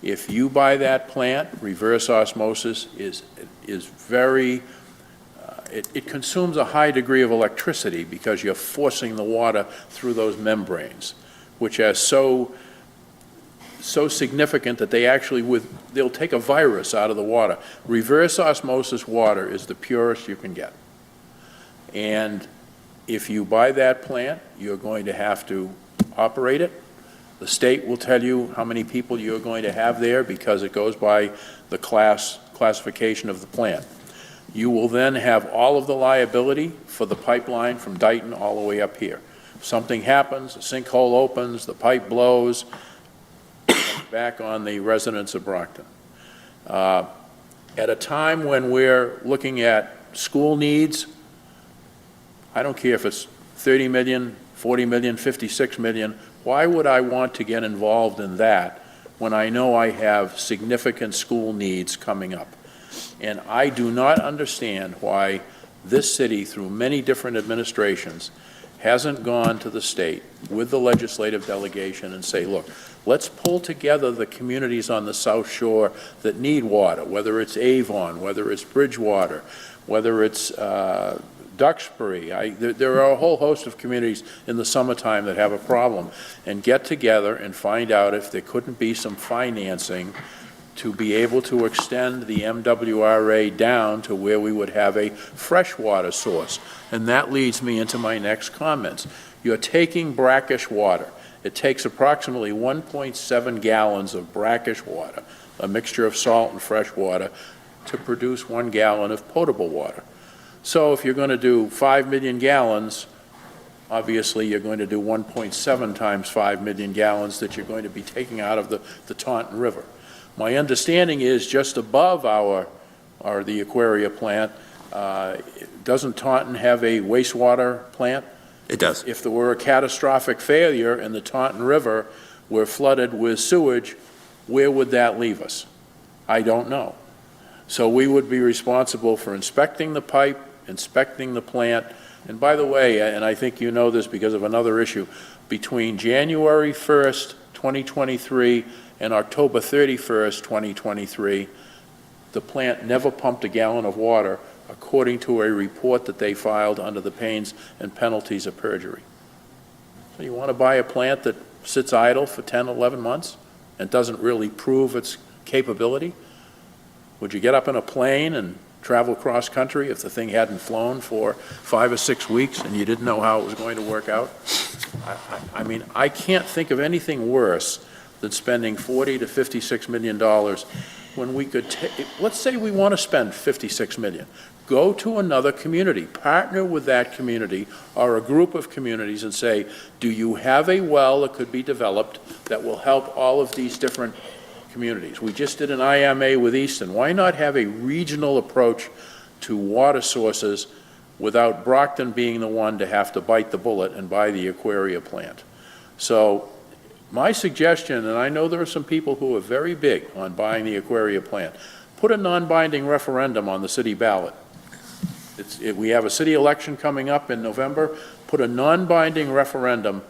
If you buy that plant, reverse osmosis is very, it consumes a high degree of electricity because you're forcing the water through those membranes, which are so significant that they'll take a virus out of the water. Reverse osmosis water is the purest you can get. And if you buy that plant, you're going to have to operate it. The state will tell you how many people you're going to have there because it goes by the classification of the plant. You will then have all of the liability for the pipeline from Dayton all the way up here. If something happens, a sinkhole opens, the pipe blows, back on the residents of Brockton. At a time when we're looking at school needs, I don't care if it's 30 million, 40 million, 56 million, why would I want to get involved in that when I know I have significant school needs coming up? And I do not understand why this city, through many different administrations, hasn't gone to the state with the legislative delegation and say, look, let's pull together the communities on the South Shore that need water, whether it's Avon, whether it's Bridgewater, whether it's Duxbury. There are a whole host of communities in the summertime that have a problem, and get together and find out if there couldn't be some financing to be able to extend the MWRA down to where we would have a freshwater source. And that leads me into my next comments. You're taking brackish water. It takes approximately 1.7 gallons of brackish water, a mixture of salt and fresh water, to produce 1 gallon of potable water. So if you're going to do 5 million gallons, obviously you're going to do 1.7 times 5 million gallons that you're going to be taking out of the Taunton River. My understanding is just above the Aquaria plant, doesn't Taunton have a wastewater plant? It does. If there were a catastrophic failure and the Taunton River were flooded with sewage, where would that leave us? I don't know. So we would be responsible for inspecting the pipe inspecting the plant. And by the way, and I think you know this because of another issue, between January 1st, 2023 and October 31st, 2023, the plant never pumped a gallon of water, according to a report that they filed under the pains and penalties of perjury. So you want to buy a plant that sits idle for 10, 11 months and doesn't really prove its capability? Would you get up in a plane and travel cross-country if the thing hadn't flown for 5 or 6 weeks and you didn't know how it was going to work out? I mean, I can't think of anything worse than spending $40 to $56 million when we could let's say we want to spend $56 million. Go to another community, partner with that community or a group of communities and say, do you have a well that could be developed that will help all of these different communities? We just did an IMA with Easton. Why not have a regional approach to water sources without Brockton being the one to have to bite the bullet and buy the Aquaria plant? So my suggestion, and I know there are some people who are very big on buying the Aquaria plant, put a non-binding referendum on the city ballot. We have a city election coming up in November. Put a non-binding referendum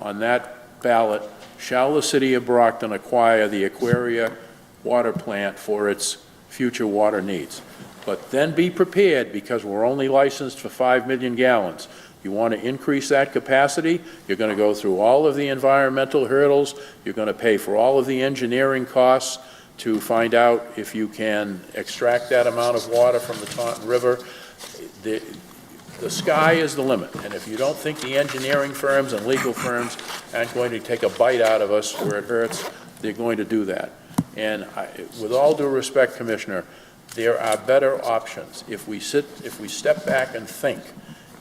on that ballot. Shall the city of Brockton acquire the Aquaria water plant for its future water needs? But then be prepared, because we're only licensed for 5 million gallons. You want to increase that capacity, you're going to go through all of the environmental hurdles, you're going to pay for all of the engineering costs to find out if you can extract that amount of water from the Taunton River. The sky is the limit, and if you don't think the engineering firms and legal firms aren't going to take a bite out of us where it hurts, they're going to do that. And with all due respect, Commissioner, there are better options. If we step back and think,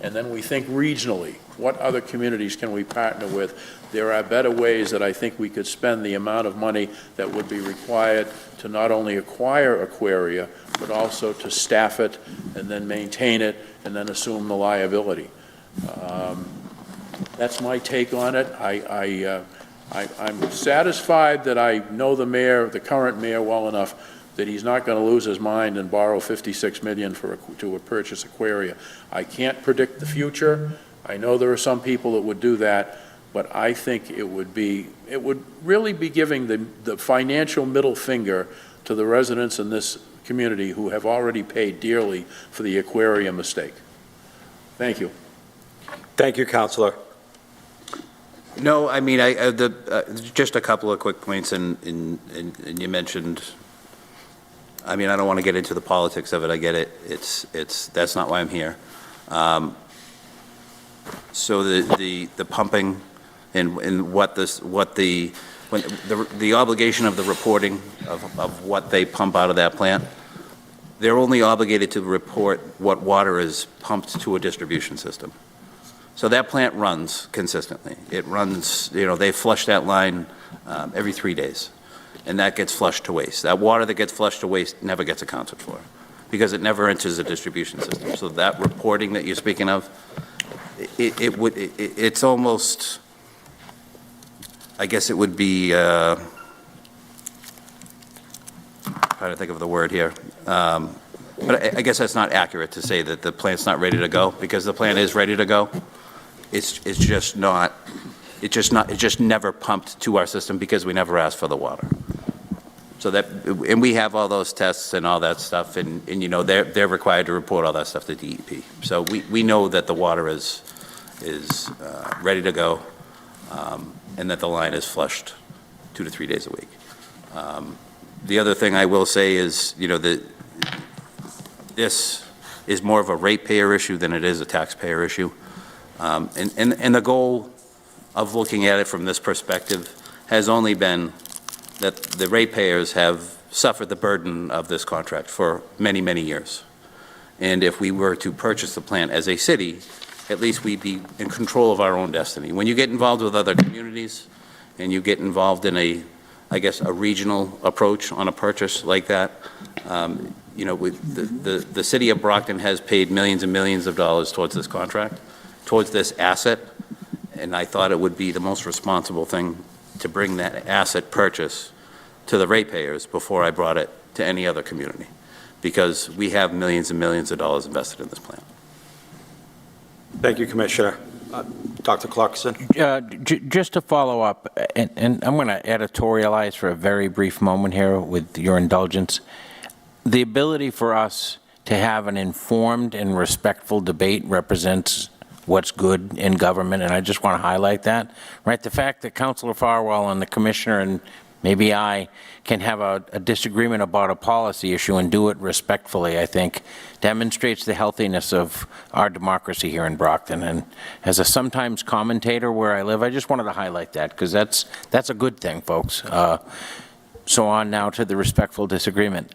and then we think regionally, what other communities can we partner with? There are better ways that I think we could spend the amount of money that would be required to not only acquire Aquaria, but also to staff it and then maintain it and then assume the liability. That's my take on it. I'm satisfied that I know the mayor, the current mayor, well enough that he's not going to lose his mind and borrow $56 million to purchase Aquaria. I can't predict the future. I know there are some people that would do that, but I think it would really be giving the financial middle finger to the residents in this community who have already paid dearly for the Aquaria mistake. Thank you. Thank you, Councilor. No, I mean, just a couple of quick points, and you mentioned, I mean, I don't want to get into the politics of it. I get it. That's not why I'm here. So the pumping and the obligation of the reporting of what they pump out of that plant, they're only obligated to report what water is pumped to a distribution system. So that plant runs consistently. It runs, they flush that line every 3 days, and that gets flushed to waste. That water that gets flushed to waste never gets accounted for because it never enters the distribution system. So that reporting that you're speaking of, it's almost, I guess it would be, trying to think of the word here. But I guess that's not accurate to say that the plant's not ready to go, because the plant is ready to go. It's just never pumped to our system because we never asked for the water. So and we have all those tests and all that stuff, and they're required to report all that stuff to DEP. So we know that the water is ready to go, and that the line is flushed 2 to 3 days a week. The other thing I will say is, this is more of a ratepayer issue than it is a taxpayer issue. And the goal of looking at it from this perspective has only been that the ratepayers have suffered the burden of this contract for many, many years. And if we were to purchase the plant as a city, at least we'd be in control of our own destiny. When you get involved with other communities and you get involved in a regional approach on a purchase like that, the city of Brockton has paid millions and millions of dollars towards this contract, towards this asset, and I thought it would be the most responsible thing to bring that asset purchase to the ratepayers before I brought it to any other community, because we have millions and millions of dollars invested in this plant. Thank you, Commissioner. Dr. Clarkson? Just to follow up, and I'm going to editorialize for a very brief moment here with your indulgence. The ability for us to have an informed and respectful debate represents what's good in government, and I just want to highlight that. Right, the fact that Councilor Farwell and the Commissioner and maybe I can have a disagreement about a policy issue and do it respectfully, I think, demonstrates the healthiness of our democracy here in Brockton. And as a sometimes commentator where I live, I just wanted to highlight that, because that's a good thing, folks. So on now to the respectful disagreement.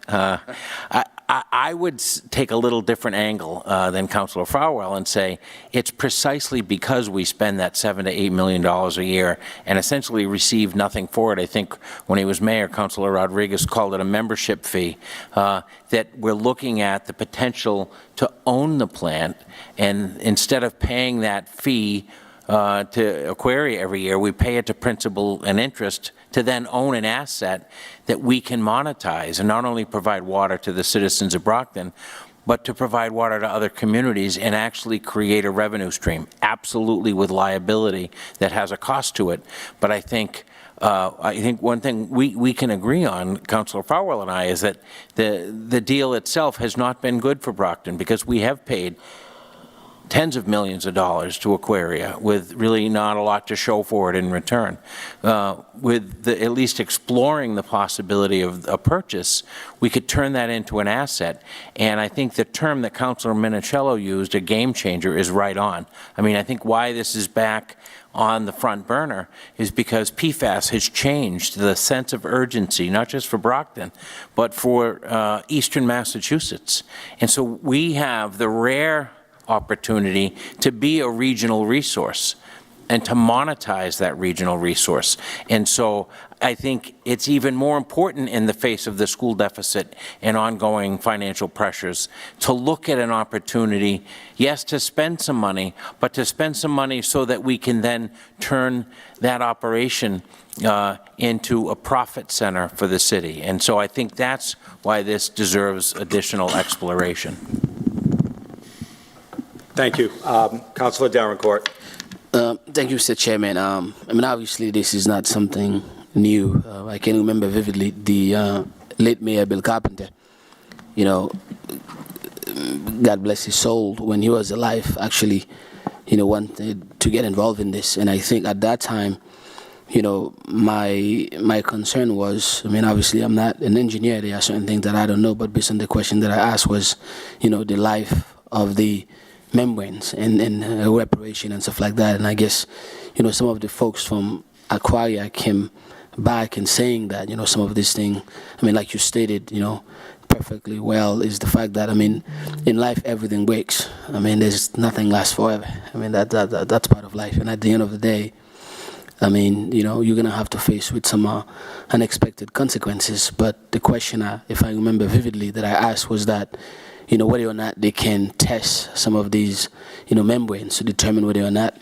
I would take a little different angle than Councilor Farwell and say it's precisely because we spend that $7 to $8 million a year and essentially receive nothing for it. I think when he was mayor, Councilor Rodriguez called it a membership fee, that we're looking at the potential to own the plant, and instead of paying that fee to Aquaria every year, we pay it to principal and interest to then own an asset that we can monetize and not only provide water to the citizens of Brockton, but to provide water to other communities and actually create a revenue stream, absolutely with liability that has a cost to it. But I think one thing we can agree on, Councilor Farwell and I, is that the deal itself has not been good for Brockton, because we have paid tens of millions of dollars to Aquaria with really not a lot to show for it in return. With at least exploring the possibility of a purchase, we could turn that into an asset. And I think the term that Councilor Minicello used, a game changer, is right on. I mean, I think why this is back on the front burner is because PFAS has changed the sense of urgency, not just for Brockton, but for Eastern Massachusetts. And so we have the rare opportunity to be a regional resource and to monetize that regional resource. And so I think it's even more important in the face of the school deficit and ongoing financial pressures to look at an opportunity, yes, to spend some money, but to spend some money so that we can then turn that operation into a profit center for the city. And so I think that's why this deserves additional exploration. Thank you. Councilor Davenport. Thank you, Mr. Chairman. I mean, obviously, this is not something new. I can remember vividly the late Mayor Bill Carpenter, you know, God bless his soul, when he was alive, actually, you know, wanted to get involved in this. And I think at that time, you know, my concern was, I mean, obviously, I'm not an engineer. There are certain things that I don't know, but based on the question that I asked was, you know, the life of the membranes and reparation and stuff like that. And I guess, you know, some of the folks from Aquaria came back and saying that, you know, some of this thing, I mean, like you stated, you know, perfectly well, is the fact that, I mean, in life, everything breaks. I mean, there's nothing lasts forever. I mean, that's part of life. And at the end of the day, I mean, you know, you're going to have to face with some unexpected consequences. But the question, if I remember vividly, that I asked was that, you know, whether or not they can test some of these, you know, membranes to determine whether or not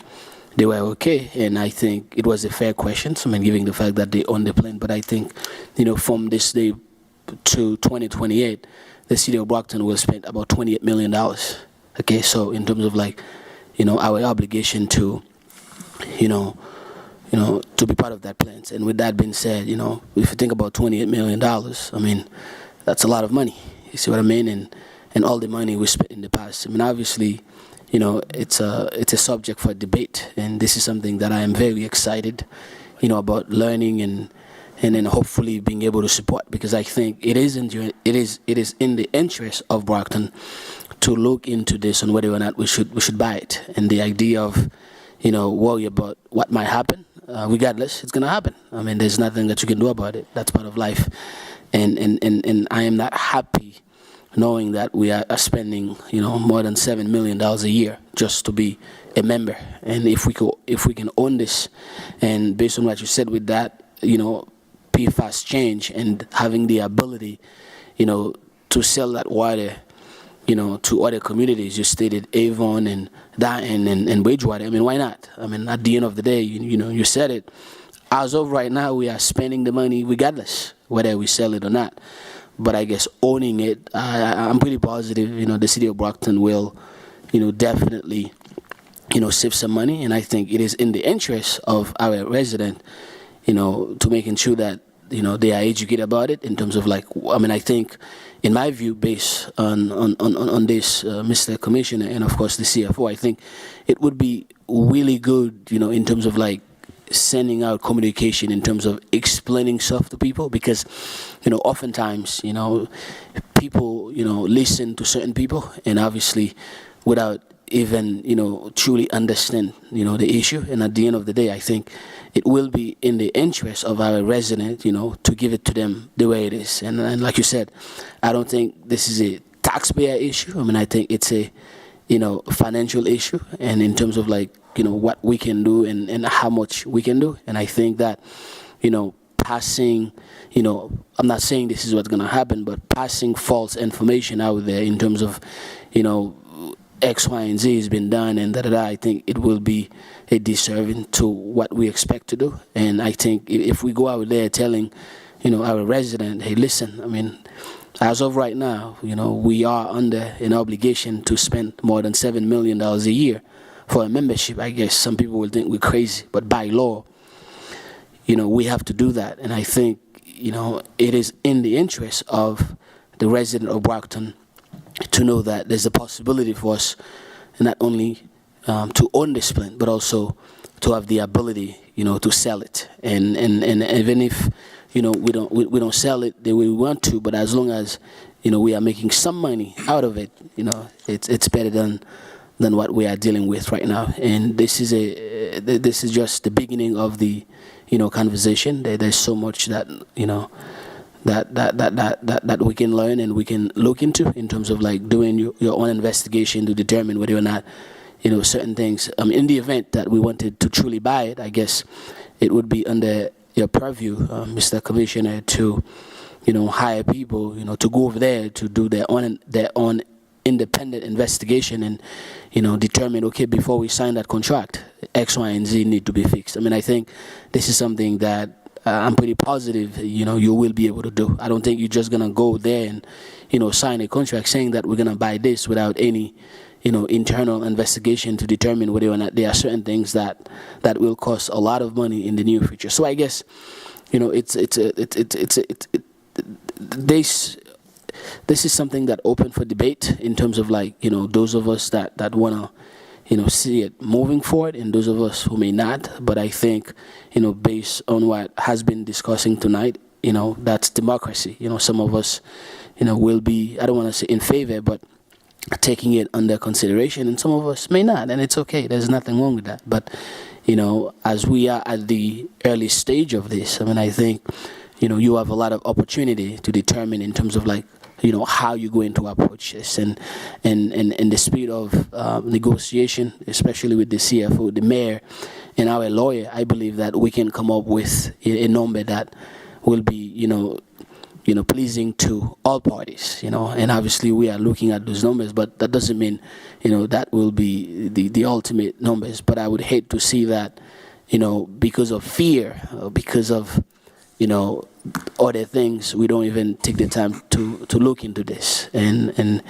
they were okay. And I think it was a fair question, so I mean, given the fact that they own the plant. But I think, you know, from this day to 2028, the city of Brockton will spend about $28 million. Okay, so in terms of, like, you know, our obligation to, you know, to be part of that plant. And with that being said, you know, if you think about $28 million, I mean, that's a lot of money. You see what I mean? And all the money we spent in the past. I mean, obviously, you know, it's a subject for debate, and this is something that I am very excited, you know, about learning and then hopefully being able to support, because I think it is in the interest of Brockton to look into this and whether or not we should buy it. And the idea of, you know, worry about what might happen, regardless, it's gonna happen. I mean, there's nothing that you can do about it. That's part of life, and I am not happy knowing that we are spending, you know, more than $7 million a year just to be a member. And if we can own this, and based on what you said with that, you know, PFAS change and having the ability, you know, to sell that water, you know, to other communities. You stated Avon and Dayton and Bridgewater. I mean, why not? I mean, at the end of the day, you know, you said it. As of right now, we are spending the money regardless whether we sell it or not. But I guess owning it, I'm pretty positive, you know, the city of Brockton will, you know, definitely, save some money. And I think it is in the interest of our resident, to making sure that, they are educated about it in terms of like, I think, in my view, based on this, Mr. Commissioner, and of course the CFO, I think it would be really good, in terms of like sending out communication in terms of explaining stuff to people, because, oftentimes, people, listen to certain people, and obviously without even, truly understand, the issue. And at the end of the day, I think it will be in the interest of our resident, to give it to them the way it is. And like you said, I don't think this is a taxpayer issue. I think it's a, financial issue, and in terms of like, what we can do and how much we can do. And I think that, passing, I'm not saying this is what's going to happen, but passing false information out there in terms of, X, Y, and Z has been done, and I think it will be a disserving to what we expect to do. And I think if we go out there telling, our resident, hey, listen, as of right now, we are under an obligation to spend more than $7 million a year for a membership. I guess some people will think we're crazy, but by law, we have to do that. And I think, it is in the interest of the resident of Brockton to know that there's a possibility for us not only to own this plant, but also to have the ability, to sell it. And even if, we don't sell it the way we want to, but as long as, we are making some money out of it, it's better than what we are dealing with right now. And this is just the beginning of the, conversation. There's so much that, that we can learn and we can look into in terms of like doing your own investigation to determine whether or not, certain things. In the event that we wanted to truly buy it, I guess it would be under your purview, Mr. Commissioner, to, hire people, to go over there to do their own independent investigation and, determine, okay, before we sign that contract, X, Y, and Z need to be fixed. I think this is something that I'm pretty positive, you will be able to do. I don't think you're just going to go there and, sign a contract saying that we're going to buy this without any, internal investigation to determine whether or not there are certain things that will cost a lot of money in the near future. So I guess, this is something that open for debate in terms of like, those of us that want to, see it moving forward, and those of us who may not. But I think, based on what has been discussing tonight, that's democracy. Some of us, will be, I don't want to say in favor, but taking it under consideration, and some of us may not, and it's okay. There's nothing wrong with that. But, as we are at the early stage of this, I think, you have a lot of opportunity to determine in terms of like, how you're going to approach this, and the speed of negotiation, especially with the CFO, the mayor, and our lawyer. I believe that we can come up with a number that will be, pleasing to all parties, and obviously we are looking at those numbers, but that doesn't mean, that will be the ultimate numbers. But I would hate to see that, because of fear, or because of, other things, we don't even take the time to look into this, and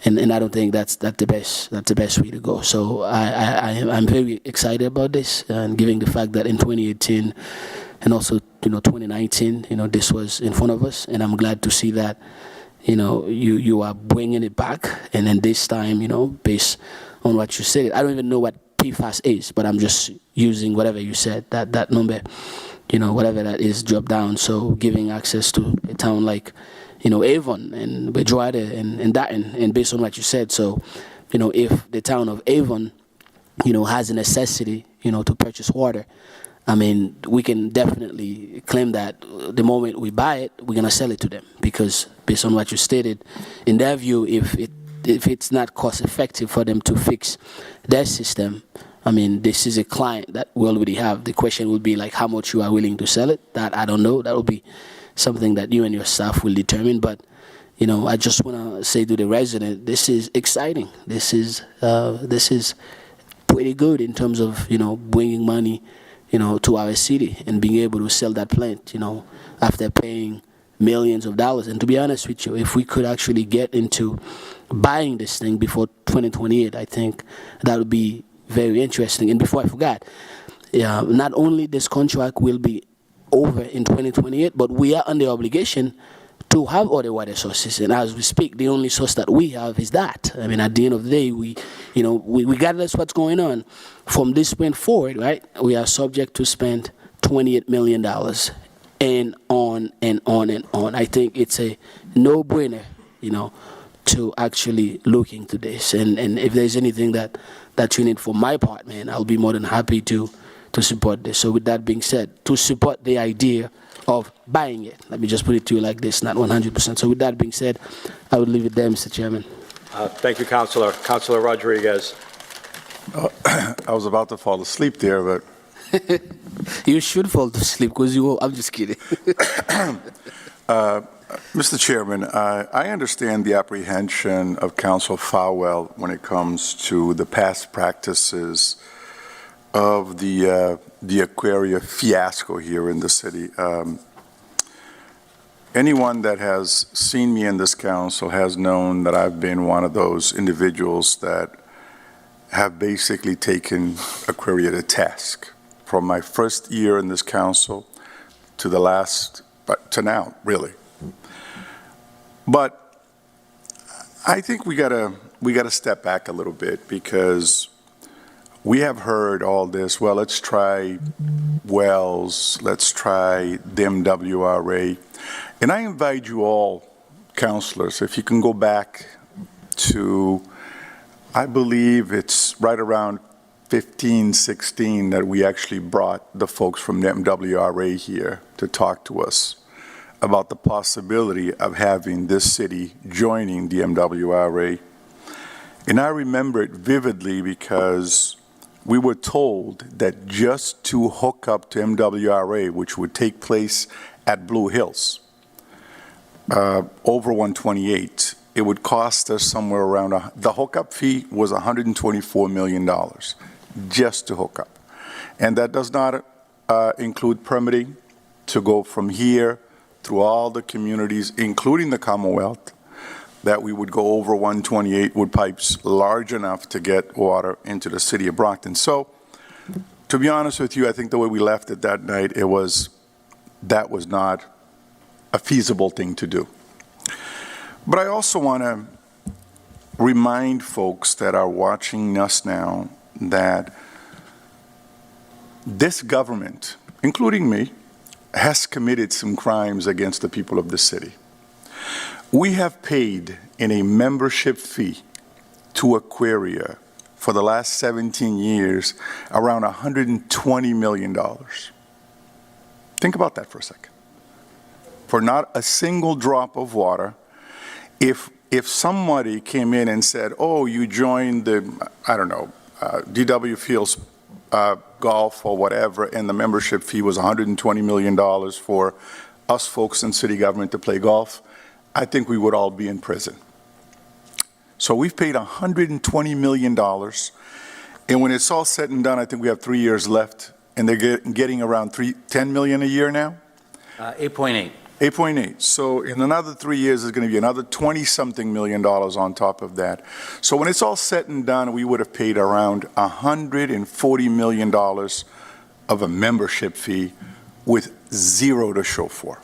I don't think that's the best way to go. So I'm very excited about this, and given the fact that in 2018 and also 2019, this was in front of us, and I'm glad to see that you are bringing it back, and then this time, based on what you said, I don't even know what PFAS is, but I'm just using whatever you said, that number, whatever that is, drop down. So giving access to a town like, Avon and Bridgewater and Dayton, and based on what you said, so, if the town of Avon, has a necessity, to purchase water, we can definitely claim that the moment we buy it, we're going to sell it to them, because based on what you stated, in their view, if it's not cost effective for them to fix their system, this is a client that we already have. The question would be like how much you are willing to sell it. That I don't know. That will be something that you and your staff will determine. But, I just want to say to the resident, this is exciting. This is pretty good in terms of, bringing money, to our city and being able to sell that plant, after paying millions of dollars. And to be honest with you, if we could actually get into buying this thing before 2028, I think that would be very interesting. And before I forgot, not only this contract will be over in 2028, but we are under obligation to have other water sources. And as we speak, the only source that we have is that. I mean, at the end of the day, we regardless what's going on, from this point forward, right, we are subject to spend $28 million and on and on and on. I think it's a no-brainer, to actually look into this. And if there's anything that you need from my part, man, I'll be more than happy to support this. So with that being said, to support the idea of buying it, let me just put it to you like this, not 100%. So with that being said, I would leave it there, Mr. Chairman. Thank you, Councilor. Councilor Rodriguez. I was about to fall asleep there, but... You should fall to sleep because you will. I'm just kidding. Mr. Chairman, I understand the apprehension of Council Falwell when it comes to the past practices of the Aquaria fiasco here in the city. Anyone that has seen me in this council has known that I've been one of those individuals that have basically taken Aquaria to task. From my first year in this council to the last, to now, really. But I think we gotta step back a little bit, because we have heard all this, well, let's try wells, let's try the MWRA. And I invite you all, councilors, if you can go back to, I believe it's right around 15, 16 that we actually brought the folks from the MWRA here to talk to us about the possibility of having this city joining the MWRA. And I remember it vividly because we were told that just to hook up to MWRA, which would take place at Blue Hills, over 128, it would cost us somewhere around, the hookup fee was $124 million just to hook up. And that does not include permitting to go from here through all the communities, including the Commonwealth, that we would go over 128 with pipes large enough to get water into the city of Brockton. So, to be honest with you, I think the way we left it that night, that was not a feasible thing to do. But I also want to remind folks that are watching us now that this government, including me, has committed some crimes against the people of the city. We have paid in a membership fee to Aquaria for the last 17 years around $120 million. Think about that for a second. For not a single drop of water, if somebody came in and said, oh, you joined the, I don't know, DW Fields golf or whatever, and the membership fee was $120 million for us folks in city government to play golf, I think we would all be in prison. So we've paid $120 million, and when it's all said and done, I think we have 3 years left, and they're getting around $10 million a year now? 8.8. 8.8. So in another 3 years, there's going to be another 20-something million dollars on top of that. So when it's all said and done, we would have paid around $140 million of a membership fee with zero to show for.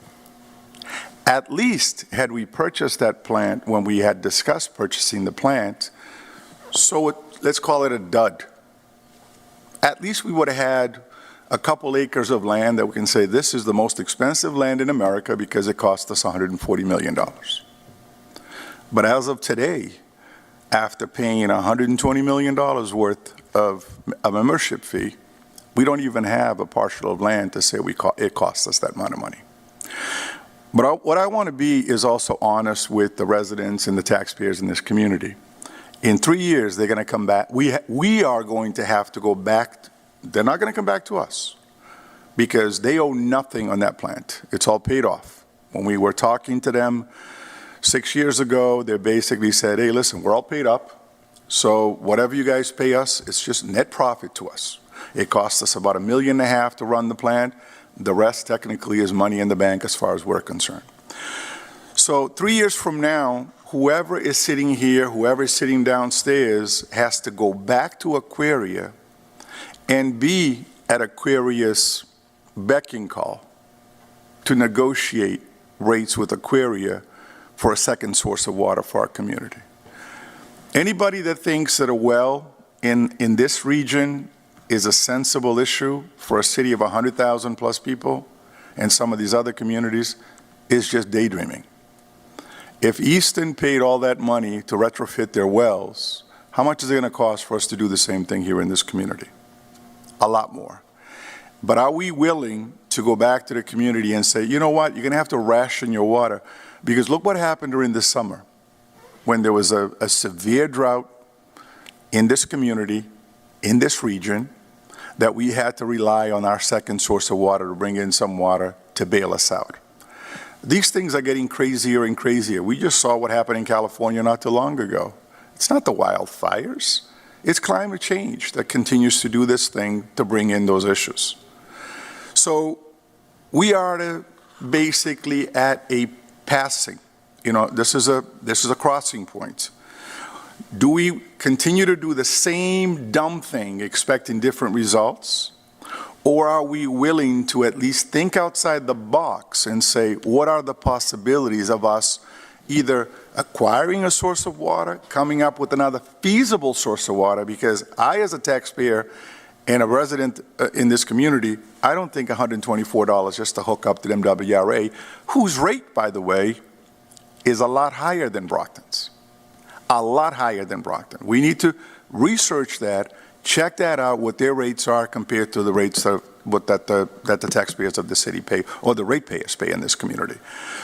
At least had we purchased that plant when we had discussed purchasing the plant, so let's call it a dud. At least we would have had a couple acres of land that we can say this is the most expensive land in America because it cost us $140 million. But as of today, after paying $120 million worth of a membership fee, we don't even have a parcel of land to say it cost us that amount of money. But what I want to be is also honest with the residents and the taxpayers in this community. In 3 years, they're going to come back. We are going to have to go back. They're not going to come back to us because they owe nothing on that plant. It's all paid off. When we were talking to them 6 years ago, they basically said, hey, listen, we're all paid up. So whatever you guys pay us, it's just net profit to us. It costs us about $1.5 million to run the plant. The rest technically is money in the bank as far as we're concerned. So 3 years from now, whoever is sitting here, whoever is sitting downstairs has to go back to Aquaria and be at Aquaria's beck and call to negotiate rates with Aquaria for a second source of water for our community. Anybody that thinks that a well in this region is a sensible issue for a city of 100,000 plus people and some of these other communities is just daydreaming. If Easton paid all that money to retrofit their wells, how much is it going to cost for us to do the same thing here in this community? A lot more. But are we willing to go back to the community and say, you know what, you're going to have to ration your water? Because look what happened during the summer when there was a severe drought in this community, in this region, that we had to rely on our second source of water to bring in some water to bail us out. These things are getting crazier and crazier. We just saw what happened in California not too long ago. It's not the wildfires. It's climate change that continues to do this thing to bring in those issues. So we are basically at a passing. You know, this is a crossing point. Do we continue to do the same dumb thing expecting different results? Or are we willing to at least think outside the box and say, what are the possibilities of us either acquiring a source of water, coming up with another feasible source of water? Because I, as a taxpayer and a resident in this community, I don't think $124 just to hook up to MWRA, whose rate, by the way, is a lot higher than Brockton's. A lot higher than Brockton. We need to research that, check that out, what their rates are compared to the rates that the taxpayers of the city pay, or the ratepayers pay in this community.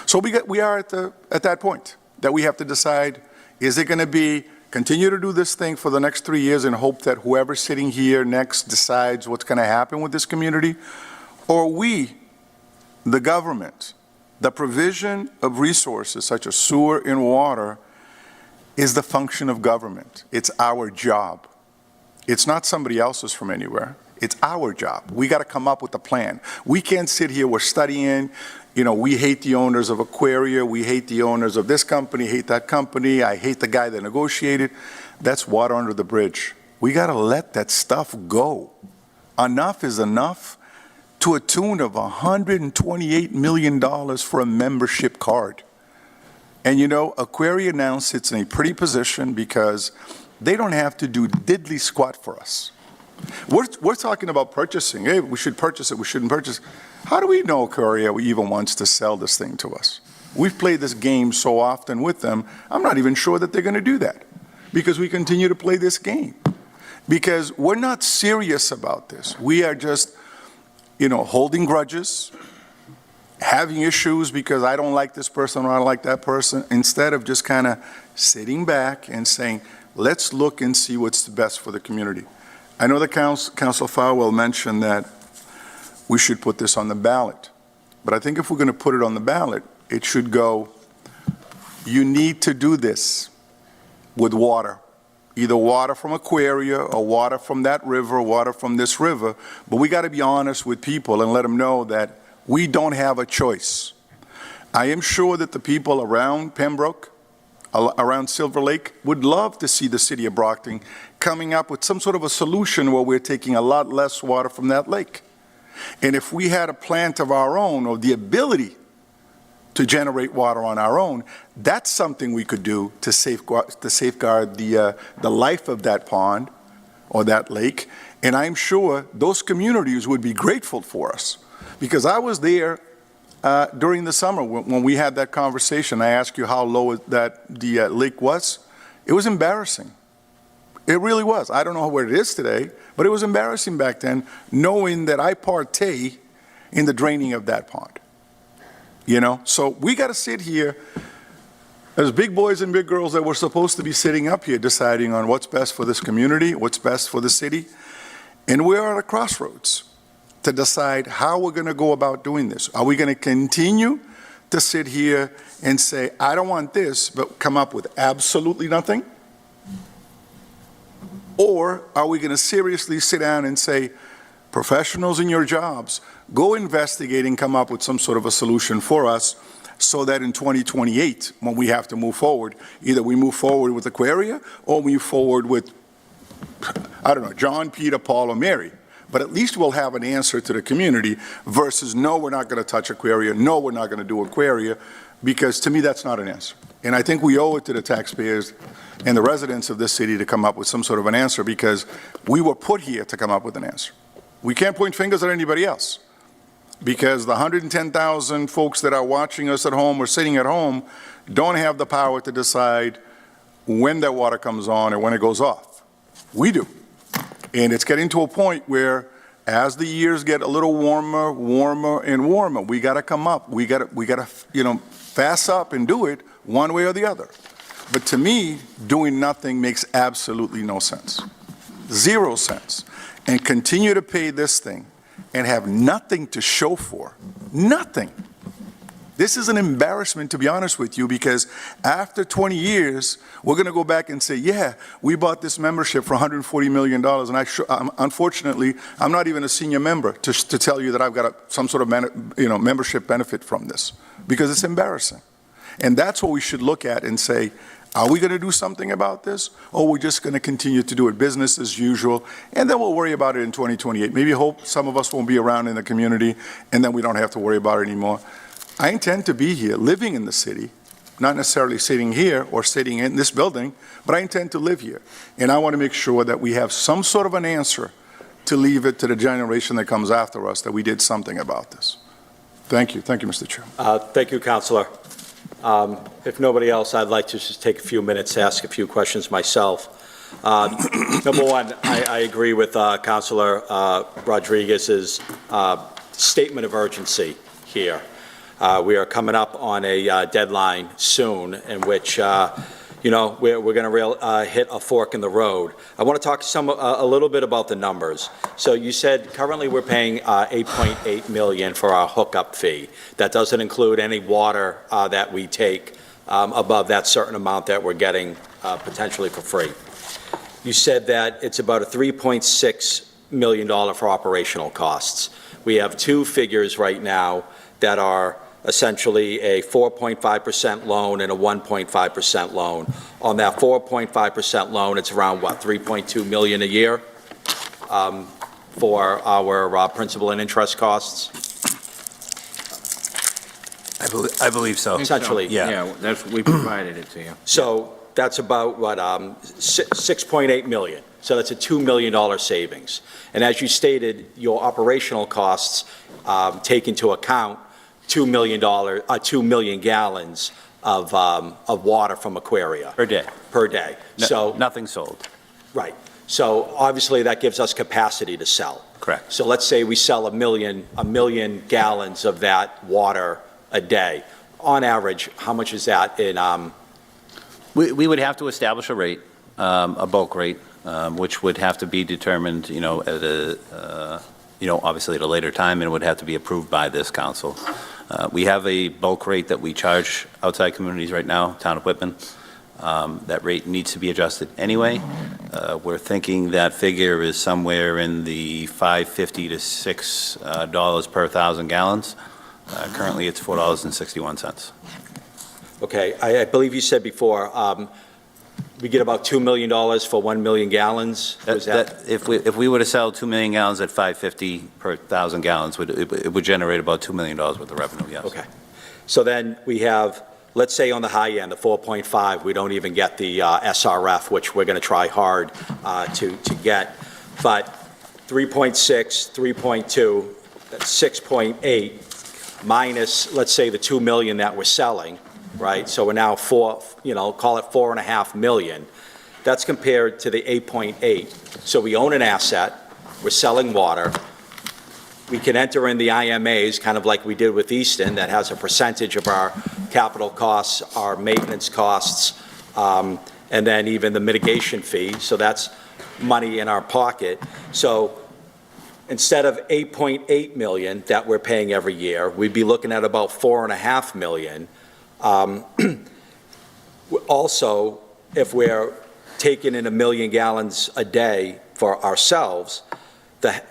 So we are at that point that we have to decide, is it going to be continue to do this thing for the next 3 years and hope that whoever's sitting here next decides what's going to happen with this community? Or we, the government, the provision of resources such as sewer and water is the function of government. It's our job. It's not somebody else's from anywhere. It's our job. We got to come up with a plan. We can't sit here, we're studying, you know, we hate the owners of Aquaria, we hate the owners of this company, hate that company, I hate the guy that negotiated. That's water under the bridge. We got to let that stuff go. Enough is enough, to a tune of $128 million for a membership card. And you know, Aquaria now sits in a pretty position because they don't have to do diddly squat for us. We're talking about purchasing. Hey, we should purchase it, we shouldn't purchase. How do we know Aquaria even wants to sell this thing to us? We've played this game so often with them, I'm not even sure that they're going to do that, because we continue to play this game. Because we're not serious about this. We are just, you know, holding grudges, having issues because I don't like this person or I don't like that person, instead of just kind of sitting back and saying, let's look and see what's the best for the community. I know that Council Farwell mentioned that we should put this on the ballot, but I think if we're going to put it on the ballot, it should go, you need to do this with water, either water from Aquaria or water from that river, water from this river, but we got to be honest with people and let them know that we don't have a choice. I am sure that the people around Pembroke, around Silver Lake, would love to see the city of Brockton coming up with some sort of a solution where we're taking a lot less water from that lake. And if we had a plant of our own, or the ability to generate water on our own, that's something we could do to safeguard the life of that pond or that lake. And I'm sure those communities would be grateful for us. Because I was there during the summer when we had that conversation. I asked you how low the lake was. It was embarrassing. It really was. I don't know where it is today, but it was embarrassing back then, knowing that I partay in the draining of that pond. You know, so we got to sit here as big boys and big girls that we're supposed to be sitting up here deciding on what's best for this community, what's best for the city, and we're at a crossroads to decide how we're going to go about doing this. Are we going to continue to sit here and say, I don't want this, but come up with absolutely nothing? Or are we going to seriously sit down and say, professionals in your jobs, go investigate and come up with some sort of a solution for us so that in 2028, when we have to move forward, either we move forward with Aquaria or we move forward with, I don't know, John, Peter, Paul, or Mary. But at least we'll have an answer to the community versus, no, we're not going to touch Aquaria, no, we're not going to do Aquaria, because to me, that's not an answer. And I think we owe it to the taxpayers and the residents of this city to come up with some sort of an answer, because we were put here to come up with an answer. We can't point fingers at anybody else, because the 110,000 folks that are watching us at home or sitting at home don't have the power to decide when that water comes on or when it goes off. We do. And it's getting to a point where, as the years get a little warmer, and warmer, we got to come up. We got to, fast up and do it one way or the other. But to me, doing nothing makes absolutely no sense. 0 sense. And continue to pay this thing and have nothing to show for. Nothing. This is an embarrassment, to be honest with you, because after 20 years, we're going to go back and say, yeah, we bought this membership for $140 million, and unfortunately, I'm not even a senior member to tell you that I've got some sort of membership benefit from this, because it's embarrassing. And that's what we should look at and say, are we going to do something about this, or we're just going to continue to do it business as usual, and then we'll worry about it in 2028. Maybe hope some of us won't be around in the community, and then we don't have to worry about it anymore. I intend to be here, living in the city, not necessarily sitting here or sitting in this building, but I intend to live here. And I want to make sure that we have some sort of an answer to leave it to the generation that comes after us, that we did something about this. Thank you. Thank you, Mr. Chair. Thank you, Councilor. If nobody else, I'd like to just take a few minutes to ask a few questions myself. Number one, I agree with Councilor Rodriguez's statement of urgency here. We are coming up on a deadline soon in which, we're going to hit a fork in the road. I want to talk a little bit about the numbers. So you said currently we're paying $8.8 million for our hookup fee. That doesn't include any water that we take above that certain amount that we're getting potentially for free. You said that it's about a $3.6 million for operational costs. We have two figures right now that are essentially a 4.5% loan and a 1.5% loan. On that 4.5% loan, it's around, $3.2 million a year for our principal and interest costs? I believe so. Essentially. Yeah, we provided it to you. So that's about, $6.8 million. So that's a $2 million savings. And as you stated, your operational costs take into account 2 million gallons of water from Aquaria. Per day. Per day. So nothing sold. Right. So obviously that gives us capacity to sell. Correct. So let's say we sell a million gallons of that water a day. On average, how much is that in? We would have to establish a rate, a bulk rate, which would have to be determined, at a, obviously at a later time, and would have to be approved by this council. We have a bulk rate that we charge outside communities right now, Town of Whitman. That rate needs to be adjusted anyway. We're thinking that figure is somewhere in the $5.50 to $6 per 1,000 gallons. Currently, it's $4.61. Okay, I believe you said before, we get about $2 million for 1 million gallons? If we were to sell 2 million gallons at $5.50 per 1,000 gallons, it would generate about $2 million worth of revenue, yes. Okay. So then we have, let's say on the high end, the 4.5, we don't even get the SRF, which we're going to try hard to get. But 3.6, 3.2, that's 6.8 minus, let's say, the 2 million that we're selling, right? So we're now call it 4.5 million. That's compared to the 8.8. So we own an asset, we're selling water, we can enter in the IMAs, kind of like we did with Easton, that has a percentage of our capital costs, our maintenance costs, and then even the mitigation fee. So that's money in our pocket. So instead of 8.8 million that we're paying every year, we'd be looking at about 4.5 million. Also, if we're taking in 1 million gallons a day for ourselves,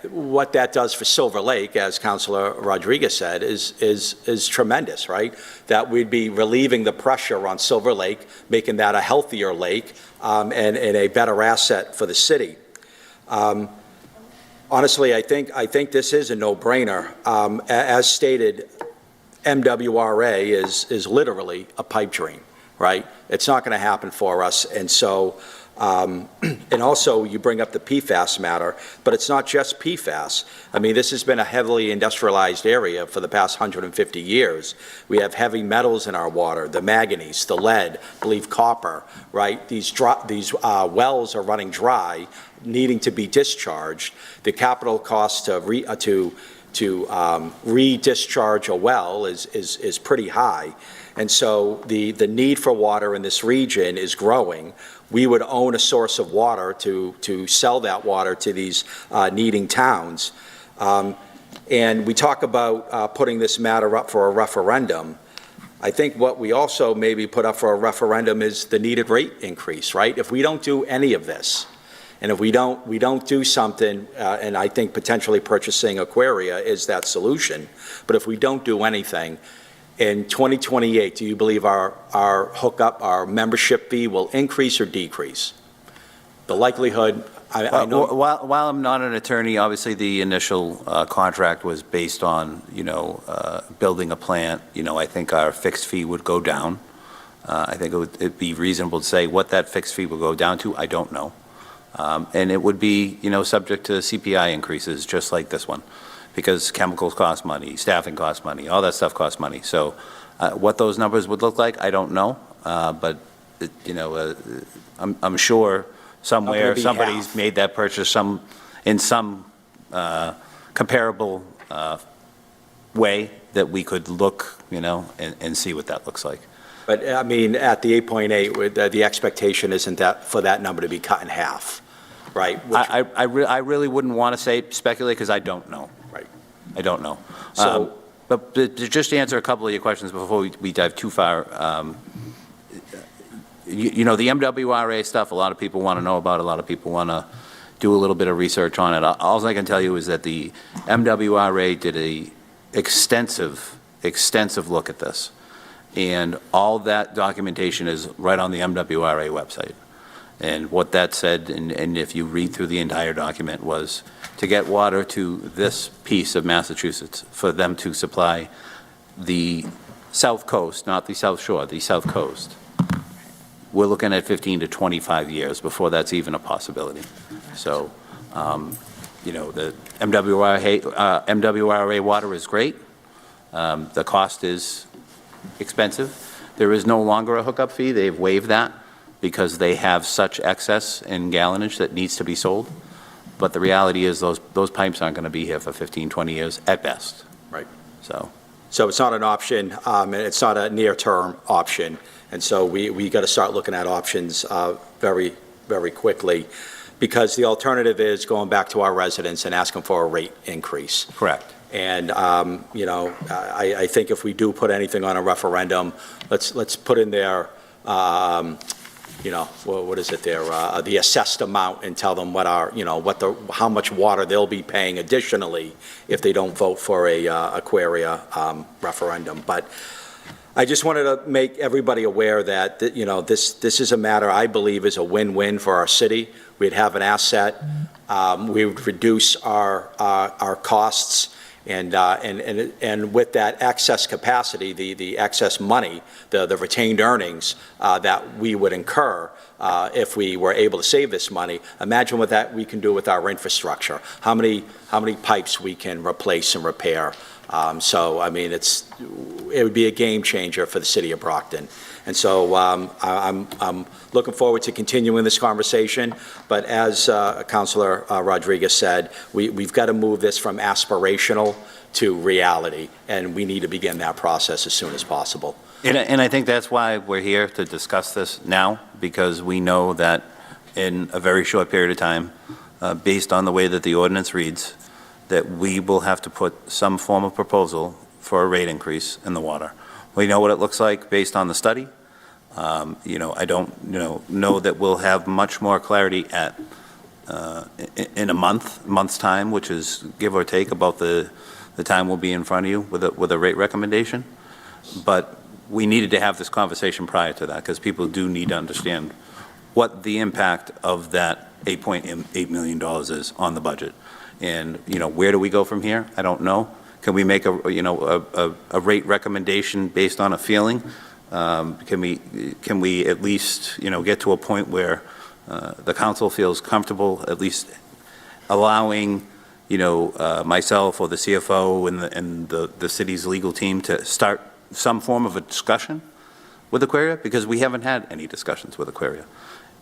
what that does for Silver Lake, as Councilor Rodriguez said, is tremendous, right? That we'd be relieving the pressure on Silver Lake, making that a healthier lake, and a better asset for the city. Honestly, I think this is a no-brainer. As stated, MWRA is literally a pipe dream, right? It's not going to happen for us, and so, and also you bring up the PFAS matter, but it's not just PFAS. I mean, this has been a heavily industrialized area for the past 150 years. We have heavy metals in our water, the manganese, the lead, I believe copper, right? These wells are running dry, needing to be discharged. The capital cost to re-discharge a well is pretty high. And so the need for water in this region is growing. We would own a source of water to sell that water to these needing towns. And we talk about putting this matter up for a referendum. I think what we also maybe put up for a referendum is the needed rate increase, right? If we don't do any of this, and if we don't do something, and I think potentially purchasing Aquaria is that solution, but if we don't do anything, in 2028, do you believe our hookup, our membership fee will increase or decrease? The likelihood, I know. While I'm not an attorney, obviously the initial contract was based on, building a plant. I think our fixed fee would go down. I think it'd be reasonable to say what that fixed fee will go down to. I don't know. And it would be, subject to CPI increases, just like this one, because chemicals cost money, staffing costs money, all that stuff costs money. So what those numbers would look like, I don't know. But, I'm sure somewhere somebody's made that purchase in some comparable way that we could look, and see what that looks like. But, I mean, at the 8.8, the expectation isn't that for that number to be cut in half, right? I really wouldn't want to speculate because I don't know. Right. I don't know. So, but to just answer a couple of your questions before we dive too far, the MWRA stuff, a lot of people want to know about, a lot of people want to do a little bit of research on it. All I can tell you is that the MWRA did a extensive look at this. And all that documentation is right on the MWRA website. And what that said, and if you read through the entire document, was to get water to this piece of Massachusetts, for them to supply the south coast, not the south shore, the south coast. We're looking at 15 to 25 years before that's even a possibility. So, the MWRA water is great. The cost is expensive. There is no longer a hookup fee. They've waived that because they have such excess in gallonage that needs to be sold. But the reality is those pipes aren't going to be here for 15, 20 years at best. Right. So it's not an option, and it's not a near-term option. And so we got to start looking at options very, very quickly, because the alternative is going back to our residents and asking for a rate increase. Correct. And, I think if we do put anything on a referendum, let's put in there, what is it there, the assessed amount, and tell them what how much water they'll be paying additionally if they don't vote for a Aquaria referendum. But I just wanted to make everybody aware that, this is a matter I believe is a win-win for our city. We'd have an asset. We would reduce our costs. And with that excess capacity, the excess money, the retained earnings that we would incur if we were able to save this money, imagine what that we can do with our infrastructure. How many pipes we can replace and repair. So I mean, it would be a game changer for the city of Brockton. And so I'm looking forward to continuing this conversation. But as Councilor Rodriguez said, we've got to move this from aspirational to reality, and we need to begin that process as soon as possible. And I think that's why we're here to discuss this now, because we know that in a very short period of time, based on the way that the ordinance reads, that we will have to put some form of proposal for a rate increase in the water. We know what it looks like based on the study. I don't know that we'll have much more clarity at in a month's time, which is give or take about the time we'll be in front of you with a rate recommendation. But we needed to have this conversation prior to that, because people do need to understand what the impact of that $8.8 million is on the budget. And, where do we go from here? I don't know. Can we make a rate recommendation based on a feeling? Can we at least, get to a point where the council feels comfortable at least allowing, myself or the CFO and the city's legal team to start some form of a discussion with Aquaria? Because we haven't had any discussions with Aquaria.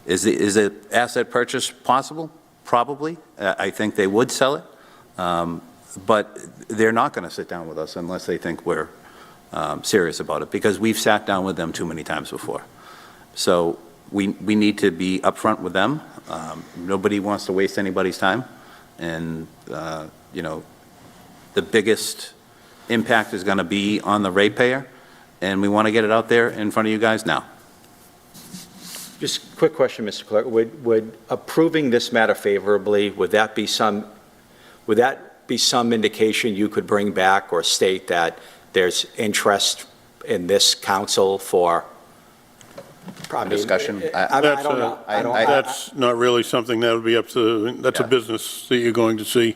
Is it asset purchase possible? Probably. I think they would sell it. But they're not going to sit down with us unless they think we're serious about it, because we've sat down with them too many times before. So we need to be upfront with them. Nobody wants to waste anybody's time. And, the biggest impact is going to be on the ratepayer, and we want to get it out there in front of you guys now. Just a quick question, Mr. Clerk. Would approving this matter favorably, would that be some indication you could bring back or state that there's interest in this council for discussion? I don't know. That's not really something that would be up to, that's a business that you're going to see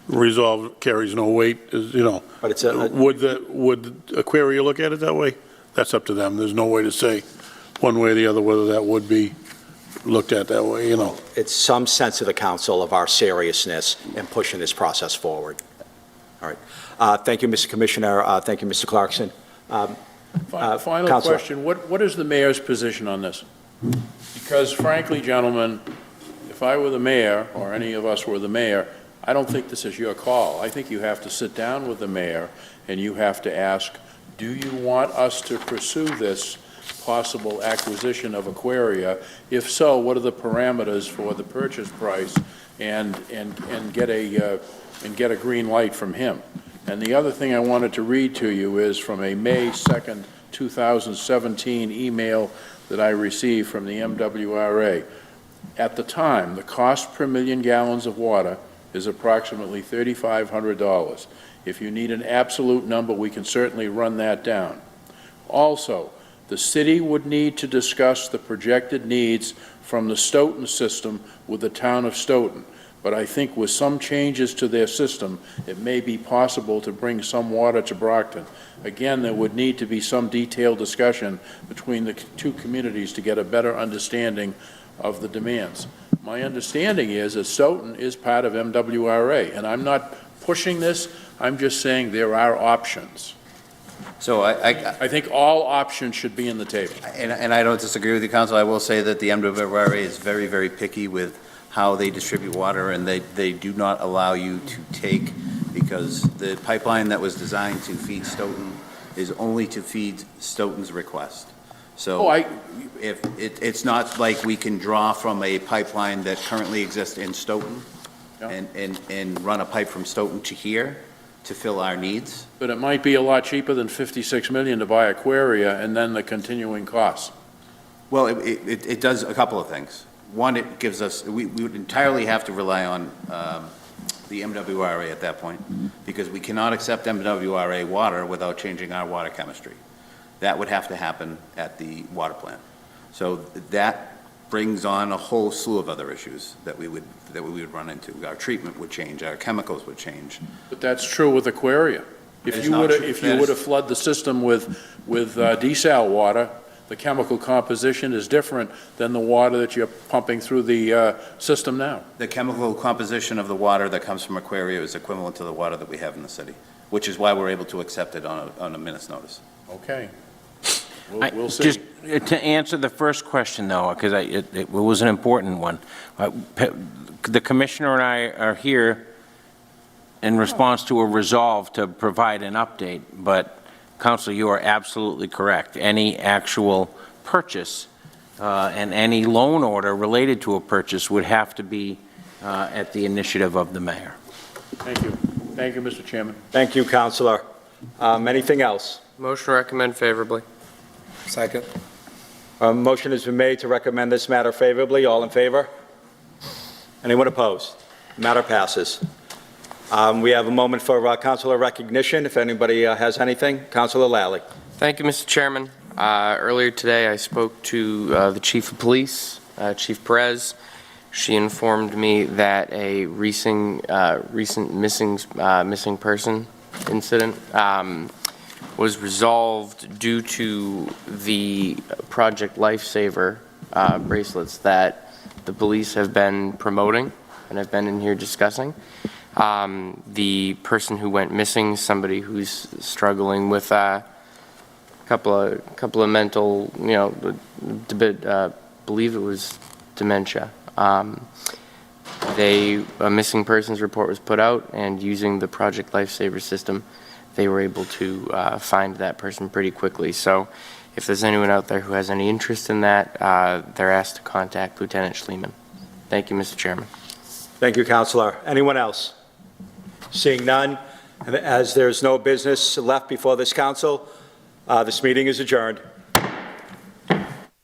resolved, carries no weight, But it's would Aquaria look at it that way? That's up to them. There's no way to say one way or the other whether that would be looked at that way, It's some sense of the council of our seriousness in pushing this process forward. All right. Thank you, Mr. Commissioner. Thank you, Mr. Clarkson. Final Counselor. question, what is the mayor's position on this? Because frankly, gentlemen, if I were the mayor, or any of us were the mayor, I don't think this is your call. I think you have to sit down with the mayor and you have to ask, do you want us to pursue this possible acquisition of Aquaria? If so, what are the parameters for the purchase price, and get a green light from him? And the other thing I wanted to read to you is from a May 2nd, 2017 email that I received from the MWRA. At the time, the cost per million gallons of water is approximately $3,500. If you need an absolute number, we can certainly run that down. Also, the city would need to discuss the projected needs from the Stoughton system with the town of Stoughton. But I think with some changes to their system, it may be possible to bring some water to Brockton. Again, there would need to be some detailed discussion between the two communities to get a better understanding of the demands. My understanding is that Stoughton is part of MWRA, and I'm not pushing this, I'm just saying there are options. So I think all options should be in the table. And I don't disagree with you, Council. I will say that the MWRA is very, very picky with how they distribute water, and they do not allow you to take, because the pipeline that was designed to feed Stoughton is only to feed Stoughton's request. So if it's not like we can draw from a pipeline that currently exists in Stoughton and run a pipe from Stoughton to here to fill our needs. But it might be a lot cheaper than $56 million to buy Aquaria and then the continuing costs. Well, it does a couple of things. One, it gives us, we would entirely have to rely on the MWRA at that point, because we cannot accept MWRA water without changing our water chemistry. That would have to happen at the water plant. So that brings on a whole slew of other issues that we would run into. Our treatment would change, our chemicals would change. But that's true with Aquaria. If you were to flood the system with desal water, the chemical composition is different than the water that you're pumping through the system now. The chemical composition of the water that comes from Aquaria is equivalent to the water that we have in the city, which is why we're able to accept it on a minute's notice. Okay. We'll see. Just to answer the first question, though, because it was an important one. The commissioner and I are here in response to a resolve to provide an update, but Council, you are absolutely correct. Any actual purchase and any loan order related to a purchase would have to be at the initiative of the mayor. Thank you. Thank you, Mr. Chairman. Thank you, Councilor. Anything else? Motion to recommend favorably. Second. A motion has been made to recommend this matter favorably. All in favor? Anyone opposed? Matter passes. We have a moment for councilor recognition, if anybody has anything. Councilor Lally. Thank you, Mr. Chairman. Earlier today, I spoke to the Chief of Police, Chief Perez. She informed me that a recent missing person incident was resolved due to the Project Lifesaver bracelets that the police have been promoting and have been in here discussing. The person who went missing, somebody who's struggling with a couple of mental, believe it was dementia. A missing persons report was put out, and using the Project Lifesaver system, they were able to find that person pretty quickly. So if there's anyone out there who has any interest in that, they're asked to contact Lieutenant Schliemann. Thank you, Mr. Chairman. Thank you, Councilor. Anyone else? Seeing none, and as there's no business left before this council, this meeting is adjourned.